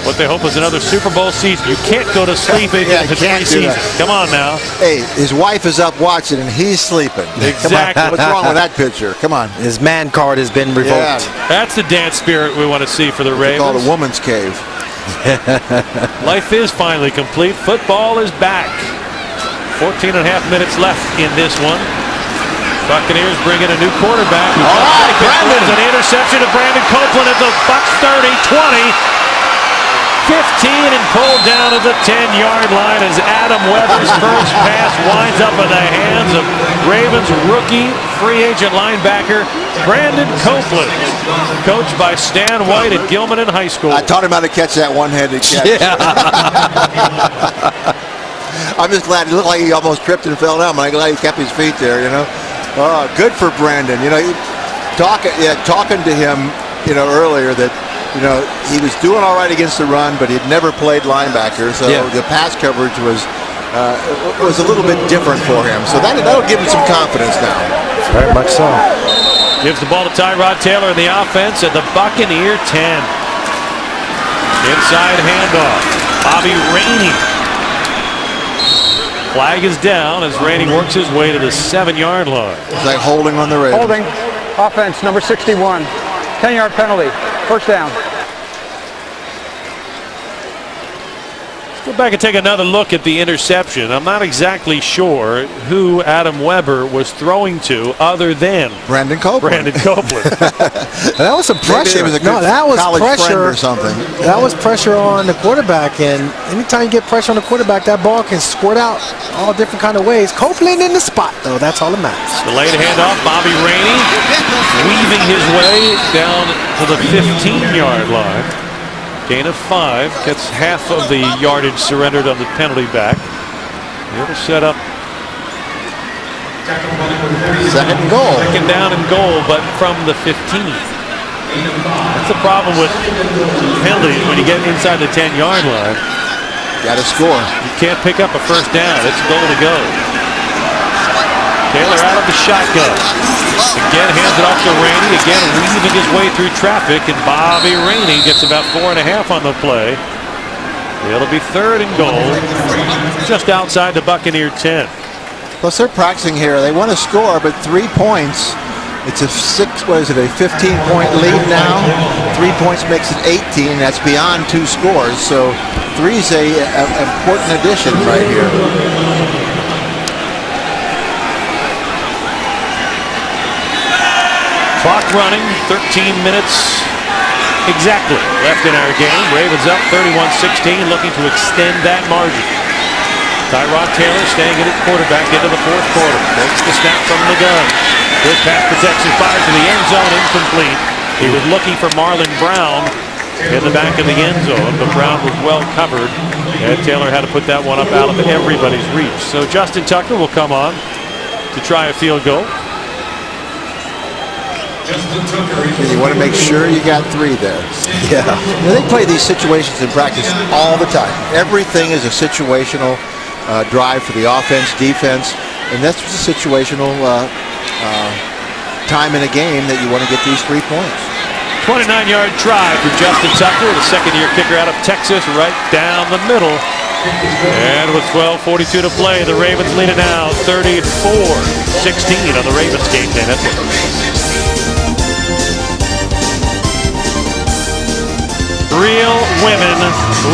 What they hope is another Super Bowl season. You can't go to sleep if it's preseason. Come on now. Hey, his wife is up watching and he's sleeping. Exactly. What's wrong with that picture? Come on. His man card has been revoked. Yeah. That's the dance spirit we want to see for the Ravens. It's called a woman's cave. Life is finally complete. Football is back. 14 and a half minutes left in this one. Buccaneers bring in a new quarterback. Brandon. An interception to Brandon Copeland at the Bucs 30, 20, 15, and pulled down at the 10-yard line as Adam Weber's first pass winds up in the hands of Ravens rookie free agent linebacker Brandon Copeland, coached by Stan White at Gilman in high school. I taught him how to catch that one-handed catch. Yeah. I'm just glad. It looked like he almost tripped and fell down, but I'm glad he kept his feet there, you know. Good for Brandon. You know, talking to him, you know, earlier that, you know, he was doing all right against the run, but he'd never played linebacker, so the pass coverage was a little bit different for him. So that'll give him some confidence now. Very much so. Gives the ball to Tyrod Taylor in the offense at the Buccaneer 10. Inside handoff. Bobby Rainey. Flag is down as Rainey works his way to the 7-yard line. It's like holding on the Ravens. Holding. Offense, number 61. 10-yard penalty. First down. Go back and take another look at the interception. I'm not exactly sure who Adam Weber was throwing to other than Brandon Copeland. That was some pressure. That was pressure or something. That was pressure on the quarterback, and anytime you get pressure on the quarterback, that ball can squirt out all different kind of ways. Copeland in the spot, though. That's all that matters. Delayed handoff. Bobby Rainey weaving his way down to the 15-yard line. Gain of 5, gets half of the yardage surrendered on the penalty back. It'll set up second and goal. Second down and goal, but from the 15. That's the problem with penalties when you get inside the 10-yard line. Got to score. You can't pick up a first down. It's goal to go. Taylor out of the shotgun. Again hands it off to Rainey. Again weaving his way through traffic, and Bobby Rainey gets about 4.5 on the play. It'll be third and goal, just outside the Buccaneer 10. Plus they're practicing here. They want to score, but 3 points. It's a 15-point lead now. 3 points makes it 18. That's beyond 2 scores. So 3 is a important addition right here. Clock running, 13 minutes exactly left in our game. Ravens up 31-16, looking to extend that margin. Tyrod Taylor staying in at quarterback into the fourth quarter. Takes the snap from the gun. Good pass protection, fires to the end zone, incomplete. He was looking for Marlon Brown in the back of the end zone, but Brown was well covered, and Taylor had to put that one up out of everybody's reach. So Justin Tucker will come on to try a field goal. And you want to make sure you got 3 there. Yeah. You know, they play these situations in practice all the time. Everything is a situational drive for the offense, defense, and that's just a situational time in a game that you want to get these 3 points. 29-yard try for Justin Tucker, the second-year kicker out of Texas, right down the middle. And with 12:42 to play, the Ravens lead it now 34-16 on the Ravens Game Day Network. Real women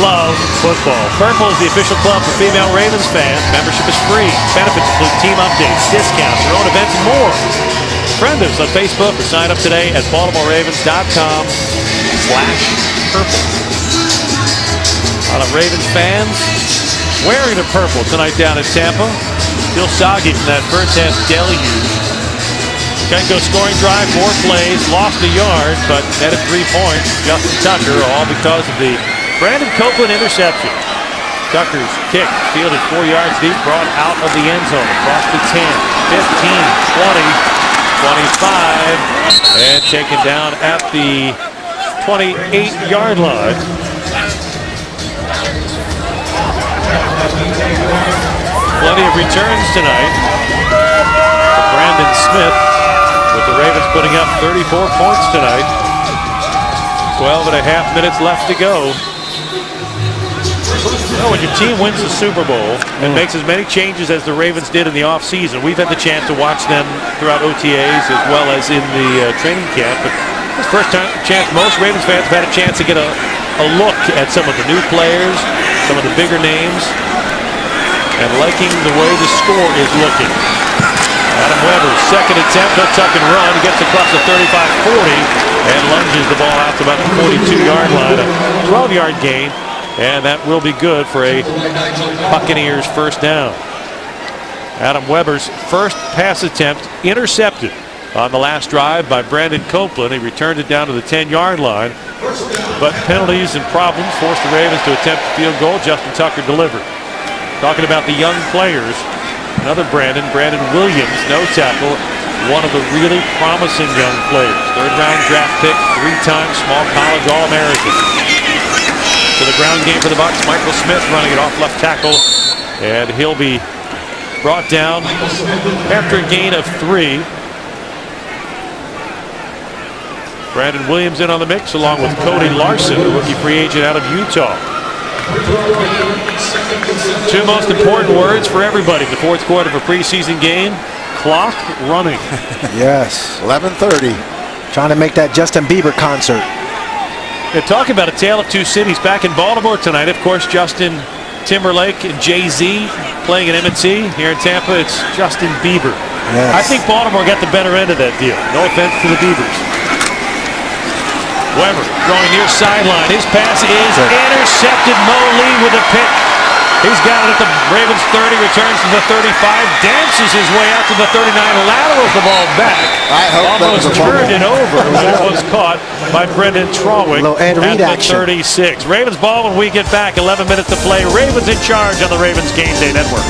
love football. Purple is the official club for female Ravens fans. Membership is free. Benefits include team updates, discounts, your own events, and more. Friend us on Facebook or sign up today at BaltimoreRavens.com/purple. A lot of Ravens fans wearing the purple tonight down in Tampa. Still soggy from that first half deluge. Kenko scoring drive, 4 plays, lost a yard, but netted 3 points. Justin Tucker, all because of the Brandon Copeland interception. Tucker's kick, fielded 4 yards deep, brought out of the end zone, across the 10, 15, 20, 25, and taken down at the 28-yard line. Plenty of returns tonight for Brandon Smith, with the Ravens putting up 34 points tonight. 12.5 minutes left to go. Well, when your team wins the Super Bowl and makes as many changes as the Ravens did in the offseason, we've had the chance to watch them throughout OTAs as well as in the training camp. But this first chance, most Ravens fans have had a chance to get a look at some of the new players, some of the bigger names, and liking the way the score is looking. Adam Weber, second attempt, no tuck and run, gets across the 35-40 and lunges the ball out to about the 42-yard line, a 12-yard gain, and that will be good for a Buccaneers first down. Adam Weber's first pass attempt intercepted on the last drive by Brandon Copeland. He returned it down to the 10-yard line, but penalties and problems forced the Ravens to attempt a field goal. Justin Tucker delivered. Talking about the young players, another Brandon Williams, no tackle, one of the really promising young players. Third-round draft pick, 3-time small college All-American. To the ground game for the Bucs, Michael Smith running it off left tackle, and he'll be brought down after a gain of 3. Brandon Williams in on the mix, along with Cody Larson, the rookie free agent out of Utah. Two most important words for everybody in the fourth quarter of a preseason game: clock running. Yes. 11:30. Trying to make that Justin Bieber concert. They're talking about a tale of two cities back in Baltimore tonight. Of course, Justin Timberlake and Jay-Z playing at M&T. Here in Tampa, it's Justin Bieber. Yes. I think Baltimore got the better end of that deal. No offense to the Beavers. Weber throwing near sideline. His pass is intercepted. Mo Lee with a pick. He's got it at the Ravens 30, returns to the 35, dances his way out to the 39, laterals the ball back. I hope almost turned it over. That was caught by Brendan Trawick Ed Reed at the 36. Ravens ball when we get back. 11 minutes to play. Ravens in charge on the Ravens Game Day Network.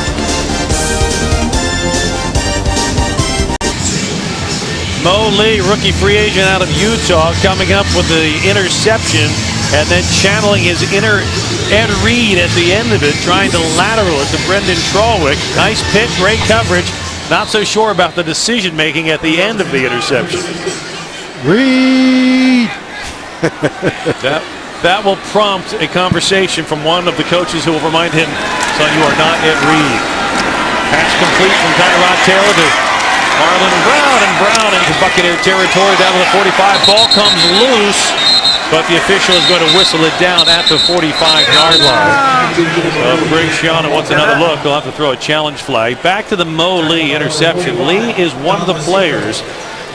Mo Lee, rookie free agent out of Utah, coming up with the interception and then channeling his inner Ed Reed at the end of it, trying to lateral it to Brendan Trawick. Nice pick, great coverage. Not so sure about the decision making at the end of the interception. Reed! That will prompt a conversation from one of the coaches who will remind him, son, you are not Ed Reed. Pass complete from Tyrod Taylor to Marlon Brown, and Brown into Buccaneer territory down to the 45. Ball comes loose, but the official is going to whistle it down at the 45-yard line. So Greg Schiano wants another look. He'll have to throw a challenge flag. Back to the Mo Lee interception. Lee is one of the players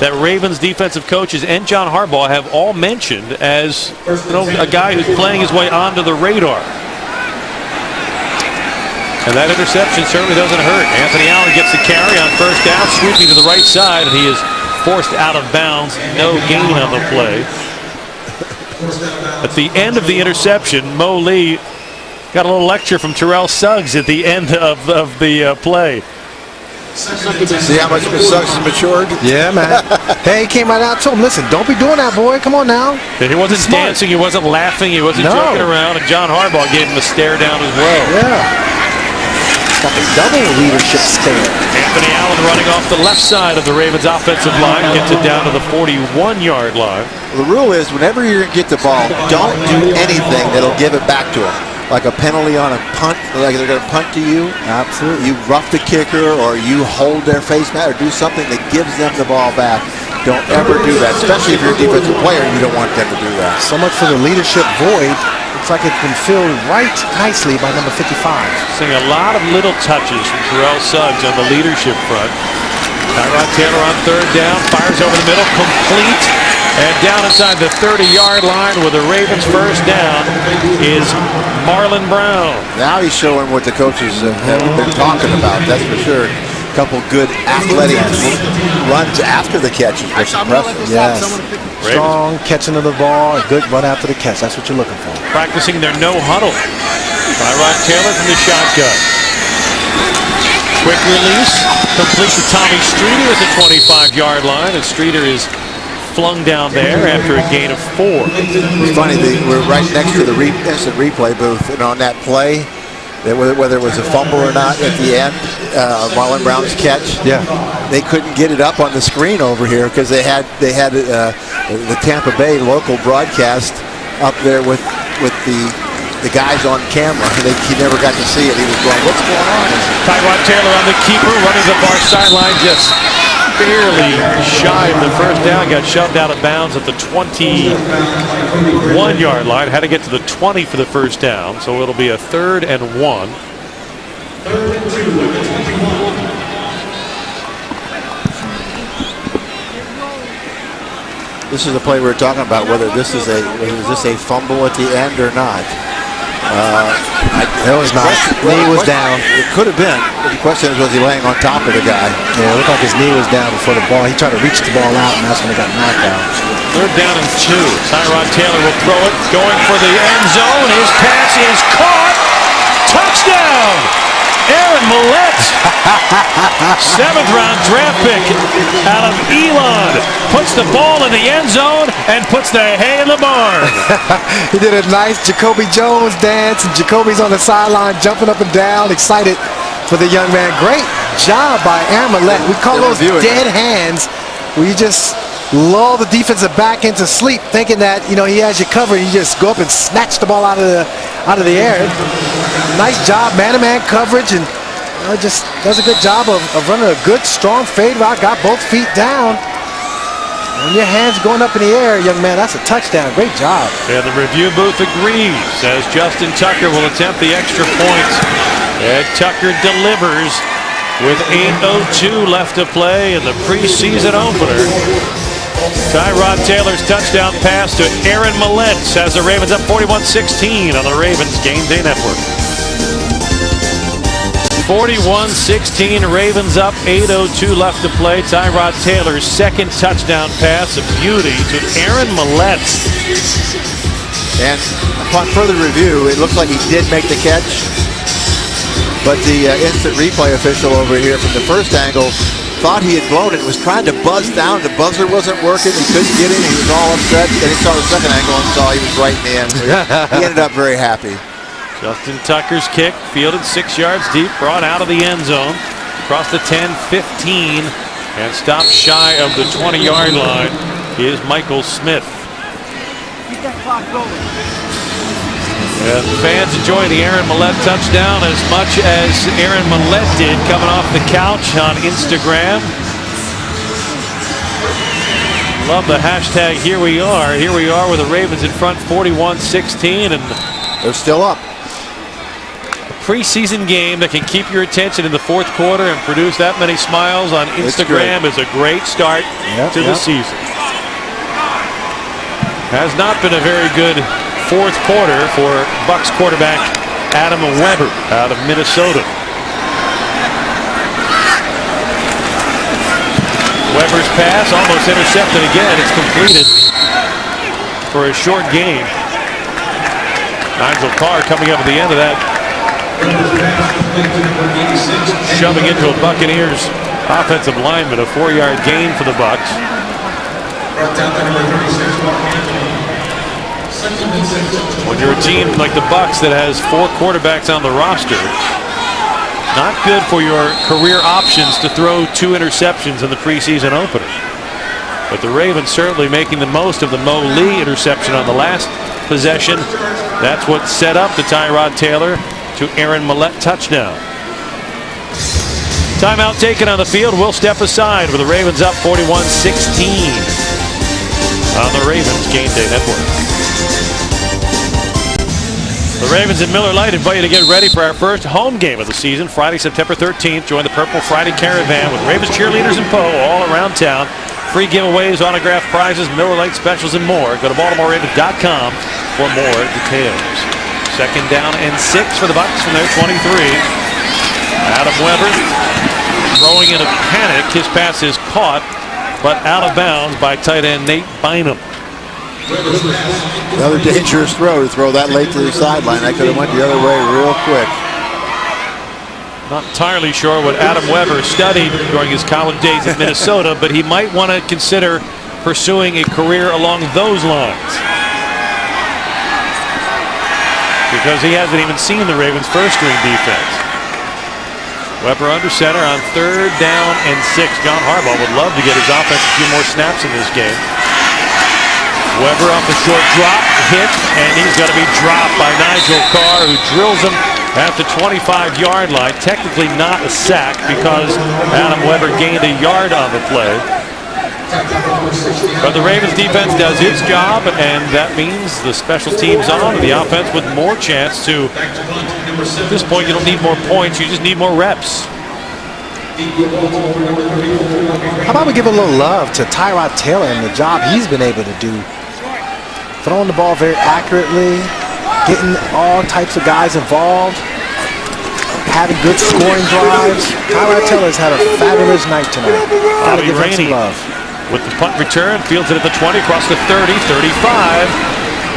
that Ravens defensive coaches and John Harbaugh have all mentioned as a guy who's playing his way onto the radar. And that interception certainly doesn't hurt. Anthony Allen gets the carry on first down, sweeping to the right side, and he is forced out of bounds. No gain on the play. At the end of the interception, Mo Lee got a little lecture from Terrell Suggs at the end of the play. See how much Suggs has matured? Yeah, man. Hey, he came right out to him. Listen, don't be doing that, boy. Come on now. He wasn't dancing. He wasn't laughing. He wasn't joking around. And John Harbaugh gave him a stare down as well. Yeah. Got the double leadership stare. Anthony Allen running off the left side of the Ravens offensive line, gets it down to the 41-yard line. Well, the rule is whenever you're going to get the ball, don't do anything that'll give it back to them. Like a penalty on a punt, like they're going to punt to you. Absolutely. You rough the kicker or you hold their face mat or do something that gives them the ball back. Don't ever do that, especially if you're a defensive player and you don't want them to do that. So much for the leadership void. Looks like it's been filled right nicely by number 55. Seeing a lot of little touches from Terrell Suggs on the leadership front. Tyrod Taylor on third down, fires over the middle, complete, and down inside the 30-yard line with the Ravens first down is Marlon Brown. Now he's showing what the coaches have been talking about, that's for sure. A couple good athletic runs after the catch is impressive. Yes. Strong catching of the ball, a good run after the catch. That's what you're looking for. Practicing their no huddle. Tyrod Taylor from the shotgun. Quick release, complete to Tommy Streeter at the 25-yard line, and Streeter is flung down there after a gain of 4. It's funny, we're right next to the instant replay booth, and on that play, whether it was a fumble or not at the end, Marlon Brown's catch, they couldn't get it up on the screen over here because they had the Tampa Bay local broadcast up there with the the guys on camera, he never got to see it. He was going, what's going on? Tyrod Taylor on the keeper, running the far sideline, just barely shy of the first down. Got shoved out of bounds at the 21-yard line. Had to get to the 20 for the first down, so it'll be a 3rd and 1. This is the play we were talking about, whether this is a fumble at the end or not. It was not. Knee was down. It could have been. But the question is, was he laying on top of the guy? Yeah, it looked like his knee was down before the ball. He tried to reach the ball out, and that's when he got knocked out. 3rd down and 2. Tyrod Taylor will throw it, going for the end zone. His pass is caught. Touchdown! Aaron Millett, 7th-round draft pick out of Elon, puts the ball in the end zone and puts the hay in the barn. He did a nice Jacoby Jones dance, and Jacoby's on the sideline jumping up and down, excited for the young man. Great job by Aaron Millett. We call those dead hands, where you just lull the defensive back into sleep, thinking that he has you covered. You just go up and snatch the ball out of the air. Nice job, man-to-man coverage, and just does a good job of running a good, strong fade route. Got both feet down. When your hands going up in the air, young man, that's a touchdown. Great job. And the review booth agrees, as Justin Tucker will attempt the extra point. Ed Tucker delivers with 8:02 left to play in the preseason opener. Tyrod Taylor's touchdown pass to Aaron Millett has the Ravens up 41-16 on the Ravens Game Day Network. 41-16, Ravens up, 8:02 left to play. Tyrod Taylor's 2nd touchdown pass, a beauty to Aaron Millett. And upon further review, it looks like he did make the catch, but the instant replay official over here from the first angle thought he had blown it, was trying to buzz down. The buzzer wasn't working. He couldn't get in. He was all upset. Then he saw the second angle and saw he was right in the end. So he ended up very happy. Justin Tucker's kick, fielded 6 yards deep, brought out of the end zone, across the 10-15, and stopped shy of the 20-yard line is Michael Smith. Keep that clock going. And fans enjoy the Aaron Millett touchdown as much as Aaron Millett did coming off the couch on Instagram. Love the hashtag Here We Are. Here we are with the Ravens in front 41-16, and they're still up. Preseason game that can keep your attention in the 4th quarter and produce that many smiles on Instagram is a great start to the season. Has not been a very good 4th quarter for Bucs quarterback Adam Weber out of Minnesota. Weber's pass almost intercepted again. It's completed for a short gain. Nigel Carr coming up at the end of that, shoving into a Buccaneers offensive lineman, a 4-yard gain for the Bucs. When you're a team like the Bucs that has 4 quarterbacks on the roster, not good for your career options to throw 2 interceptions in the preseason opener. But the Ravens certainly making the most of the Mo Lee interception on the last possession. That's what set up the Tyrod Taylor to Aaron Millett touchdown. Timeout taken on the field. We'll step aside with the Ravens up 41-16 on the Ravens Game Day Network. The Ravens and Miller Lite invite you to get ready for our first home game of the season, Friday, September 13th. Join the Purple Friday Caravan with Ravens cheerleaders and Poe all around town. Free giveaways, autographed prizes, Miller Lite specials, and more. Go to BaltimoreRavens.com for more details. 2nd down and 6 for the Bucs from their 23. Adam Weber throwing in a panic. His pass is caught, but out of bounds by tight end Nate Bynum. Another dangerous throw to throw that late to the sideline. That could have went the other way real quick. Not entirely sure what Adam Weber studied during his college days in Minnesota, but he might want to consider pursuing a career along those lines, because he hasn't even seen the Ravens' first-string defense. Weber under center on 3rd down and 6. John Harbaugh would love to get his offense a few more snaps in this game. Weber off the short drop, hit, and he's going to be dropped by Nigel Carr, who drills him at the 25-yard line. Technically not a sack because Adam Weber gained a yard on the play. But the Ravens defense does its job, and that means the special teams on, the offense with more chance to, at this point, you don't need more points, you just need more reps. How about we give a little love to Tyrod Taylor and the job he's been able to do. Throwing the ball very accurately, getting all types of guys involved, having good scoring drives. Tyrod Taylor's had a fabulous night tonight. Gotta give him some love. With the punt return, fields it at the 20, across the 30, 35.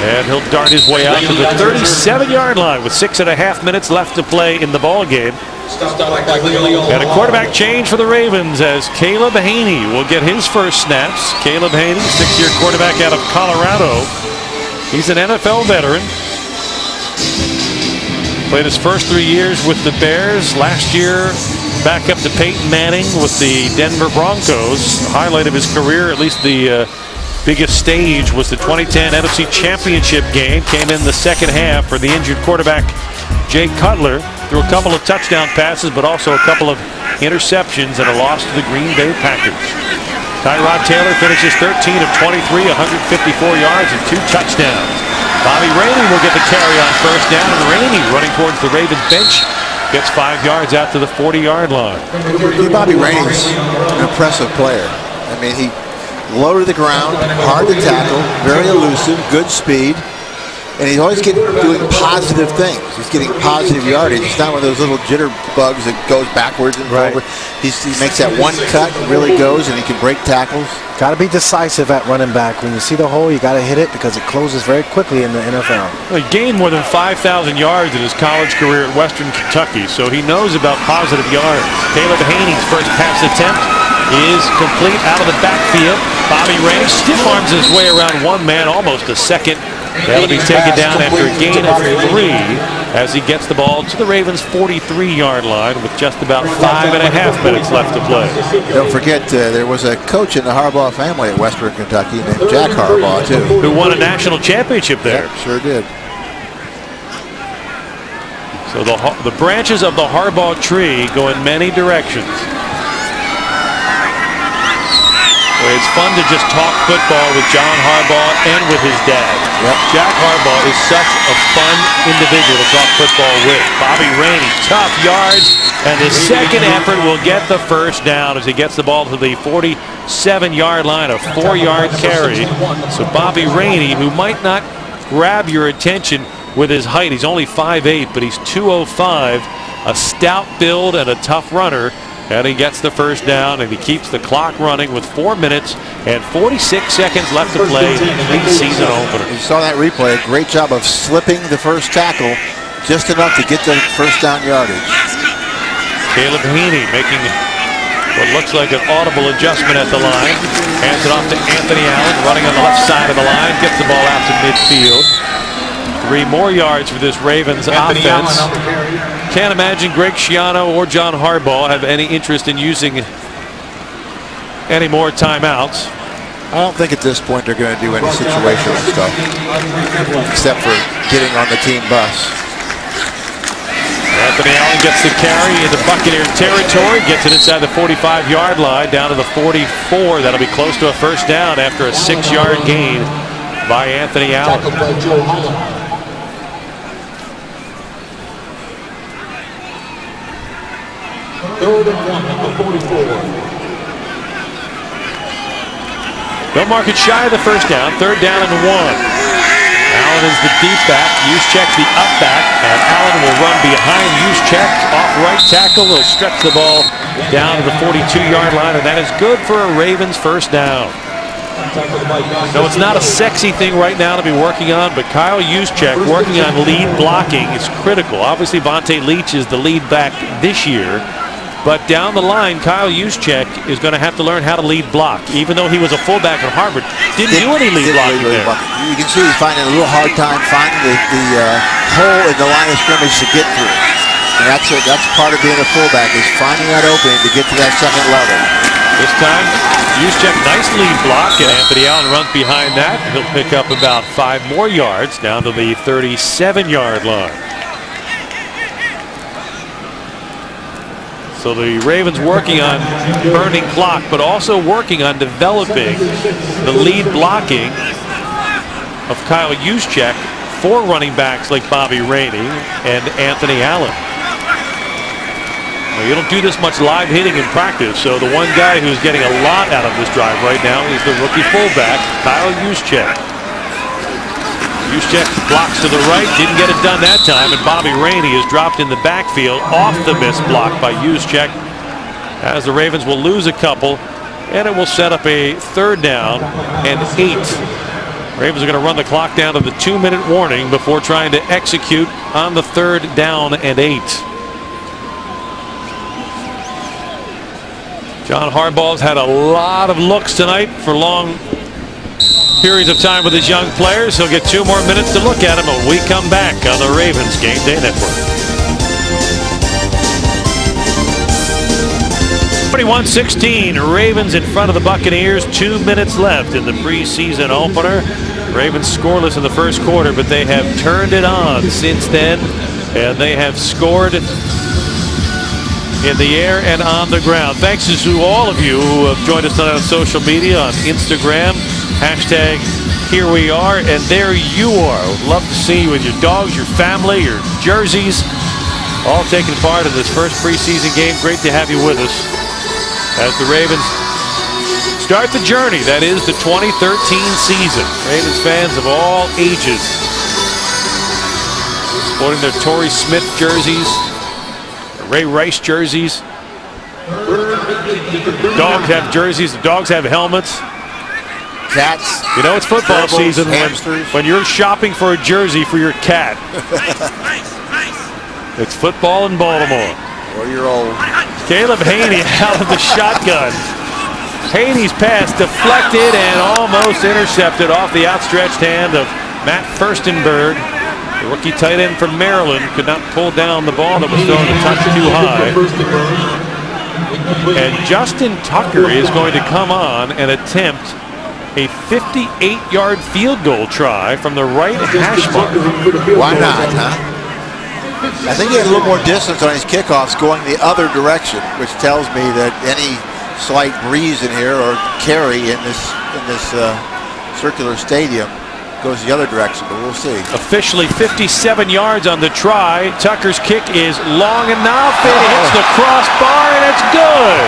And he'll dart his way out to the 37-yard line with 6.5 minutes left to play in the ball game. And a quarterback change for the Ravens as Caleb Haney will get his first snaps. Caleb Haney, 6-year quarterback out of Colorado. He's an NFL veteran. Played his first 3 years with the Bears. Last year, back up to Peyton Manning with the Denver Broncos. The highlight of his career, at least the biggest stage, was the 2010 NFC Championship game. Came in the second half for the injured quarterback Jay Cutler. Threw a couple of touchdown passes, but also a couple of interceptions and a loss to the Green Bay Packers. Tyrod Taylor finishes 13 of 23, 154 yards and 2 touchdowns. Bobby Rainey will get the carry on first down, and Rainey running towards the Ravens bench gets 5 yards out to the 40-yard line. Bobby Rainey's an impressive player. I mean, he low to the ground, hard to tackle, very elusive, good speed, and he's always doing positive things. He's getting positive yardage. It's not one of those little jitterbugs that goes backwards and forward. He makes that one cut, really goes, and he can break tackles. Got to be decisive at running back. When you see the hole, you got to hit it because it closes very quickly in the NFL. Well, he gained more than 5,000 yards in his college career at Western Kentucky, so he knows about positive yards. Caleb Haney's first pass attempt is complete out of the backfield. Bobby Rainey stiff arms his way around one man, almost a second. That'll be taken down after a gain of 3 as he gets the ball to the Ravens' 43-yard line with just about 5.5 minutes left to play. Don't forget, there was a coach in the Harbaugh family at Western Kentucky named Jack Harbaugh, too. Who won a national championship there. Yep, sure did. So the branches of the Harbaugh tree go in many directions. It's fun to just talk football with John Harbaugh and with his dad. Yep. Jack Harbaugh is such a fun individual to talk football with. Bobby Rainey, tough yards, and his second effort will get the first down as he gets the ball to the 47-yard line, a 4-yard carry. So Bobby Rainey, who might not grab your attention with his height, he's only 5'8", but he's 205, a stout build and a tough runner. And he gets the first down, and he keeps the clock running with 4 minutes and 46 seconds left to play in the season opener. You saw that replay. Great job of slipping the first tackle just enough to get the first down yardage. Caleb Haney making what looks like an audible adjustment at the line. Hands it off to Anthony Allen, running on the left side of the line. Gets the ball out to midfield. 3 more yards for this Ravens offense. Can't imagine Greg Schiano or John Harbaugh have any interest in using any more timeouts. I don't think at this point they're going to do any situational stuff, except for getting on the team bus. Anthony Allen gets the carry into Buccaneer territory, gets it inside the 45-yard line, down to the 44. That'll be close to a first down after a 6-yard gain by Anthony Allen. Third and 1 at the 44. Don't mark it shy of the first down. 3rd down and 1. Allen is the deep back. Juszczyk the up back. And Allen will run behind Juszczyk. Off right tackle. He'll stretch the ball down to the 42-yard line. And that is good for a Ravens first down. No, it's not a sexy thing right now to be working on, but Kyle Juszczyk working on lead blocking is critical. Obviously, Vontae Leach is the lead back this year. But down the line, Kyle Juszczyk is going to have to learn how to lead block. Even though he was a fullback at Harvard, didn't do any lead blocking there. You can see he's finding a little hard time finding the hole in the line of scrimmage to get through. And that's part of being a fullback, is finding that opening to get to that second level. This time, Juszczyk, nice lead block, and Anthony Allen runs behind that. He'll pick up about 5 more yards down to the 37-yard line. So the Ravens working on burning clock, but also working on developing the lead blocking of Kyle Juszczyk for running backs like Bobby Rainey and Anthony Allen. Well, you don't do this much live hitting in practice, so the one guy who's getting a lot out of this drive right now is the rookie fullback, Kyle Juszczyk. Juszczyk blocks to the right, didn't get it done that time, and Bobby Rainey is dropped in the backfield off the missed block by Juszczyk, as the Ravens will lose a couple, and it will set up a 3rd down and 8. Ravens are going to run the clock down to the 2-minute warning before trying to execute on the 3rd down and 8. John Harbaugh's had a lot of looks tonight for long periods of time with his young players. He'll get 2 more minutes to look at them when we come back on the Ravens Game Day Network. 21-16, Ravens in front of the Buccaneers. 2 minutes left in the preseason opener. Ravens scoreless in the first quarter, but they have turned it on since then, and they have scored in the air and on the ground. Thanks to all of you who have joined us tonight on social media, on Instagram. Hashtag here we are, and there you are. Love to see you with your dogs, your family, your jerseys, all taking part in this first preseason game. Great to have you with us as the Ravens start the journey that is the 2013 season. Ravens fans of all ages sporting their Torrey Smith jerseys, Ray Rice jerseys. Dogs have jerseys, the dogs have helmets. Cats. You know, it's football season when you're shopping for a jersey for your cat. It's football in Baltimore. 4-year-old. Caleb Haney out of the shotgun. Haney's pass deflected and almost intercepted off the outstretched hand of Matt Furstenberg. The rookie tight end from Maryland could not pull down the ball that was thrown a touch too high. And Justin Tucker is going to come on and attempt a 58-yard field goal try from the right hash mark. Why not, huh? I think he had a little more distance on his kickoffs going the other direction, which tells me that any slight breeze in here or carry in this circular stadium goes the other direction, but we'll see. Officially 57 yards on the try. Tucker's kick is long enough. It hits the crossbar, and it's good.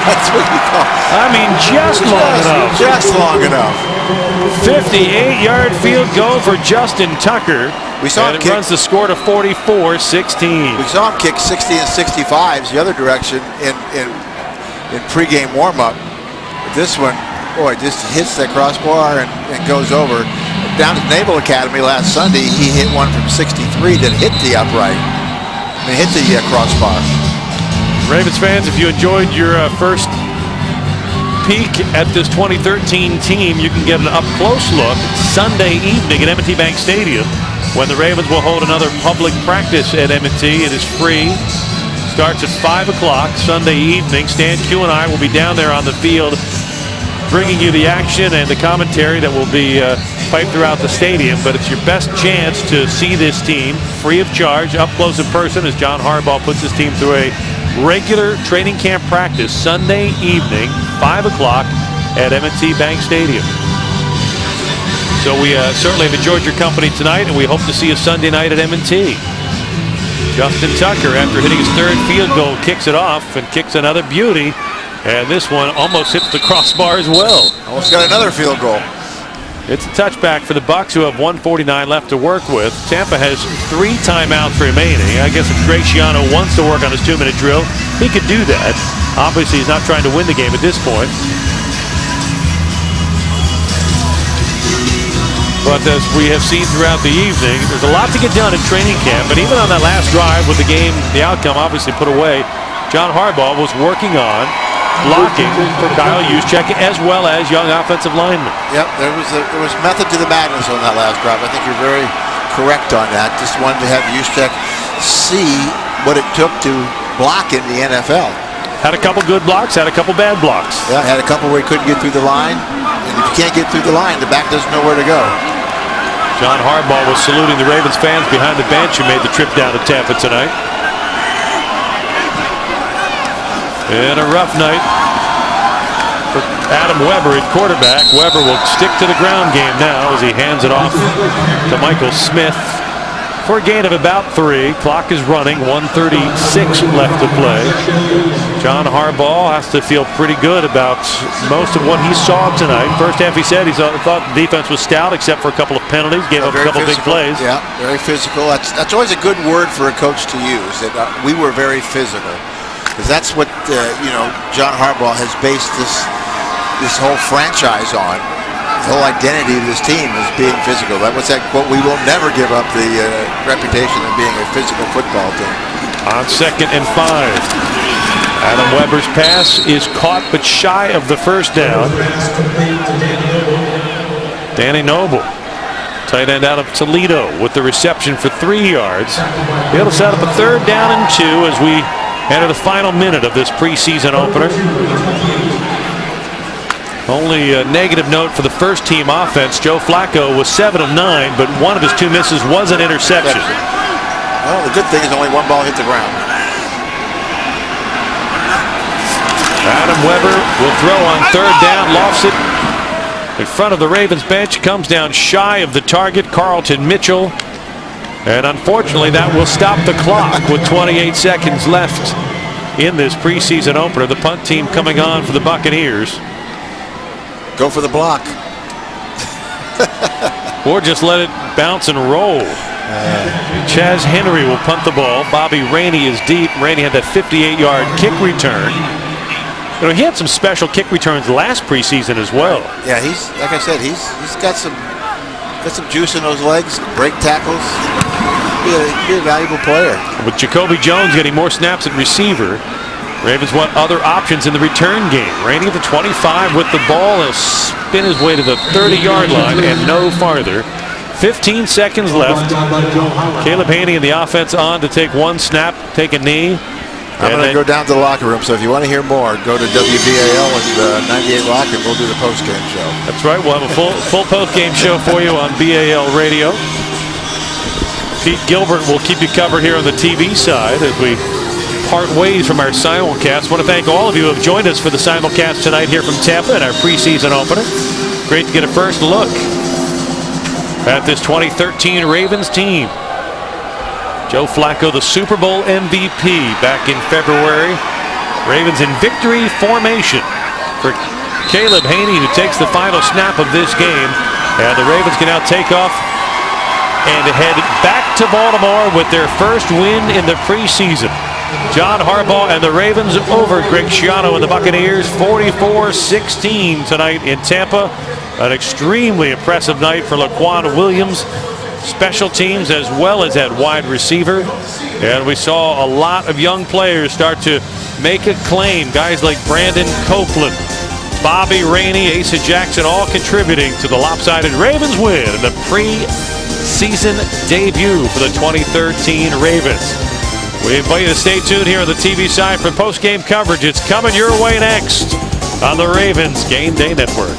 That's what you call it. I mean, just long enough. Just long enough. 58-yard field goal for Justin Tucker. We saw him kick, runs the score to 44-16. We saw him kick 60 and 65s the other direction in pregame warm-up. This one, boy, just hits that crossbar and goes over. Down at Naval Academy last Sunday, he hit one from 63 that hit the upright. I mean, hit the crossbar. Ravens fans, if you enjoyed your first peek at this 2013 team, you can get an up-close look Sunday evening at M&T Bank Stadium when the Ravens will hold another public practice at M&T. It is free. Starts at 5 o'clock Sunday evening. Stan Q and I will be down there on the field bringing you the action and the commentary that will be piped throughout the stadium. But it's your best chance to see this team free of charge, up close in person, as John Harbaugh puts his team through a regular training camp practice Sunday evening, 5 o'clock at M&T Bank Stadium. So we certainly have enjoyed your company tonight, and we hope to see you Sunday night at M&T. Justin Tucker, after hitting his 3rd field goal, kicks it off and kicks another beauty. And this one almost hits the crossbar as well. Almost got another field goal. It's a touchback for the Bucs, who have 1:49 left to work with. Tampa has 3 timeouts remaining. I guess if Graciano wants to work on his 2-minute drill, he could do that. Obviously, he's not trying to win the game at this point. But as we have seen throughout the evening, there's a lot to get done in training camp. And even on that last drive with the game, the outcome obviously put away, John Harbaugh was working on blocking for Kyle Juszczyk as well as young offensive linemen. Yep, there was method to the madness on that last drive. I think you're very correct on that. Just wanted to have Juszczyk see what it took to block in the NFL. Had a couple good blocks, had a couple bad blocks. Yeah, had a couple where he couldn't get through the line. And if you can't get through the line, the back doesn't know where to go. John Harbaugh was saluting the Ravens fans behind the bench who made the trip down to Tampa tonight. And a rough night for Adam Weber at quarterback. Weber will stick to the ground game now as he hands it off to Michael Smith for a gain of about 3. Clock is running, 1:36 left to play. John Harbaugh has to feel pretty good about most of what he saw tonight. First half, he said he thought the defense was stout except for a couple of penalties, gave up a couple big plays. Yeah, very physical. That's always a good word for a coach to use, that we were very physical. Because that's what, John Harbaugh has based this whole franchise on. The whole identity of this team is being physical. That was that quote, "We will never give up the reputation of being a physical football team." On 2nd and 5. Adam Weber's pass is caught but shy of the first down. Danny Noble, tight end out of Toledo, with the reception for 3 yards. He'll set up a 3rd down and 2 as we enter the final minute of this preseason opener. Only a negative note for the first team offense. Joe Flacco was 7 of 9, but one of his 2 misses was an interception. Well, the good thing is only one ball hit the ground. Adam Weber will throw on 3rd down, lofts it in front of the Ravens bench, comes down shy of the target, Carlton Mitchell. And unfortunately, that will stop the clock with 28 seconds left in this preseason opener. The punt team coming on for the Buccaneers. Go for the block. Or just let it bounce and roll. Chaz Henry will punt the ball. Bobby Rainey is deep. Rainey had that 58-yard kick return. He had some special kick returns last preseason as well. Yeah, he's, like I said, he's got some juice in those legs. Break tackles. Be a valuable player. With Jacoby Jones getting more snaps at receiver, Ravens want other options in the return game. Rainey at the 25 with the ball. He'll spin his way to the 30-yard line and no farther. 15 seconds left. Caleb Haney in the offense on to take 1 snap, take a knee. I'm going to go down to the locker room, so if you want to hear more, go to WBAL and 98 Rock, and we'll do the post-game show. That's right. We'll have a full post-game show for you on BAL Radio. Pete Gilbert will keep you covered here on the TV side as we part ways from our simulcast. I want to thank all of you who have joined us for the simulcast tonight here from Tampa in our preseason opener. Great to get a first look at this 2013 Ravens team. Joe Flacco, the Super Bowl MVP back in February. Ravens in victory formation for Caleb Haney, who takes the final snap of this game. And the Ravens can now take off and head back to Baltimore with their first win in the preseason. John Harbaugh and the Ravens over Greg Schiano and the Buccaneers, 44-16 tonight in Tampa. An extremely impressive night for Laquan Williams. Special teams as well as at wide receiver. And we saw a lot of young players start to make a claim. Guys like Brandon Copeland, Bobby Rainey, Asa Jackson, all contributing to the lopsided Ravens win in the preseason debut for the 2013 Ravens. We invite you to stay tuned here on the TV side for post-game coverage. It's coming your way next on the Ravens Game Day Network.